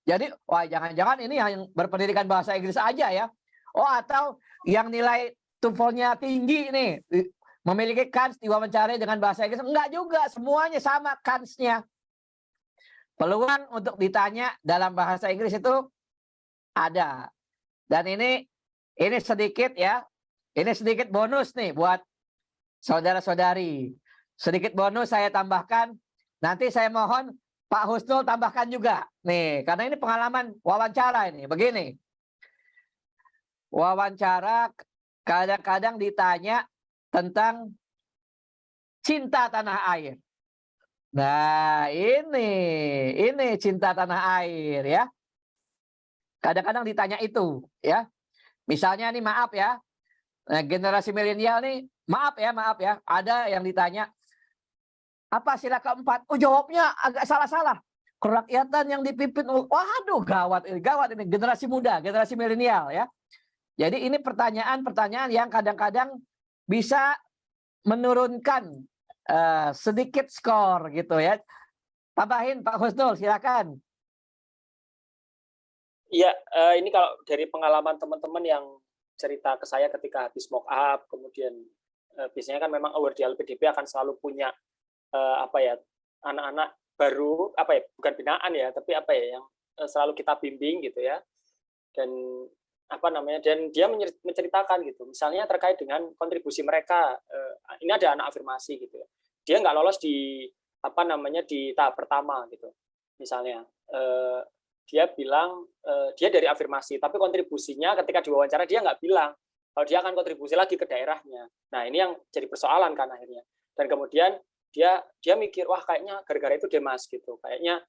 Jadi wah jangan-jangan ini yang berpendidikan bahasa Inggris aja ya. Oh atau yang nilai TOEFL-nya tinggi nih memiliki kans diwawancarai dengan bahasa Inggris. Enggak juga, semuanya sama kansnya. Peluang untuk ditanya dalam bahasa Inggris itu ada. Dan ini sedikit ya. Ini sedikit bonus nih buat saudara-saudari. Sedikit bonus saya tambahkan. Nanti saya mohon Pak Husnul tambahkan juga. Nih, karena ini pengalaman wawancara ini. Begini. Wawancara kadang-kadang ditanya tentang cinta tanah air. Nah, ini cinta tanah air ya. Kadang-kadang ditanya itu ya. Misalnya nih maaf ya. Generasi milenial nih, maaf ya, ada yang ditanya apa sila keempat? Oh, jawabnya agak salah-salah. Kerakyatan yang dipimpin waduh gawat ini generasi muda, generasi milenial ya. Jadi ini pertanyaan-pertanyaan yang kadang-kadang bisa menurunkan sedikit skor gitu ya. Tambahin Pak Husnul, silakan. Iya, ini kalau dari pengalaman teman-teman yang cerita ke saya ketika habis mock up, kemudian biasanya kan memang award di LPDP akan selalu punya anak-anak baru bukan binaan ya, tapi yang selalu kita bimbing gitu ya. Dan dan dia menceritakan gitu, misalnya terkait dengan kontribusi mereka. Ini ada anak afirmasi gitu ya, dia nggak lolos di di tahap pertama gitu misalnya, dia bilang dia dari afirmasi, tapi kontribusinya ketika diwawancara dia nggak bilang kalau dia akan kontribusi lagi ke daerahnya. Nah ini yang jadi persoalan kan akhirnya. Dan kemudian dia mikir, wah kayaknya gara-gara itu deh Mas gitu, kayaknya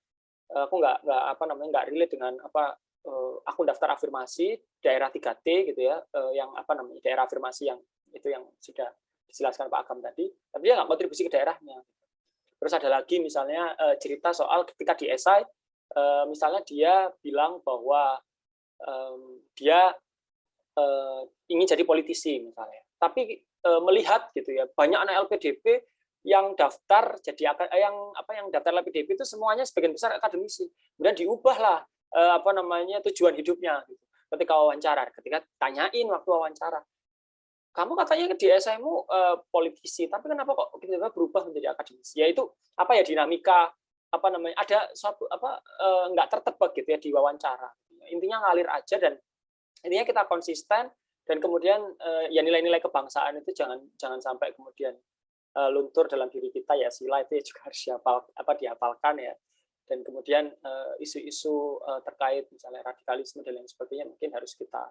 aku nggak relate dengan akun daftar afirmasi daerah 3T gitu ya, yang daerah afirmasi yang itu yang sudah dijelaskan Pak Agam tadi, tapi dia nggak kontribusi ke daerahnya. Terus ada lagi misalnya cerita soal ketika di esai, misalnya dia bilang bahwa dia ingin jadi politisi misalnya, tapi melihat gitu ya banyak anak LPDP yang daftar jadi yang daftar LPDP itu semuanya sebagian besar akademisi, kemudian diubahlah tujuan hidupnya gitu. Ketika wawancara, ketika tanyain waktu wawancara, kamu katanya di esaimu politisi, tapi kenapa kok tiba-tiba berubah menjadi akademisi? Ya itu dinamika ada suatu nggak tertebak gitu ya di wawancara. Intinya ngalir aja, dan intinya kita konsisten, dan kemudian ya nilai-nilai kebangsaan itu jangan sampai kemudian luntur dalam diri kita, ya sila itu juga harus dihafalkan ya. Dan kemudian isu-isu terkait misalnya radikalisme dan lain sebagainya mungkin harus kita.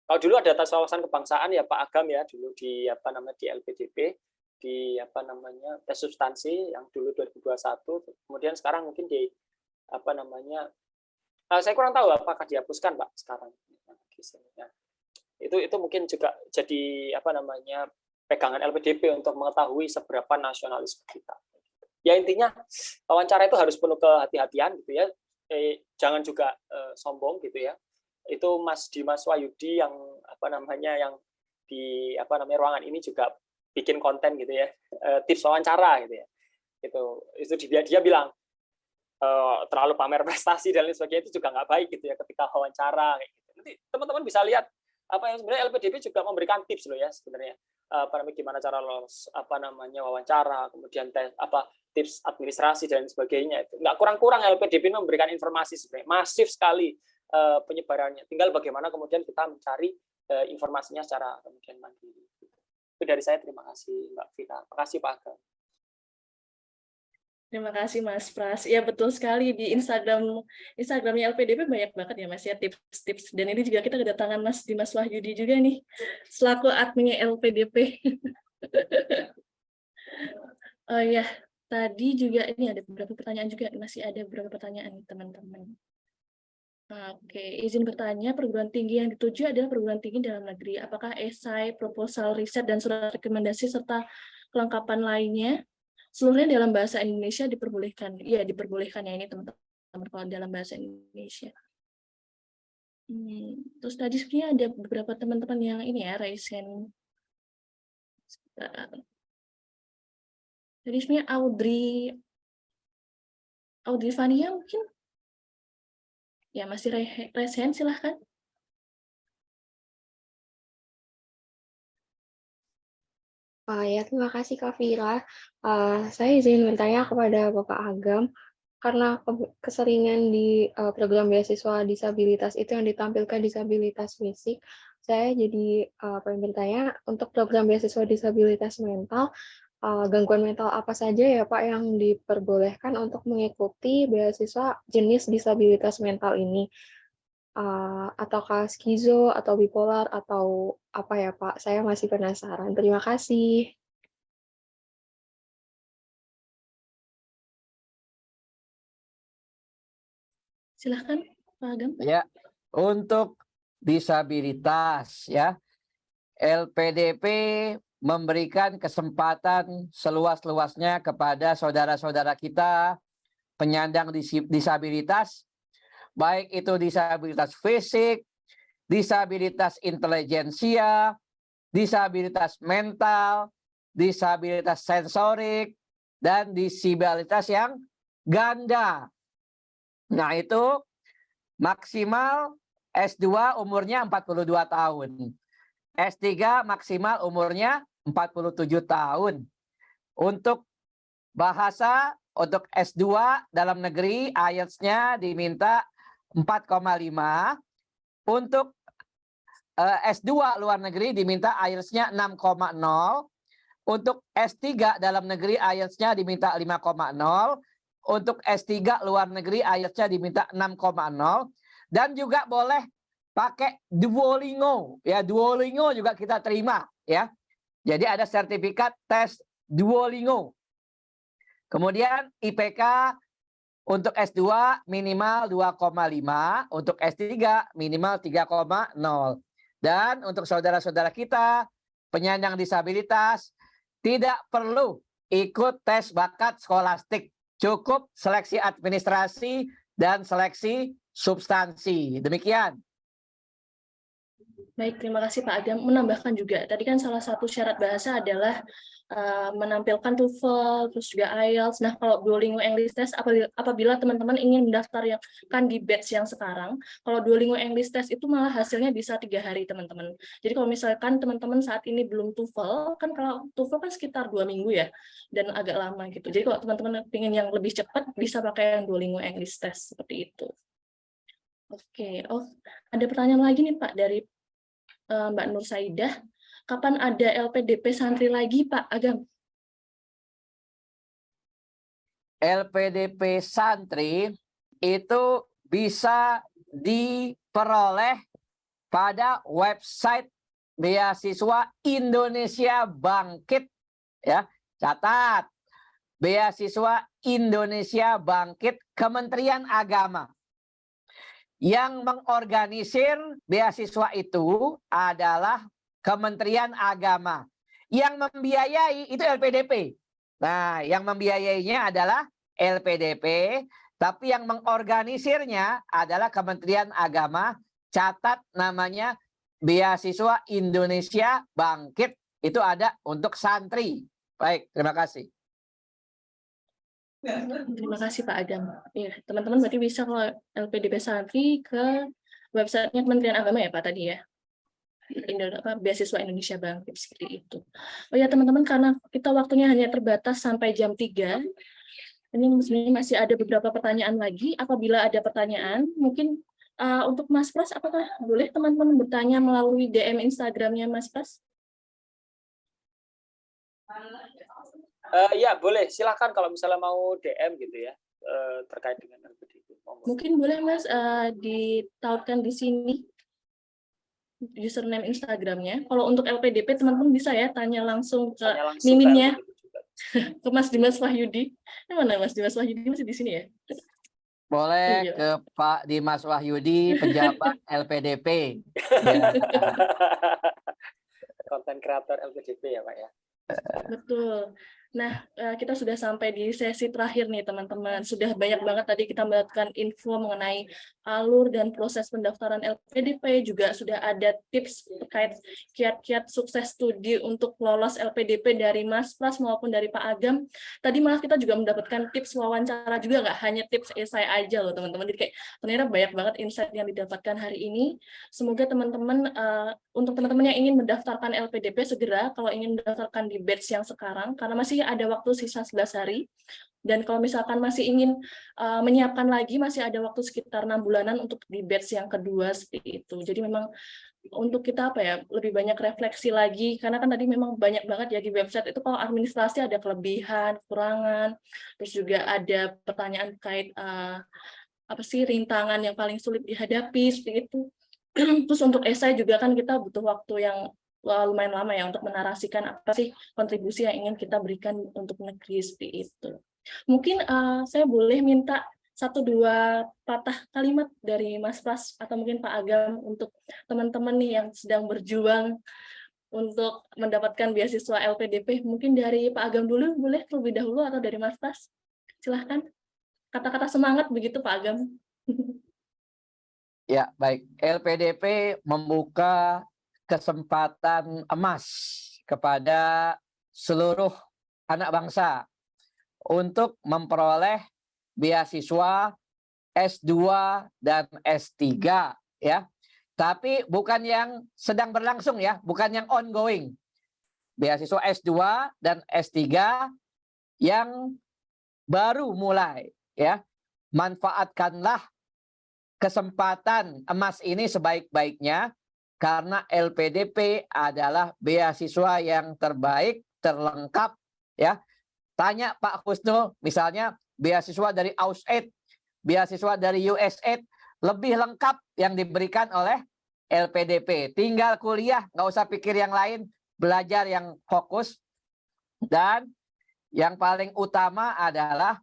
Kalau dulu ada tes wawasan kebangsaan ya Pak Agam ya, dulu di di LPDP, di tes substansi yang dulu 2021, kemudian sekarang mungkin di saya kurang tahu apakah dihapuskan Pak sekarang. Itu mungkin juga jadi pegangan LPDP untuk mengetahui seberapa nasionalisme kita. Ya intinya wawancara itu harus penuh kehati-hatian gitu ya. Jangan juga sombong gitu ya. Itu Mas Dimas Wahyudi yang yang di ruangan ini juga bikin konten gitu ya. Tips wawancara gitu ya. Itu dia bilang terlalu pamer prestasi dan lain sebagainya itu juga nggak baik gitu ya ketika wawancara kayak gitu. Nanti teman-teman bisa lihat yang sebenarnya LPDP juga memberikan tips loh ya sebenarnya. Gimana cara lolos wawancara, kemudian tips administrasi dan sebagainya. Itu nggak kurang-kurang LPDP memberikan informasi sebenarnya masif sekali penyebarannya. Tinggal bagaimana kemudian kita mencari informasinya secara kemudian mandiri. Itu dari saya, terima kasih Mbak Vita. Terima kasih Pak Agam. Terima kasih Mas Pras. Ya betul sekali, di Instagramnya LPDP banyak banget ya Mas ya tips-tips, dan ini juga kita kedatangan Mas Dimas Wahyudi juga nih selaku adminnya LPDP. Oh ya, tadi juga ini ada beberapa pertanyaan juga, masih ada beberapa pertanyaan teman-teman. Oke, izin bertanya, perguruan tinggi yang dituju adalah perguruan tinggi dalam negeri. Apakah esai, proposal, riset, dan surat rekomendasi serta kelengkapan lainnya seluruhnya dalam bahasa Indonesia diperbolehkan? Iya, diperbolehkan ya ini teman-teman kalau dalam bahasa Indonesia. Terus tadi sebenarnya ada beberapa teman-teman yang ini ya, raise hand. Tadi sebenarnya Audrey Fania mungkin? Ya, masih raise hand, silahkan. Ya, terima kasih Kak Vira. Saya izin bertanya kepada Bapak Agam, karena keseringan di program beasiswa disabilitas itu yang ditampilkan disabilitas fisik, saya jadi pengen bertanya, untuk program beasiswa disabilitas mental, gangguan mental apa saja ya Pak yang diperbolehkan untuk mengikuti beasiswa jenis disabilitas mental ini? Ataukah skizo atau bipolar atau apa ya Pak? Saya masih penasaran. Terima kasih. Silahkan Pak Agam. Ya, untuk disabilitas ya, LPDP memberikan kesempatan seluas-luasnya kepada saudara-saudara kita penyandang disabilitas, baik itu disabilitas fisik, disabilitas intelijensia, disabilitas mental, disabilitas sensorik, dan disabilitas yang ganda. Nah, itu maksimal S2 umurnya 42 tahun. S3 maksimal umurnya 47 tahun. Untuk bahasa, untuk S2 dalam negeri, IELTS-nya diminta 4,5. Untuk S2 luar negeri diminta IELTS-nya 6,0. Untuk S3 dalam negeri IELTS-nya diminta 5,0. untuk S3 luar negeri IELTS-nya diminta 6,0 dan juga boleh pakai Duolingo ya. Duolingo juga kita terima ya. Jadi ada sertifikat tes Duolingo. Kemudian IPK untuk S2 minimal 2,5, untuk S3 minimal 3,0. Dan untuk saudara-saudara kita penyandang disabilitas tidak perlu ikut tes bakat skolastik. Cukup seleksi administrasi dan seleksi substansi. Demikian. Baik, terima kasih Pak Agam. Menambahkan juga, tadi kan salah satu syarat bahasa adalah menampilkan TOEFL, terus juga IELTS. Nah, kalau Duolingo English Test, apabila teman-teman ingin mendaftar yang kan di batch yang sekarang, kalau Duolingo English Test itu malah hasilnya bisa 3 hari, teman-teman. Jadi kalau misalkan teman-teman saat ini belum TOEFL, kan kalau TOEFL kan sekitar 2 minggu ya, dan agak lama gitu. Jadi kalau teman-teman ingin yang lebih cepat, bisa pakai yang Duolingo English Test, seperti itu. Oke, oh, ada pertanyaan lagi nih Pak, dari Mbak Nur Saidah, kapan ada LPDP santri lagi Pak Agam? LPDP santri itu bisa diperoleh pada website Beasiswa Indonesia Bangkit ya. Catat, Beasiswa Indonesia Bangkit Kementerian Agama. Yang mengorganisir beasiswa itu adalah Kementerian Agama. Yang membiayai itu LPDP. Nah, yang membiayainya adalah LPDP, tapi yang mengorganisirnya adalah Kementerian Agama. Catat namanya Beasiswa Indonesia Bangkit. Itu ada untuk santri. Baik, terima kasih. Terima kasih Pak Agam. Ya, teman-teman berarti bisa kalau LPDP santri ke websitenya Kementerian Agama ya Pak tadi ya. Beasiswa Indonesia Bangkit seperti itu. Oh ya teman-teman, karena kita waktunya hanya terbatas sampai jam 3. Ini sebenarnya masih ada beberapa pertanyaan lagi. Apabila ada pertanyaan, mungkin untuk Mas Pras, apakah boleh teman-teman bertanya melalui DM Instagramnya Mas Pras? Ya boleh, silahkan kalau misalnya mau DM gitu ya terkait dengan LPDP. Mungkin boleh Mas ditautkan di sini username Instagramnya. Kalau untuk LPDP teman-teman bisa ya tanya langsung ke miminnya, ke Mas Dimas Wahyudi. Ini mana Mas Dimas Wahyudi, masih di sini ya? Boleh Iya. ke Pak Dimas Wahyudi, pejabat LPDP. Ya. Konten kreator LPDP ya Pak ya. Betul. Nah, kita sudah sampai di sesi terakhir nih teman-teman. Sudah banyak banget tadi kita mendapatkan info mengenai alur dan proses pendaftaran LPDP, juga sudah ada tips terkait kiat-kiat sukses studi untuk lolos LPDP dari Mas Pras maupun dari Pak Agam. Tadi malah kita juga mendapatkan tips wawancara juga, nggak hanya tips esai aja loh teman-teman. Jadi kayak ternyata banyak banget insight yang didapatkan hari ini. Semoga teman-teman, untuk teman-teman yang ingin mendaftarkan LPDP segera, kalau ingin mendaftarkan di batch yang sekarang, karena masih ada waktu sisa 11 hari. Dan kalau misalkan masih ingin menyiapkan lagi, masih ada waktu sekitar 6 bulanan untuk di batch yang kedua seperti itu. Jadi memang untuk kita apa ya, lebih banyak refleksi lagi, karena kan tadi memang banyak banget ya di website itu kalau administrasi ada kelebihan, kekurangan, terus juga ada pertanyaan terkait apa sih rintangan yang paling sulit dihadapi seperti itu. Terus untuk esai juga kan kita butuh waktu yang lumayan lama ya untuk menarasikan apa sih kontribusi yang ingin kita berikan untuk negeri seperti itu. Mungkin saya boleh minta 1-2 patah kalimat dari Mas Pras atau mungkin Pak Agam untuk teman-teman nih yang sedang berjuang untuk mendapatkan beasiswa LPDP. Mungkin dari Pak Agam dulu boleh terlebih dahulu atau dari Mas Pras? Silahkan. Kata-kata semangat begitu Pak Agam. Ya, baik. LPDP membuka kesempatan emas kepada seluruh anak bangsa untuk memperoleh beasiswa S2 dan S3 ya. Tapi bukan yang sedang berlangsung ya, bukan yang ongoing. Beasiswa S2 dan S3 yang baru mulai ya. Manfaatkanlah kesempatan emas ini sebaik-baiknya, karena LPDP adalah beasiswa yang terbaik, terlengkap ya, tanya Pak Husnul, misalnya beasiswa dari AusAid, beasiswa dari USAID, lebih lengkap yang diberikan oleh LPDP. Tinggal kuliah, nggak usah pikir yang lain, belajar yang fokus. Dan yang paling utama adalah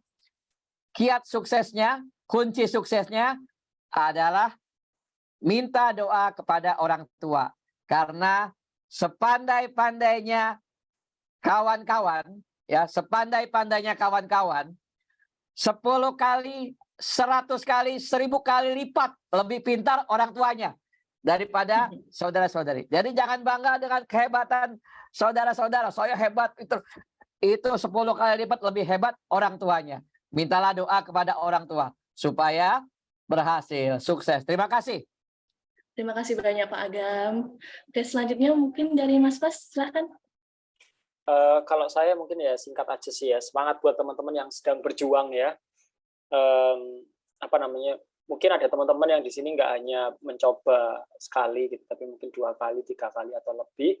kiat suksesnya, kunci suksesnya adalah minta doa kepada orang tua. Karena sepandai-pandainya kawan-kawan, ya, sepandai-pandainya kawan-kawan, 10 kali, 100 kali, 1000 kali lipat lebih pintar orang tuanya daripada saudara-saudari. Jadi jangan bangga dengan kehebatan saudara-saudara. Saya hebat, itu 10 kali lipat lebih hebat orang tuanya. Mintalah doa kepada orang tua supaya berhasil, sukses. Terima kasih. Terima kasih banyak Pak Agam. Oke, selanjutnya mungkin dari Mas Pras, silahkan. Kalau saya mungkin ya singkat aja sih ya, semangat buat teman-teman yang sedang berjuang ya. Apa namanya? Mungkin ada teman-teman yang di sini nggak hanya mencoba sekali gitu, tapi mungkin 2 kali, 3 kali atau lebih.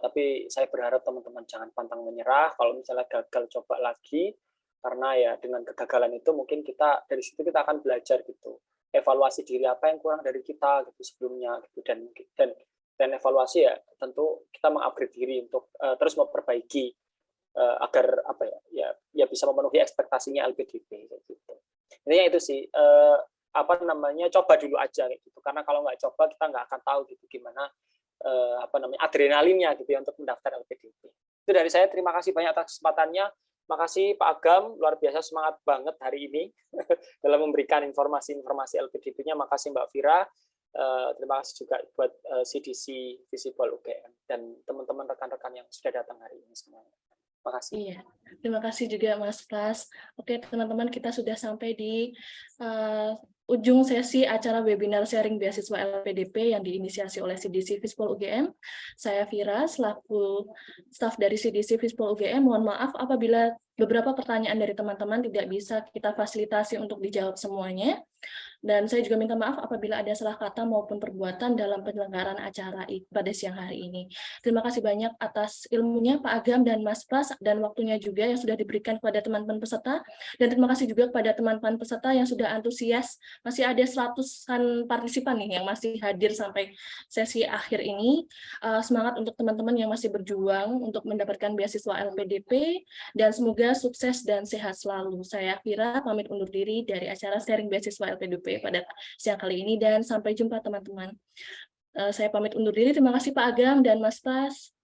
Tapi saya berharap teman-teman jangan pantang menyerah. Kalau misalnya gagal, coba lagi, karena ya dengan kegagalan itu mungkin kita dari situ kita akan belajar gitu, evaluasi diri apa yang kurang dari kita gitu sebelumnya gitu, dan evaluasi ya tentu kita mengupgrade diri untuk terus memperbaiki agar apa ya bisa memenuhi ekspektasinya LPDP gitu. Intinya itu sih, apa namanya, coba dulu aja gitu, karena kalau nggak coba kita nggak akan tahu gitu gimana apa namanya adrenalinnya gitu ya untuk mendaftar LPDP. Itu dari saya, terima kasih banyak atas kesempatannya. Makasih Pak Agam, luar biasa semangat banget hari ini dalam memberikan informasi-informasi LPDP-nya. Makasih Mbak Vira, terima kasih juga buat CDC Visible UGM dan teman-teman rekan-rekan yang sudah datang hari ini semuanya. Terima kasih. Iya, terima kasih juga Mas Pras. Oke teman-teman, kita sudah sampai di ujung sesi acara webinar sharing beasiswa LPDP yang diinisiasi oleh CDC Visible UGM. Saya Vira, selaku staf dari CDC Visible UGM. Mohon maaf apabila beberapa pertanyaan dari teman-teman tidak bisa kita fasilitasi untuk dijawab semuanya. Dan saya juga minta maaf apabila ada salah kata maupun perbuatan dalam penyelenggaraan acara pada siang hari ini. Terima kasih banyak atas ilmunya Pak Agam dan Mas Pras, dan waktunya juga yang sudah diberikan kepada teman-teman peserta. Dan terima kasih juga kepada teman-teman peserta yang sudah antusias. Masih ada 100-an partisipan nih yang masih hadir sampai sesi akhir ini. Semangat untuk teman-teman yang masih berjuang untuk mendapatkan beasiswa LPDP, dan semoga sukses dan sehat selalu. Saya Vira, pamit undur diri dari acara sharing beasiswa LPDP pada siang kali ini, dan sampai jumpa teman-teman. Saya pamit undur diri. Terima kasih Pak Agam dan Mas Pras.